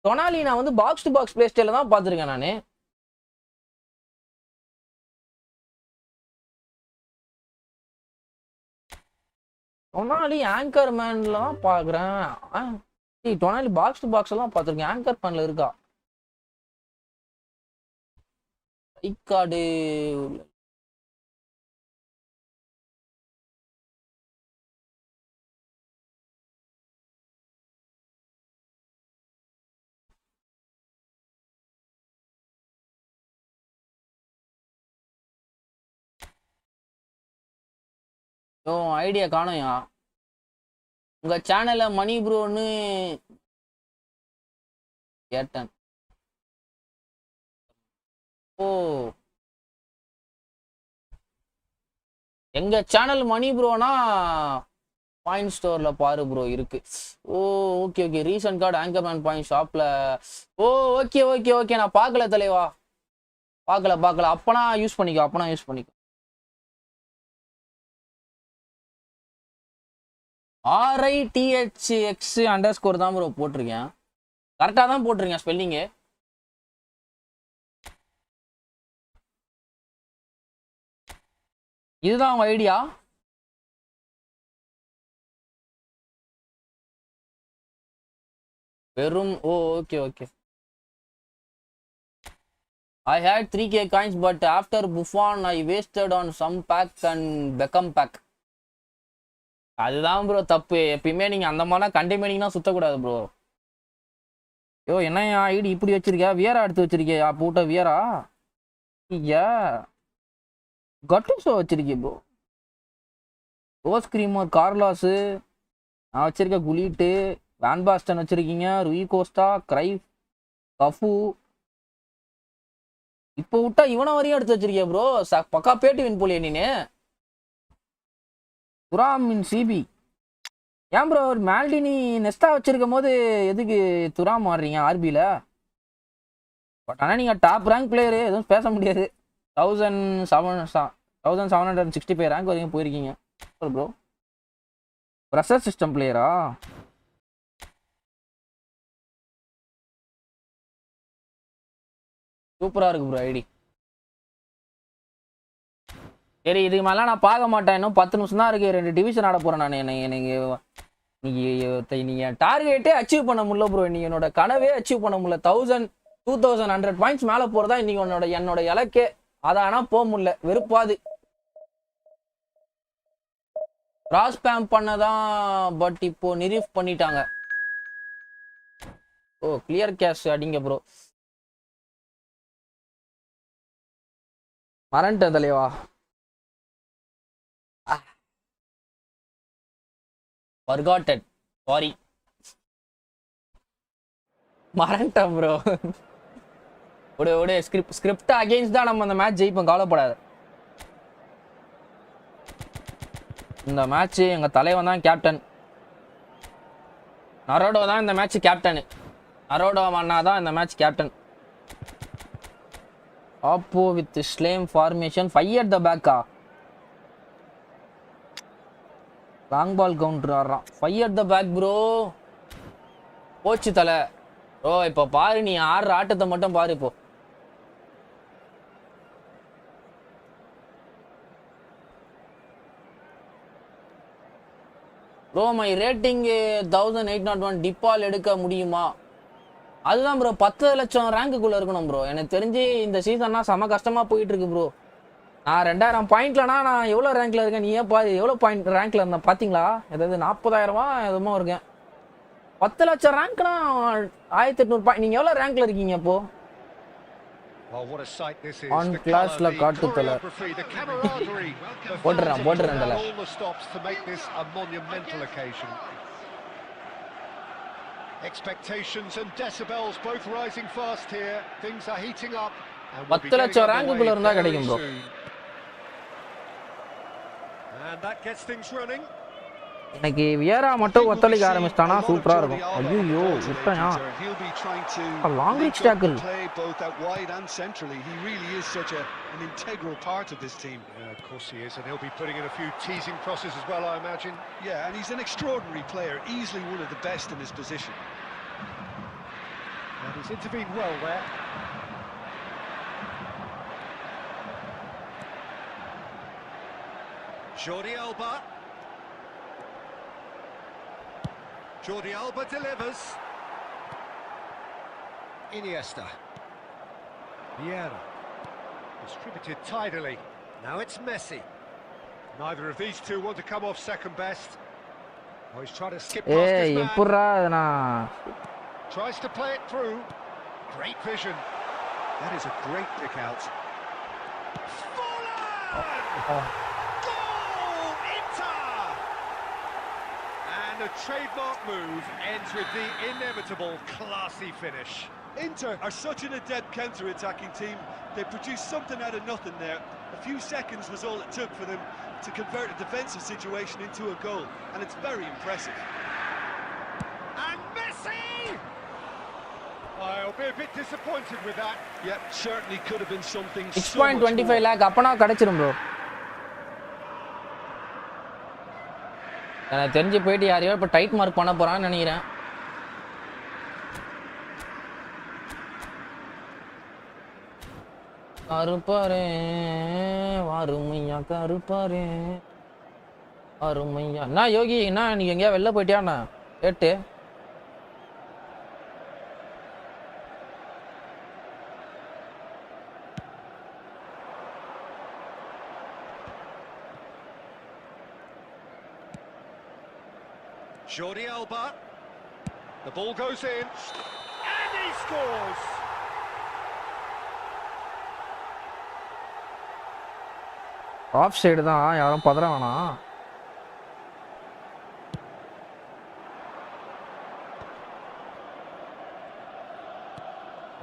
டொனாலி நான் வந்து பாக்ஸ் டு பாக்ஸ் பிளே ஸ்டைல தான் பார்த்துருக்கேன் நானு. டொனாலி ஆங்கர்மேன்ல தான் பார்க்குறேன். டொனாலி பாக்ஸ் டு பாக்ஸ் எல்லாம் பார்த்துருக்கேன், ஆங்கர்மேன்ல இருக்கா? ஐ கார்டு ஐடியா காணோயா. உங்க சேனல்ல மணி ப்ரோன்னு கேட்டேன். ஓ எங்க சேனல் மணி ப்ரோனா பாயிண்ட் ஸ்டோர்ல பாரு ப்ரோ இருக்கு. ஓ ஓகே ரீசன்ட் கார்டு ஆங்கர்மேன் பாயிண்ட் ஷாப்ல. ஓ ஓகே நான் பார்க்கல தலைவா, பார்க்கல. அப்பனா யூஸ் பண்ணிக்கோ. RITHX_ தான் ப்ரோ போட்டிருக்கேன். கரெக்டாக தான் போட்டிருக்கேன் ஸ்பெல்லிங்கு. இதுதான் உங்க ஐடியா? வெறும் okay. I had 3K coins but after Buffon I wasted on some pack and Beckham pack. அதுதான் ப்ரோ தப்பு. எப்பயுமே நீங்க அந்த மாதிரிலாம் கண்டிப்பா சுத்தக்கூடாது ப்ரோ. யோ என்னையா ஐடி இப்படி வச்சிருக்கியா? வியரா எடுத்து வச்சிருக்கியா? பூட்ட வியரா ஐயா கட்டுசோ வச்சிருக்கே ப்ரோ. ரோஸ் கிரீமர், கார்லாஸு, நான் வச்சிருக்க குலிட்டு, வேன் பாஸ்டன் வச்சிருக்கீங்க, ரூயி கோஸ்டா, கிரைஃப், கஃபு. இப்போ விட்டா இவனை வரையும் எடுத்து வச்சிருக்கியா ப்ரோ? பக்கா பேட்டு வின் போலியே நீனு. துராம் இன் சிபி. ஏன் ப்ரோ மால்டினி நெஸ்டா வச்சிருக்கும் போது எதுக்கு துராம் ஆடுறீங்க ஆர்பியில்? பட் ஆனால் நீங்கள் டாப் ரேங்க் பிளேயரு, எதுவும் பேச முடியாது. 1765 ரேங்க் வரைக்கும் போயிருக்கீங்க ப்ரோ. ப்ரெஷர் சிஸ்டம் பிளேயரா? சூப்பராக இருக்கு ப்ரோ ஐடி. சரி இதுக்கு மேலாம் நான் பார்க்க மாட்டேன். இன்னும் 10 நிமிஷம் தான் இருக்கு. 2 டிவிஷன் ஆட போறேன் நான். நீங்க டார்கெட்டே அச்சீவ் பண்ண முடியல ப்ரோ. நீ என்னோட கனவே அச்சீவ் பண்ண முடியல. 2100 பாயிண்ட்ஸ் மேல போறதா இன்னைக்கு என்னோட இலக்கே. அதான் ஆனா போக முடியல, வெறுப்பாது. கிராஸ் ஸ்பேம் பண்ணதான் பட் இப்போ நிரீஃப் பண்ணிட்டாங்க. ஓ கிளியர் கேஷ் அடிங்க ப்ரோ. மறந்துட்டேன் தலைவா. forgotten sorry மறந்துட்டேன் ப்ரோ. ஒரே ஸ்கிரிப்ட் அகைன்ஸ்ட் தான் நம்ம அந்த மேட்ச் ஜெயிப்போம், கவலைப்படாத. இந்த மேட்ச் எங்க தலைவன் தான் கேப்டன். நரோடோ தான் இந்த மேட்ச் கேப்டன். நரோடோ அண்ணா தான் இந்த மேட்ச் கேப்டன். ஆப்போ with slam formation 5 at the back. Long ball counter ஆடுறான். 5 at the back ப்ரோ. போச்சு தலை ப்ரோ. இப்போ பாரு, நீ ஆடுற ஆட்டத்தை மட்டும் பாரு. இப்போ ப்ரோ மை ரேட்டிங் 1801 டிப்பால் எடுக்க முடியுமா? அதுதான் ப்ரோ 10 லட்சம் ரேங்குக்குள்ளே இருக்கணும் ப்ரோ. எனக்கு தெரிஞ்சு இந்த சீசன்னா செம கஷ்டமாக போயிட்டு இருக்கு ப்ரோ. நான் 2000 பாயிண்ட்லனா நான் எவ்வளோ ரேங்க்ல இருக்கேன்? நீயே பாரு எவ்வளோ பாயிண்ட் ரேங்க்ல இருந்தேன் பார்த்தீங்களா? ஏதாவது 40,000 எதுவும் இருக்கேன். 10 லட்சம் ரேங்க்னா 1800 பாயிண்ட். நீங்கள் எவ்வளோ ரேங்க்ல இருக்கீங்க இப்போ? ஆன் கிளாஸ்ல காட்டு தலை போட்டுறேன் தலை. Expectations and decibels both rising fast here. Things are heating up. 10 லட்சம் ரேங்குக்குள்ள இருந்தா கிடைக்கும் bro. And that gets things running. எனக்கு வியரா மட்டும் ஒத்தளிக்க ஆரம்பிச்சிட்டானா சூப்பரா இருக்கும். ஐயோ விட்டயா. Long reach tackle. Both out wide and centrally. He really is such an integral part of this team. Yeah, of course he is, and he'll be putting in a few teasing crosses as well, I imagine. Yeah, and he's an extraordinary player, easily one of the best in his position. And he's intervened well there. Jordi Alba. Jordi Alba delivers. Iniesta. Vieira. Distributed tidily. Now it's Messi. Neither of these two want to come off second best. Oh, he's trying to skip past his man. எப்பறா na Tries to play it through. Great vision. That is a great pick out. And the trademark move ends with the inevitable classy finish. Inter are such an adept counter-attacking team. They produced something out of nothing there. A few seconds was all it took for them to convert a defensive situation into a goal, and it's very impressive. And Messi! I'll be a bit disappointed with that. Yep, certainly could have been something. 6.25 lakh அப்பனா கிடைச்சிரும் bro. எனக்கு தெரிஞ்சு போயிட்டு யாரையோ இப்போ tight mark பண்ண போறான்னு நினைக்கிறேன். கருப்பாரே வாருமையா கருப்பாரே வாருமையா. என்ன யோகி, என்ன நீங்க எங்கேயா வெளில போயிட்டியாண்ணா கேட்டு? Jordi Alba. The ball goes in. And he scores! Offside தான், யாரும் பதற வேணாம்.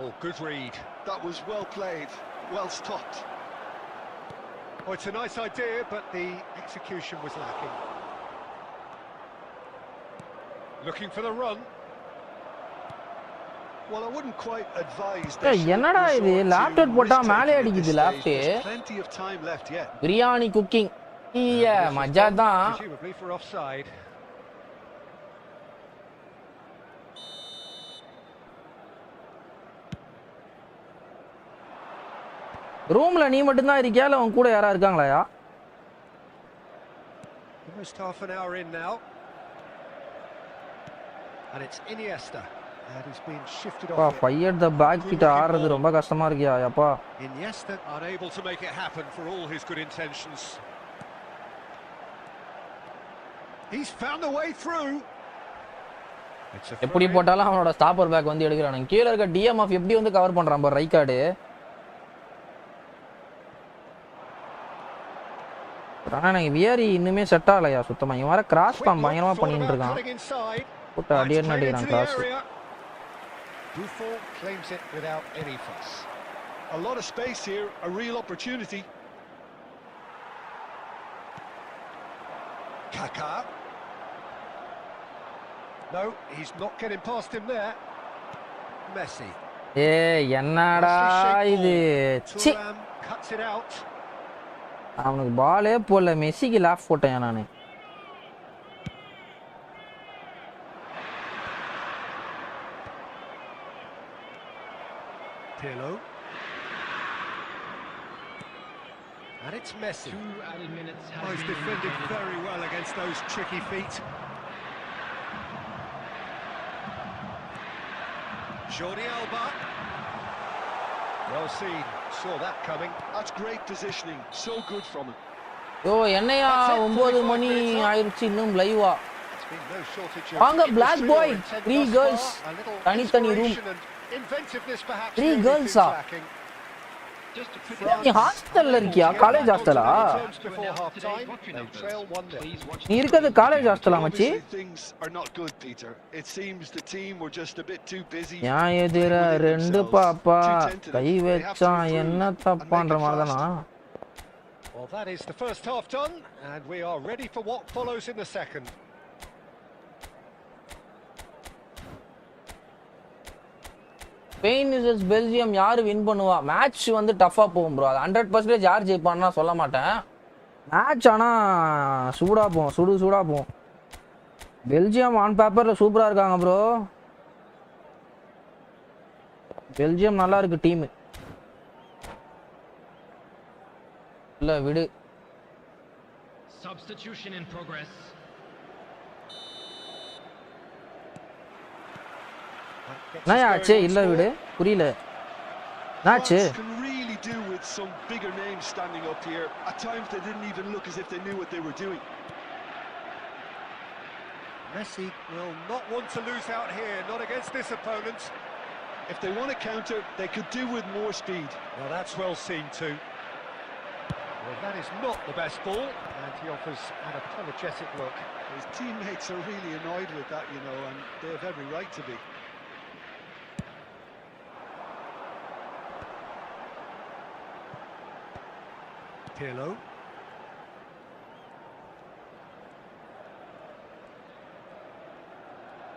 Oh, good read. That was well played, well stopped. Oh, it's a nice idea, but the execution was lacking. Looking for the run. Well, I wouldn't quite advise this. என்னடா இது laptop போட்டா மேலே அடிக்குது left. Plenty of time left yet. Biryani cooking. மஜா தான். Presumably for offside. ரூம்ல நீ மட்டும் தான் இருக்கியா இல்ல உன் கூட யாரா இருக்காங்களாயா? Almost half an hour in now. And it's Iniesta. That has been shifted off. 5 at the back கிட்ட ஆடுறது ரொம்ப கஷ்டமா இருக்கியா அப்பா. Iniesta unable to make it happen for all his good intentions. He's found a way through. எப்படி போட்டாலும் அவனோட stopper back வந்து எடுக்கறானே. கீழ இருக்க டிஎம்எஃப் எப்படி வந்து கவர் பண்றான் பாரு ரைட் கார்டு. ஆனா எனக்கு வியரி இன்னுமே செட் ஆகலையா சுத்தமா. இவன் வர கிராஸ் பாம் பயங்கரமா பண்ணிட்டு இருக்கான். போட்டு அடியன்னு அடிக்கிறான் cross. Buffon claims it without any fuss. A lot of space here, a real opportunity. Kaká. No, he's not getting past him there. Messi. என்னடா இது C Thuram cuts it out. அவனுக்கு பாலே போடல மெஸ்ஸிக்கு லாஃப் போட்டேன் நானு Pirlo. And it's Messi. 2 added minutes. Oh, he's defended very well against those tricky feet. Jordi Alba. Well seen. Saw that coming. That's great positioning. So good from him. யோ என்னையா 9 மணி ஆயிருச்சு இன்னும் லைவா It's been no shortage of வாங்க black industry boy or intent 3 thus girls far. A little தனித்தனி room inspiration and inventiveness perhaps 3 the only girls thing ah lacking. Just to put நீ ஹாஸ்டல்ல இருக்கியா college ஹாஸ்டலா Terms before half time, they trail 1-0. please watch நீ இருக்கிறது college ஹாஸ்டலா மச்சி Obviously things are not good, Peter. It seems the team were just a bit too busy. ஏன் எதிர ரெண்டு பாப்பா கை வச்சா என்ன தப்பான்ற மாதிரி தானா Well, that is the first half done, and we are ready for what follows in the second. Spain vs Belgium யார் win பண்ணுவா மேட்ச் வந்து டஃபா போகும் ப்ரோ அது 100% யார் ஜெயிப்பான்னா சொல்ல மாட்டேன் மேட்ச் ஆனா சூடா போகும் சூடா போகும் பெல்ஜியம் ஆன் பேப்பர்ல சூப்பரா இருக்காங்க ப்ரோ பெல்ஜியம் நல்லா இருக்கு டீம் இல்ல விடு substitution in progress. நாயாச்சே இல்ல விடு புரியல notch France can really do with some bigger names standing up here. At times they didn't even look as if they knew what they were doing. Messi will not want to lose out here, not against this opponent. If they want to counter, they could do with more speed. Well, that's well seen too. Well, that is not the best ball, and he offers an apologetic look. His teammates are really annoyed with that, you know, and they have every right to be. Pirlo.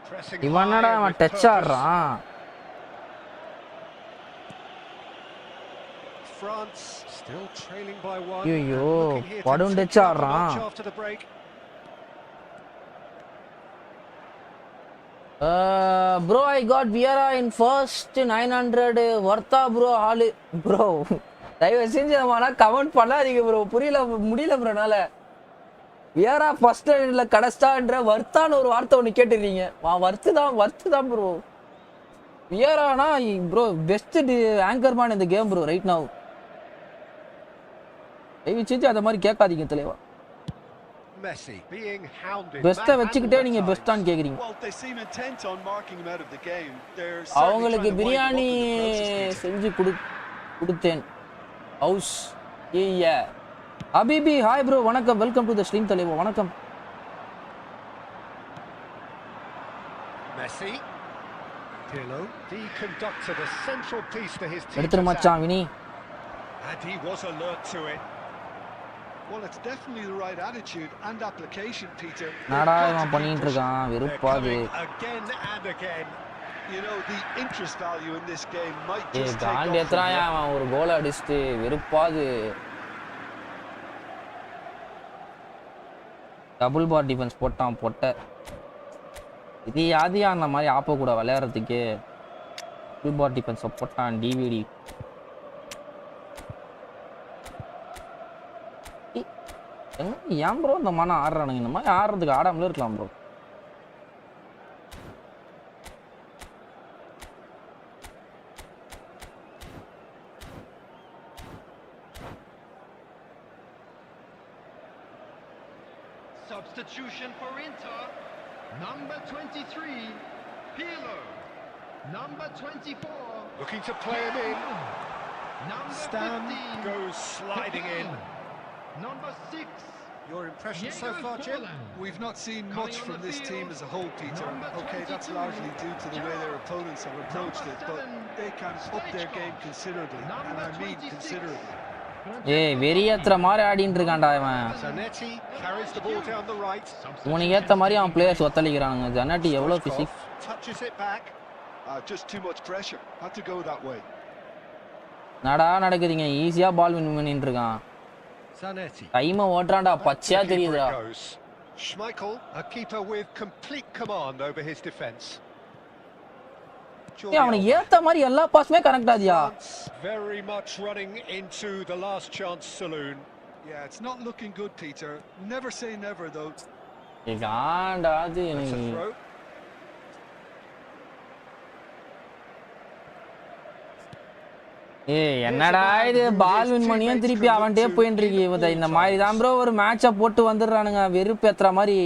Pressing இவனடா high அவன் with touch purpose. ஆடுறான் France still trailing by one. ஐயோ Looking here to படும் take touch it up a ஆடுறான் notch after the break. bro I got Vieira in first 900 Wardha bro ஆளு bro தயவு செஞ்சு நம்மனா comment பண்ணாதீங்க bro முடியல bro நால Vieira ஃபர்ஸ்ட் லைன்ல கடஸ்டான்ற வர்த்தான ஒரு வார்த்தை ஒன்னு கேட்டிருக்கீங்க வர்த்து தான் bro Vieiraனா bro பெஸ்ட் ஆங்கர் மேன் இந்த கேம் bro ரைட் நவ தயவு செஞ்சு அத மாதிரி கேட்காதீங்க தலைவா Messi being hounded. பெஸ்ட்டை வச்சுக்கிட்டே நீங்க பெஸ்டான்னு கேக்குறீங்க Well, they seem intent on marking him out of the game. They're அவங்களுக்கு பிரியாணி செஞ்சு கொடுத்தேன் ஹவுஸ் ஏய்யா அபிபி ஹாய் ப்ரோ வணக்கம் வெல்கம் டு தி ஸ்ட்ரீம் தலைவா வணக்கம் Messi. Pirlo, the conductor, the central piece to his team. எடுத்துரு மச்சான் Vini And he was alert to it. Well, it's definitely the right attitude and application, Peter. நாடா இவன் பண்ணிட்டு இருக்கான் வெறுப்பாது Again and again. You know, the interest value in this game might ஏய் just take காண்டி off. எத்தறாயா அவன் ஒரு கோல் அடிச்சிட்டு வெறுப்பாது டபுள் பார் டிஃபென்ஸ் போட்டான் பொட்ட இது யாதியா அந்த மாதிரி ஆப்ப கூட விளையாடுறதுக்கு டபுள் பார் டிஃபென்ஸ் போட்டான் டிவிடி ஏன் ப்ரோ இந்த மாதிரி ஆடுறானுங்க இந்த மாதிரி ஆடுறதுக்கு ஆடாமலே இருக்கலாம் bro Substitution for Inter. Number 23, Pirlo. Number 24. Looking to play him in. Number Stam 15. goes sliding in. Number 6. Your impression so far, Jim? We've not seen much from this team as a whole, Peter. Okay, that's largely due to the way their opponents have approached it, but they can up their game considerably, and I mean considerably. ஏய் வெறியேத்துற மாதிரி ஆடிட்டு இருக்கான்டா இவன். Zanetti carries the ball down the right. உனக்கு ஏத்த மாதிரி அவன் players ஒத்தளிக்கிறானுங்க. ஜனட்டி எவ்வளவு physique. Touches it back. Just too much pressure. Had to go that way. நடா நடக்குதுங்க. ஈஸியா பால் வின் பண்ணிட்டு இருக்கான். Zanetti. டைமை ஓட்டுறான்டா. பச்சையா தெரியுதுடா. Schmeichel, a keeper with complete command over his defense. அவனுக்கு ஏத்த மாதிரி எல்லா பாஸுமே correct Adhia. Very much running into the last chance saloon. Yeah, it's not looking good, Peter. Never say never though. ஏகாண்டா அது எனக்கு. ஏய் என்னடா இது பால் வின் பண்ணியும் திருப்பி அவன்கிட்டயே போயிட்டு இருக்கு. இந்த மாதிரி தான் ப்ரோ ஒரு மேட்சை போட்டு வந்துடுறானுங்க. வெறுப்பு ஏத்துற மாதிரி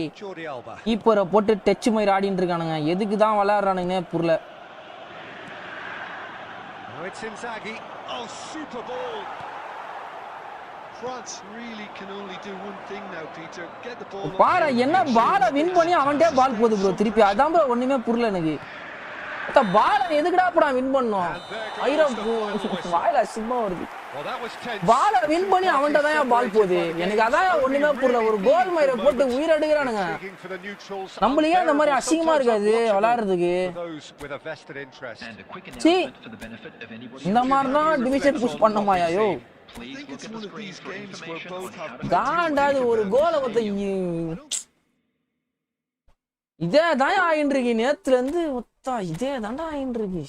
கீப்பரை போட்டு டச் மாதிரி ஆடிட்டு இருக்கானுங்க. எதுக்கு தான் விளையாடுறானுங்கன்னே புரியல. It's Inzaghi. Oh, super ball. France really can only do one thing now, Peter. Get the ball. பாரு என்ன பாலை வின் பண்ணி அவன்கிட்டயே பால் போகுது ப்ரோ திருப்பி. அதான் ப்ரோ ஒண்ணுமே புரியல எனக்கு. பால் எதுக்குடா போடா வின் பண்ணோம். ஐரம் வாயில சிம்மா வருது. பால வின் பண்ணி அவன்கிட்ட தான் பால் போகுது. எனக்கு அதான் ஒண்ணுமே புரியல. ஒரு கோல் மயிரை போட்டு உயிர் எடுக்கிறானுங்க. நம்மளுக்கே அந்த மாதிரி அசிங்கமா இருக்காது விளையாடுறதுக்கு. இந்த மாதிரி தான் டிவிஷன் புஷ் பண்ணமாயோ. தாண்டாது ஒரு கோலை ஒத்த இதே தான் ஆயின்னு இருக்கு. நேத்துல இருந்து ஒத்தா இதே தாண்டா ஆயின்னு இருக்கு.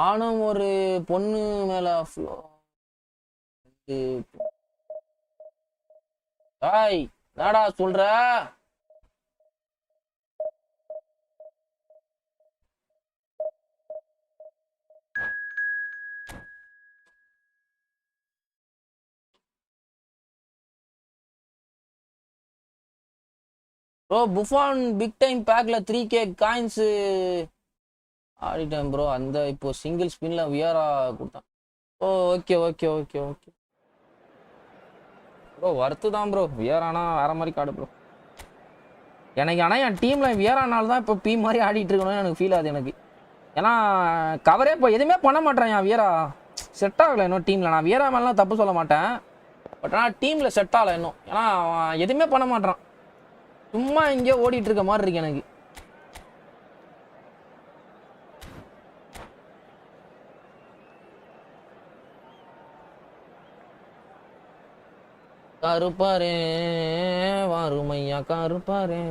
ஆனும் ஒரு பொண்ணு மேல நாடா சொல்ற. ப்ரோ புஃபான் பிக் டைம் பேக்ல 3K காயின்ஸ் ஆடிட்டேன் ப்ரோ. அந்த இப்போ சிங்கிள் ஸ்பின்ல வியரா கொடுத்தான். Oh okay okay okay okay bro worth தான் ப்ரோ. வியரானா வேற மாதிரி காடு ப்ரோ எனக்கு. ஆனால் என் டீமில் வியரானால தான் இப்போ பி மாதிரி ஆடிட்டு இருக்கணும்னு எனக்கு ஃபீல் ஆகுது எனக்கு. ஏன்னா கவரே இப்போ எதுவுமே பண்ண மாட்டேன். என் வியரா செட் ஆகலை இன்னும் டீமில். நான் வியரா மேலாம் தப்பு சொல்ல மாட்டேன். பட் ஆனால் டீமில் செட் ஆகலை இன்னும். ஏன்னா எதுவுமே பண்ண மாட்டேறான். சும்மா எங்கேயோ ஓடிட்டு இருக்க மாதிரி இருக்கு எனக்கு. கருப்பாரே வாருமையா கருப்பாரே.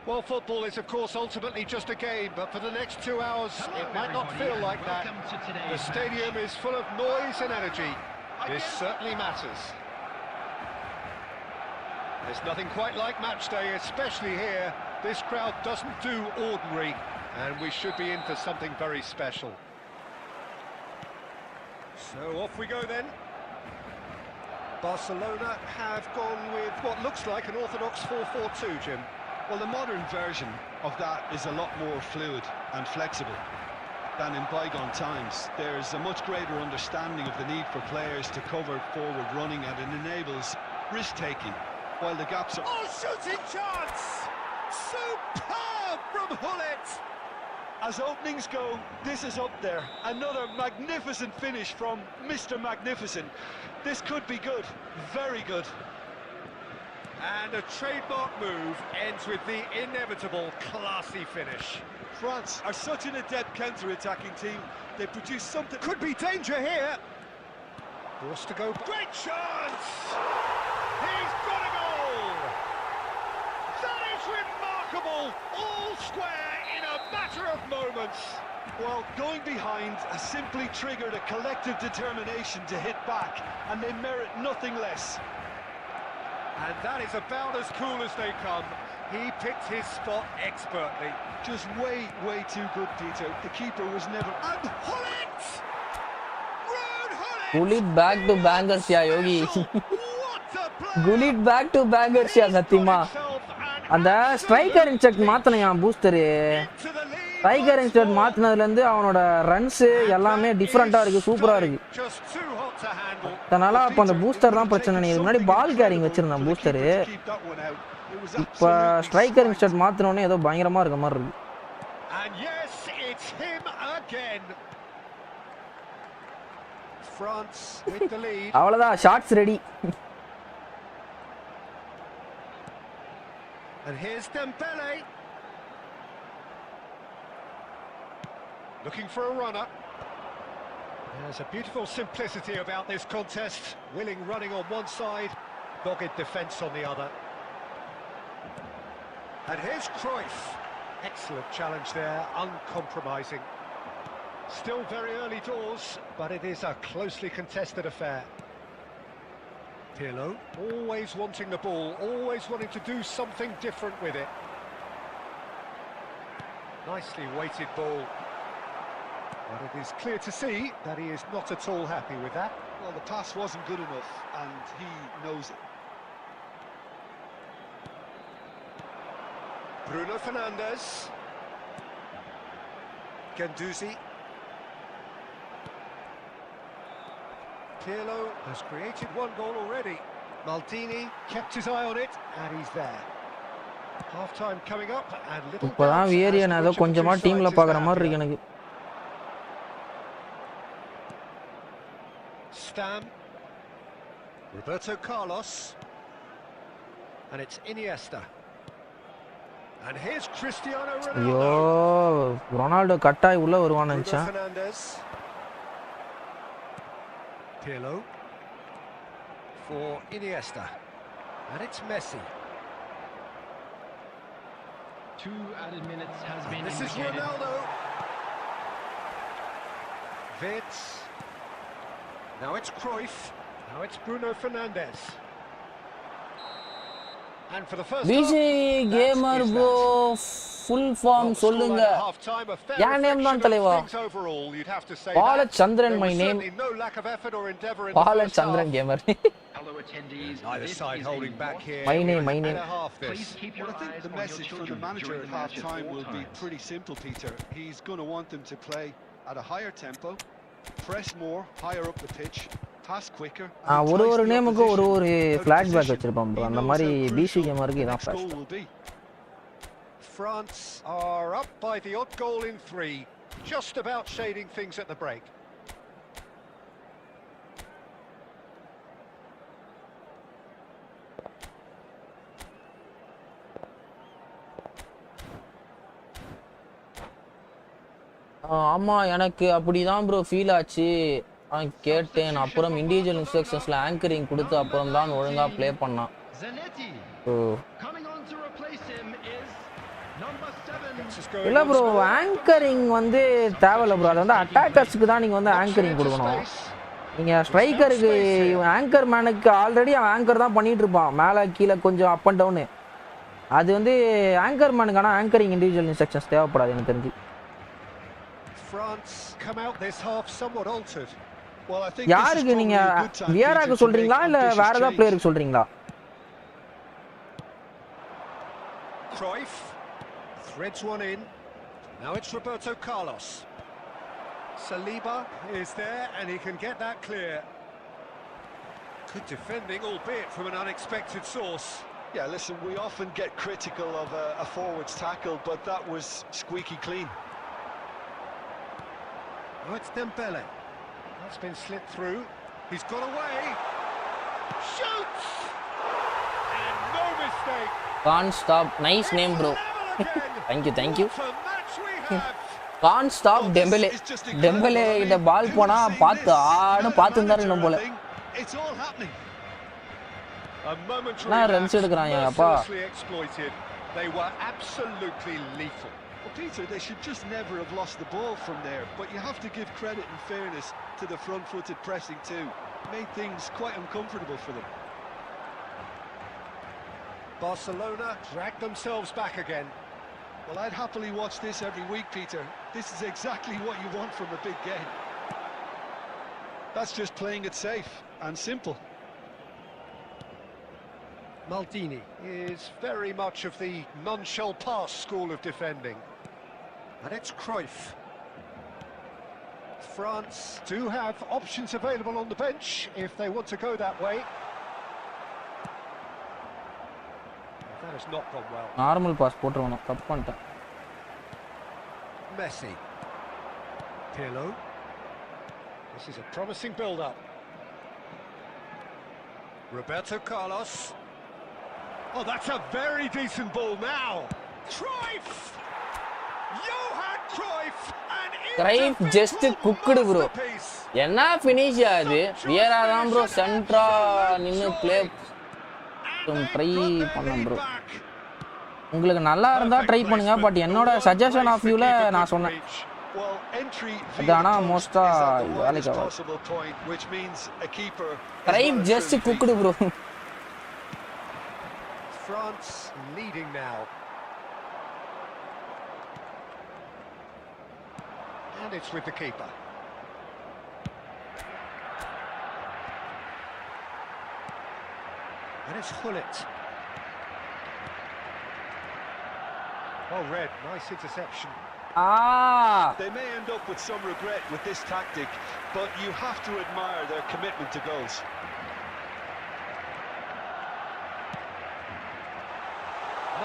Well, football is, of course, ultimately just a game, but for the next 2 hours, it might not feel like that. The stadium is full of noise and energy. This certainly matters. There's nothing quite like match day, especially here. This crowd doesn't do ordinary, and we should be in for something very special. So off we go then. Barcelona have gone with what looks like an orthodox 4-4-2, Jim. Well, the modern version of that is a lot more fluid and flexible than in bygone times. There's a much greater understanding of the need for players to cover forward running, and it enables risk-taking while the gaps are... Oh, shooting chance! Superb from Hullet! As openings go, this is up there. Another magnificent finish from Mr. Magnificent. This could be good, very good. And a trademark move ends with the inevitable classy finish. France are such an adept counter-attacking team. They produce something... Could be danger here. Forced to go... Great chance! He's got a goal! That is remarkable! All square in a matter of moments. Well, going behind has simply triggered a collective determination to hit back, and they merit nothing less. And that is about as cool as they come. He picked his spot expertly. Just way too good, Peter. The keeper was never... And Hullet! Gullit back to bangers ya Yogi. Gullit back to bangers ya Satima. And the striker in check matana ya booster. To the lead. striker instead மாத்துனதுல இருந்து அவனோட runs எல்லாமே டிஃபரண்டா இருக்கு, சூப்பரா இருக்கு. அதனால அப்ப அந்த booster தான் பிரச்சனை. நீ முன்னாடி பால் கேரிங் வச்சிருந்தான் பூஸ்டர், இப்ப ஸ்ட்ரைக்கர் இன்ஸ்டட் மாத்துனோனே ஏதோ பயங்கரமா இருக்க மாதிரி இருக்கு. And yes, it's him again. France with the lead. அவ்வளவுதான், shots ready. And here's Dembele. Looking for a runner. There's a beautiful simplicity about this contest. Willing running on one side, dogged defence on the other. And here's Cruyff. Excellent challenge there, uncompromising. Still very early doors, but it is a closely contested affair. Pirlo, always wanting the ball, always wanting to do something different with it. Nicely weighted ball. But it is clear to see that he is not at all happy with that. Well, the pass wasn't good enough, and he knows it. Bruno Fernandes. Guendouzi. Pirlo has created one goal already. Maldini kept his eye on it, and he's there. Half time coming up, and little இப்போதான் வியரியா நான் ஏதோ கொஞ்சமா டீம்ல பாக்குற மாதிரி இருக்கு எனக்கு. Stam. Roberto Carlos. And it's Iniesta. And here's Cristiano Ronaldo. ஐயோ, ரொனால்டோ கட்டாய் உள்ள வருவான்னு நினைச்சேன். Pirlo for Iniesta, and it's Messi. 2 added minutes has been This indicated. is Ronaldo. Vitz. Now it's Cruyff. Now it's Bruno Fernandes. And for the first BGMI bro, full form சொல்லுங்க. என் name தான் தலைவா. Balachandran my name. Balachandran gamer. Hello attendees. Either side holding back here. My name. Please keep your Well, I think eyes the on your message from the children manager during at the match at half-time all will be times. pretty simple, Peter. He's going to want them to play at a higher tempo, press more, higher up the pitch, pass quicker. ஒரு நேமுக்கு ஒரு flashback வச்சிருப்பான் bro. அந்த மாதிரி BC கேமருக்கு இதான் flashback. France are up by the odd goal in 3, just about shading things at the break. ஆமா, எனக்கு அப்படிதான் bro feel ஆச்சு. கேட்டேன், அப்புறம் இண்டிவிஜுவல் இன்ஸ்ட்ரக்ஷன்ஸ்ல ஆங்கரிங் கொடுத்து அப்புறம் தான் ஒழுங்கா ப்ளே பண்ணான். Zanetti. Coming on to replace him is number 7. இல்ல ப்ரோ, ஆங்கரிங் வந்து தேவையில்ல ப்ரோ. அது வந்து அட்டாக்கர்ஸ்க்கு தான் நீங்க வந்து ஆங்கரிங் கொடுக்கணும். நீங்க ஸ்ட்ரைக்கருக்கு ஆங்கர் மேனுக்கு ஆல்ரெடி அவன் ஆங்கர் தான் பண்ணிட்டு இருப்பான், மேலே கீழே கொஞ்சம் அப் அண்ட் டவுனு. அது வந்து ஆங்கர் மேனுக்கான ஆங்கரிங் இண்டிவிஜுவல் இன்ஸ்ட்ரக்ஷன்ஸ் தேவைப்படாது எனக்கு தெரிஞ்சு. France come out this half somewhat altered. Well, I think யாருக்கு நீங்க வியராக்கு சொல்றீங்களா இல்ல வேற ஏதாவது பிளேயருக்கு சொல்றீங்களா? Cruyff threads one in. Now it's Roberto Carlos. Saliba is there and he can get that clear. Good defending, albeit from an unexpected source. Yeah, listen, we often get critical of a forward's tackle, but that was squeaky clean. Oh, it's Dembele. That's been slipped through. He's got away. Shoots! And no mistake. Can't stop. Nice name, bro. Thank you. What a match we have. Can't stop Dembele. Dembele கிட்ட பால் போனா பார்த்து இருந்தாரு இன்னும் போல. It's all happening. A momentary நான் runs எடுக்கறாங்க அப்பா. exploited. They were absolutely lethal. Well, Peter, they should just never have lost the ball from there, but you have to give credit and fairness to the front-footed pressing too. Made things quite uncomfortable for them. Barcelona dragged themselves back again. Well, I'd happily watch this every week, Peter. This is exactly what you want from a big game. That's just playing it safe and simple. Maldini is very much of the non-shell pass school of defending. And it's Cruyff. France do have options available on the bench if they want to go that way. That has not gone well. Normal pass போட்டுறணும், தப்பு பண்ணிட்டேன். Messi. Pirlo. This is a promising build-up. Roberto Carlos. Oh, that's a very decent ball now. Cruyff! Johan Cruyff! Cruyff just cooked bro. என்ன finish அது? வியரா தான் bro சென்ட்ரா நின்னு play try பண்ணேன் bro. உங்களுக்கு நல்லா இருந்தா ட்ரை பண்ணுங்க, பட் என்னோட சஜஷன் ஆஃப் வியூல நான் சொன்னேன். அது ஆனா மோஸ்டா வேலைக்கு ஆகும். Cruyff just cooked bro. France leading now. And it's with the keeper. And it's Hullet. Oh, red, nice interception. They may end up with some regret with this tactic, but you have to admire their commitment to goals.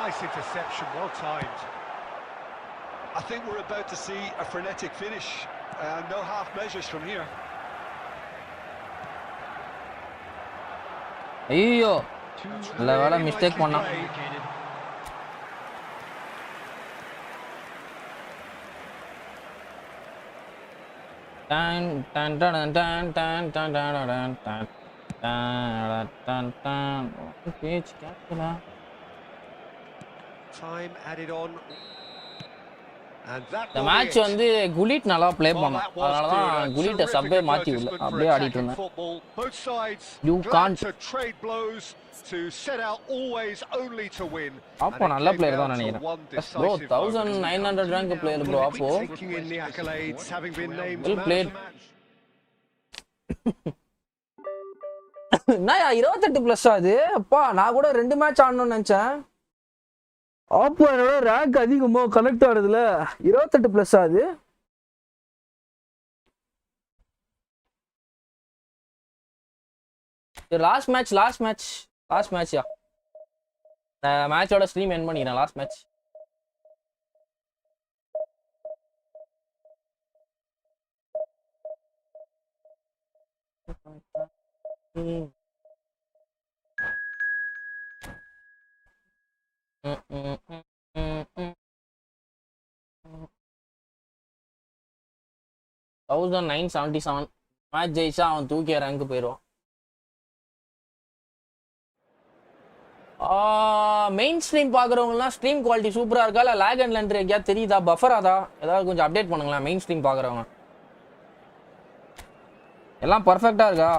Nice interception, well timed. I think we're about to see a frenetic finish. No half measures from here. ஐயோ இல்ல வேலை mistake பண்ணா. Done done done done done done done done done done page கேட்கல. Time added on. And that இந்த match வந்து குலிட் நல்லா play பண்ணான், அதனால தான் குலிட்ட சப்பே மாத்தி விடல, அப்படியே ஆடிட்டு இருந்தேன். Both sides You can't trade blows to set out always only to win. அப்போ நல்ல பிளேயர் தான் நினைக்கிறேன் bro. 1900 rank player bro. அப்போ taking in the accolades, having been named well played. நான் 28 பிளஸ் ஆகுது. அப்பா நான் கூட 2 மேட்ச் ஆடணும்னு நினைச்சேன். அப்போ என்னோட ரேங்க் அதிகமோ கனெக்ட் ஆகுதுல, 28 பிளஸ் ஆகுது. லாஸ்ட் மேட்ச்யா நான் மேட்சோட ஸ்ட்ரீம் எண்ட் பண்ணிக்கிறேன். லாஸ்ட் மேட்ச் $1977 மேட்ச் ஜெயிச்சா அவன் தூக்கிய ரேங்க் போயிடுவான். மெயின் ஸ்ட்ரீம் பார்க்குறவங்கலாம் ஸ்ட்ரீம் குவாலிட்டி சூப்பராக இருக்கா இல்லை லேக் அண்ட் லென்ட்ரி எங்கேயா தெரியுதா, பஃபராதா, ஏதாவது கொஞ்சம் அப்டேட் பண்ணுங்களேன். மெயின் ஸ்ட்ரீம் பார்க்குறவங்க எல்லாம் பர்ஃபெக்டாக இருக்கா?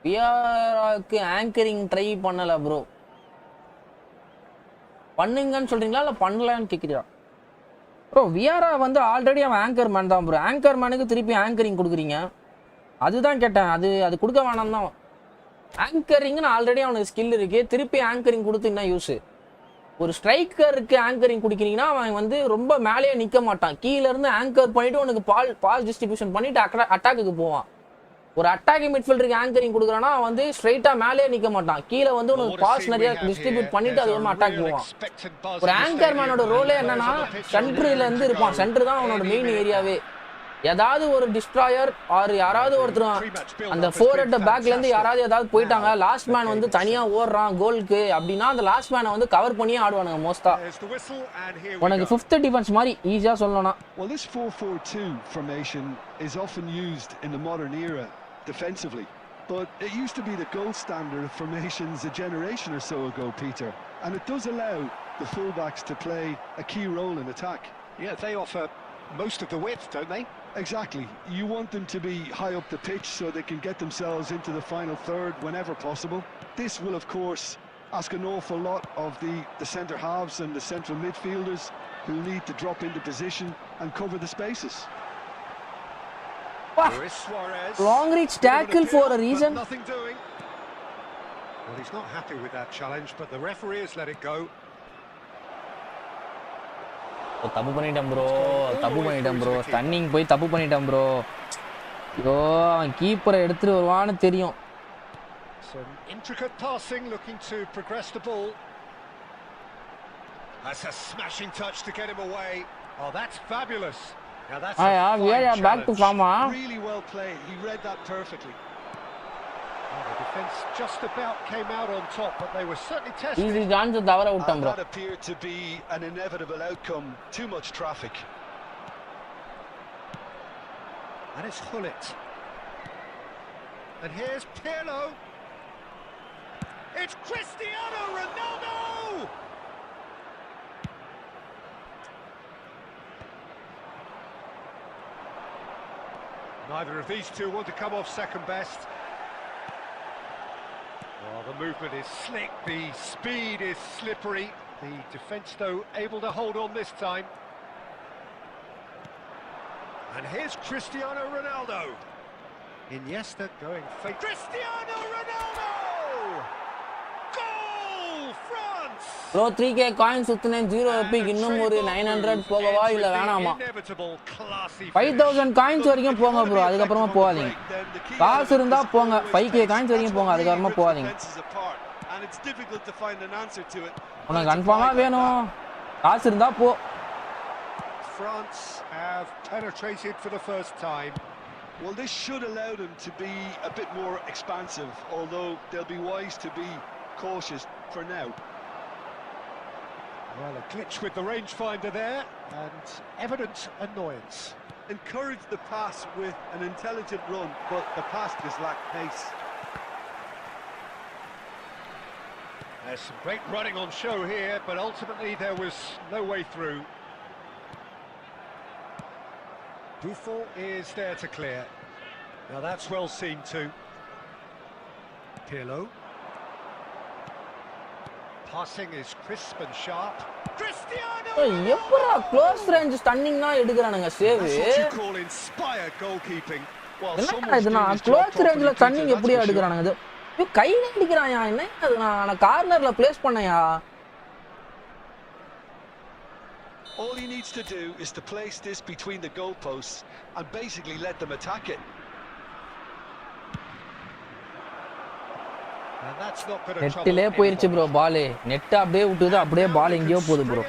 வியாராக்கு ஆங்கரிங் ட்ரை பண்ணல ப்ரோ. பண்ணுங்கன்னு சொல்றீங்களா இல்லை பண்ணலான்னு கேட்குறியா ப்ரோ? வியாரா வந்து ஆல்ரெடி அவன் ஆங்கர் மேன் தான் ப்ரோ. ஆங்கர் மேனுக்கு திருப்பி ஆங்கரிங் கொடுக்குறீங்க, அதுதான் கேட்டேன். அது கொடுக்க வேணாம் தான். ஆங்கரிங்னு ஆல்ரெடி அவனுக்கு ஸ்கில் இருக்கு, திருப்பி ஆங்கரிங் கொடுத்து என்ன யூஸ்? ஒரு ஸ்ட்ரைக்கருக்கு ஆங்கரிங் கொடுக்குறீங்கன்னா அவன் வந்து ரொம்ப மேலேயே நிற்க மாட்டான், கீழே இருந்து ஆங்கர் பண்ணிட்டு உனக்கு பால் டிஸ்ட்ரிபியூஷன் பண்ணிட்டு அட்டாக்குக்கு போவான். ஒரு அட்டாக்கிங் மிட்ஃபீல்டருக்கு ஆங்கரிங் கொடுக்குறானா வந்து ஸ்ட்ரைட்டா மேலே நிக்க மாட்டான், கீழே வந்து உனக்கு பாஸ் நிறைய டிஸ்ட்ரிபியூட் பண்ணிட்டு அது வந்து அட்டாக் போவான். ஒரு ஆங்கர் மேனோட ரோலே என்னன்னா சென்டர்ல இருந்து இருப்பான், சென்டர் தான் அவனோட மெயின் ஏரியாவே. ஏதாவது ஒரு டிஸ்ட்ராயர் ஆர் யாராவது ஒருத்தர் அந்த ஃபோர் அட் பேக்ல இருந்து யாராவது ஏதாவது போயிட்டாங்க, லாஸ்ட் மேன் வந்து தனியா ஓடுறான் கோலுக்கு அப்படின்னா அந்த லாஸ்ட் மேனை வந்து கவர் பண்ணியே ஆடுவானுங்க மோஸ்டா. உனக்கு 5th டிஃபென்ஸ் மாதிரி ஈஸியா சொல்லணும்னா. Well, this 4-4-2 formation is often used in the modern era defensively, but it used to be the gold standard of formations a generation or so ago, Peter, and it does allow the fullbacks to play a key role in attack. Yeah, they offer most of the width, don't they? Exactly. You want them to be high up the pitch so they can get themselves into the final third whenever possible. This will, of course, ask an awful lot of the centre halves and the central midfielders who need to drop into position and cover the spaces. Here is Suarez. Long reach tackle for a reason. Nothing doing. Well, he's not happy with that challenge, but the referee has let it go. தப்பு பண்ணிட்டேன் bro stunning போய் தப்பு பண்ணிட்டேன் bro. ஐயோ அவன் கீப்பரை எடுத்துட்டு வருவான்னு தெரியும். Some intricate passing, looking to progress the ball. That's a smashing touch to get him away. Oh, that's fabulous. Now that's Vieira back to form. Really well played. He read that perfectly. Well, the defence just about came out on top, but they were certainly tested. Easy chance தவற விட்டான் bro. That appeared to be an inevitable outcome. Too much traffic. And it's Hullet. And here's Pirlo. It's Cristiano Ronaldo! Neither of these two want to come off second best. Well, the movement is slick, the speed is slippery. The defence, though, able to hold on this time. And here's Cristiano Ronaldo. Iniesta going fake. Cristiano Ronaldo! Goal, France! Bro 3k coins சுத்துனேன் 0 epic இன்னும் ஒரு 900 போகவா இல்ல வேணாமா? 5000 coins வரைக்கும் போங்க bro, அதுக்கு அப்புறமா போகாதீங்க. காசு இருந்தா போங்க, 5k coins வரைக்கும் போங்க, அதுக்கு அப்புறமா போகாதீங்க. உனக்கு கன்ஃபார்மா வேணும், காசு இருந்தா போ. France have penetrated for the first time. Well, this should allow them to be a bit more expansive, although they'll be wise to be cautious for now. Well, a glitch with the rangefinder there, and evident annoyance. Encourage the pass with an intelligent run, but the pass just lacked pace. There's some great running on show here, but ultimately there was no way through. Buffon is there to clear. Now that's well seen too. Pirlo. Passing is crisp and sharp. Cristiano! எப்பறா close range ஸ்டன்னிங்னா எடுக்கறானுங்க save. That's what you call inspired goalkeeping. Well, என்னடா close ரேஞ்ச்ல stunning எப்படியா எடுக்கறானுங்க இது? கையில அடிக்கறாயா என்ன? அது நான் கார்னர்ல பிளேஸ் பண்ணயா? All he needs to do is to place this between the goalposts and basically let them attack it. And that's not going to trouble. நெட்ல போயிருச்சு bro பால். நெட் அப்படியே விட்டுது, அப்படியே பால் எங்கயோ போகுது bro.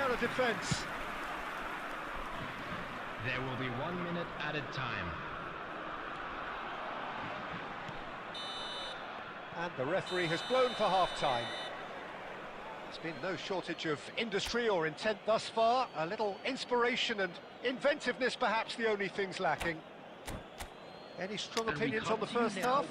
There will be 1 minute added time. And the referee has blown for half time. There's been no shortage of industry or intent thus far. A little inspiration and inventiveness, perhaps the only things lacking. Any strong opinions on the first half?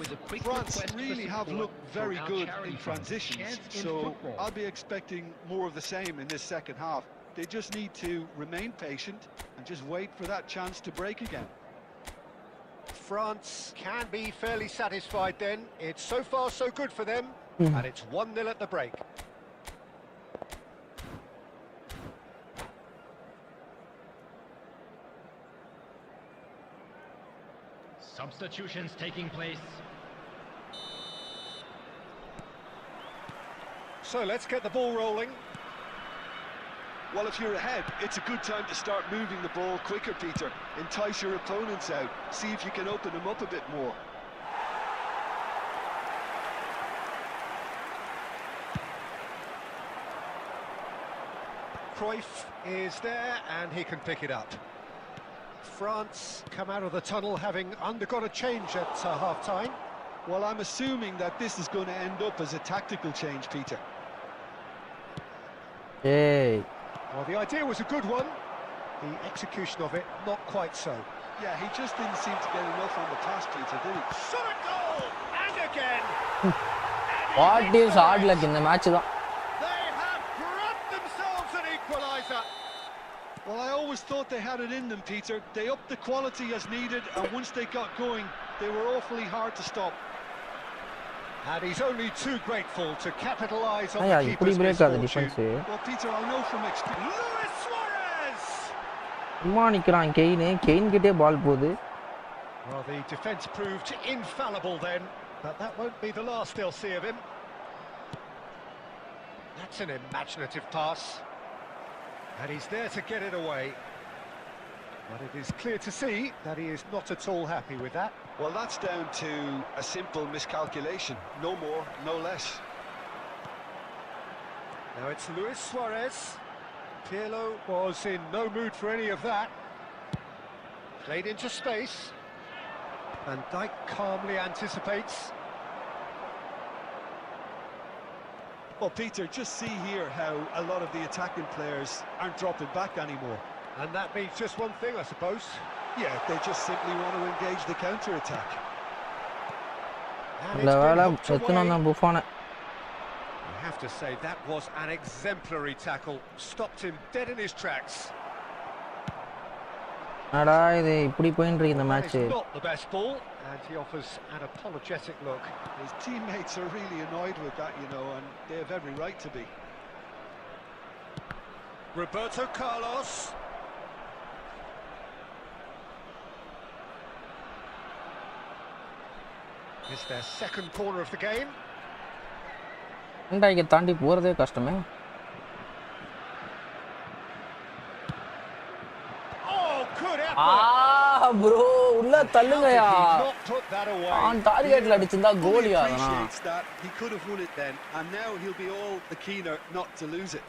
France really have looked very good in transitions, so I'll be expecting more of the same in this second half. They just need to remain patient and just wait for that chance to break again. France can be fairly satisfied then. It's so far so good for them, and it's 1-0 at the break. Substitutions taking place. So let's get the ball rolling. Well, if you're ahead, it's a good time to start moving the ball quicker, Peter. Entice your opponents out. See if you can open them up a bit more. Cruyff is there, and he can pick it up. France come out of the tunnel having undergone a change at half-time. Well, I'm assuming that this is going to end up as a tactical change, Peter. Hey. Well, the idea was a good one. The execution of it, not quite so. Yeah, he just didn't seem to get enough on the pass, Peter, did he? Shot a goal! And again! What is hard luck in the match? They have grabbed themselves an equaliser. Well, I always thought they had it in them, Peter. They upped the quality as needed, and once they got going, they were awfully hard to stop. And he's only too grateful to capitalise on the keeper's misfortune. Well, Peter, I know from experience. Luis Suarez! சும்மா நிக்கிறான் gain கிட்டே பால் போகுது. Well, the defence proved infallible then, but that won't be the last they'll see of him. That's an imaginative pass. And he's there to get it away. But it is clear to see that he is not at all happy with that. Well, that's down to a simple miscalculation. No more, no less. Now it's Luis Suarez. Pirlo was in no mood for any of that. Played into space. Van Dijk calmly anticipates. Well, Peter, just see here how a lot of the attacking players aren't dropping back anymore. And that means just one thing, I suppose. Yeah, they just simply want to engage the counter-attack. And it's been hooked away. Buffon. I have to say, that was an exemplary tackle. Stopped him dead in his tracks. Match. It's not the best ball, and he offers an apologetic look. His teammates are really annoyed with that, you know, and they have every right to be. Roberto Carlos. It's their second corner of the game. தாண்டி போறதே கஷ்டமே. Oh, good effort. Bro, உள்ள தள்ளுங்கயா. Not put that away. On டார்கெட்ல அடிச்சிருந்தா கோலியா அதனா. He could have won it then, and now he'll be all the keener not to lose it.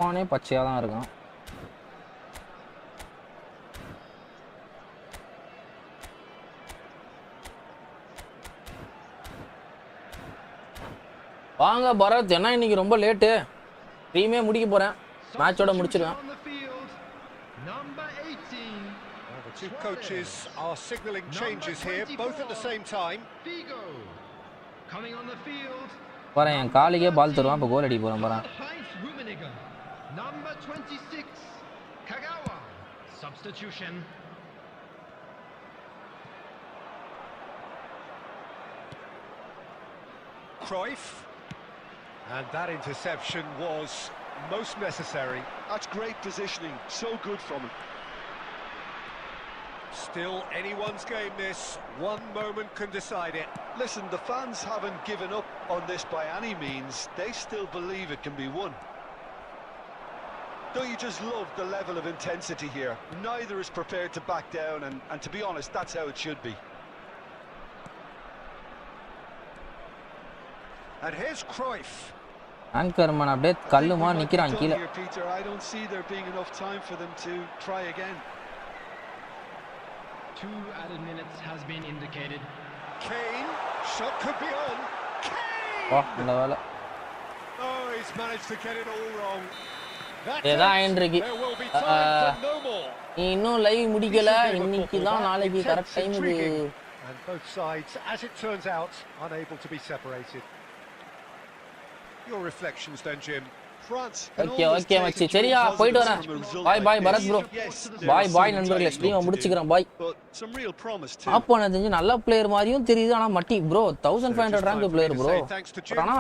பானே பச்சையா தான் இருக்கும். வாங்க பரத், என்ன இன்னைக்கு ரொம்ப லேட். ட்ரீமே முடிக்க போறேன். மேட்சோட முடிச்சிடுவேன். The two coaches are signaling changes here, both at the same time. பாறேன், என் காலிக்கே பால் தருவான். இப்ப கோல் அடிக்க போறேன் பாறேன். Number 26, Kagawa. Substitution. Cruyff. And that interception was most necessary. That's great positioning, so good from him. Still anyone's game this, one moment can decide it. Listen, the fans haven't given up on this by any means. They still believe it can be won. Don't you just love the level of intensity here? Neither is prepared to back down, and to be honest, that's how it should be. And here's Cruyff. Anchor man அப்படியே கல்லுமா நிக்கிறான் கீழ. Peter, I don't see there being enough time for them to try again. 2 added minutes has been indicated. Kane, shot could be on. Kane! வா இந்த வேளை. Oh, he's managed to get it all wrong. ஏதா ஆயின்றிருக்கு. இன்னும் live முடிக்கல. இன்னைக்கு தான் நாளைக்கு correct time இது. And both sides, as it turns out, unable to be separated. Your reflections then, Jim. Okay மச்சி, சரியா போயிட்டு வரேன். பாய் பரத் ப்ரோ. பாய் நண்பர்களே, ஸ்ட்ரீமை முடிச்சுக்கிறேன். பாய். ஆப்போன தெரிஞ்சு நல்ல பிளேயர் மாதிரியும் தெரியுது, ஆனா மட்டி ப்ரோ 1500 ரேங்க் பிளேயர் ப்ரோ. ஆனா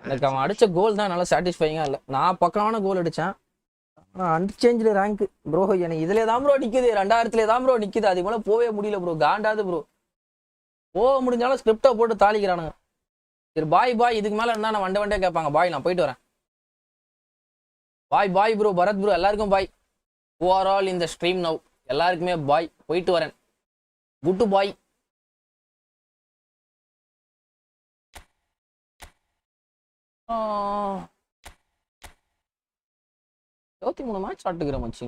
எனக்கு அவன் அடிச்ச கோல் தான் நல்லா சாட்டிஸ்ஃபைங்கா இல்ல. நான் பக்காவான கோல் அடிச்சேன், ஆனா அன்சேஞ்ச்டு ரேங்க் ப்ரோ. எனக்கு இதுல தான் ப்ரோ நிக்குது, 2000 தான் ப்ரோ நிக்குது. அதுக்கு மேல போவே முடியல ப்ரோ. காண்டாது ப்ரோ. போக முடிஞ்சாலும் ஸ்கிரிப்டை போட்டு தாளிக்கிறானுங்க. சரி பாய். இதுக்கு மேல இருந்தா நான் வண்டே கேட்பாங்க. பாய், நான் போயிட்டு வரேன். Bye bro. பரத் ப்ரோ, எல்லாருக்கும் பாய். ஓவரால் இந்த ஸ்ட்ரீம் நவ் எல்லாருக்குமே பாய். போயிட்டு வரேன். குட் பாய். இருபத்தி 3 மேட்ச் ஆட்டுக்கிறேன் மச்சி.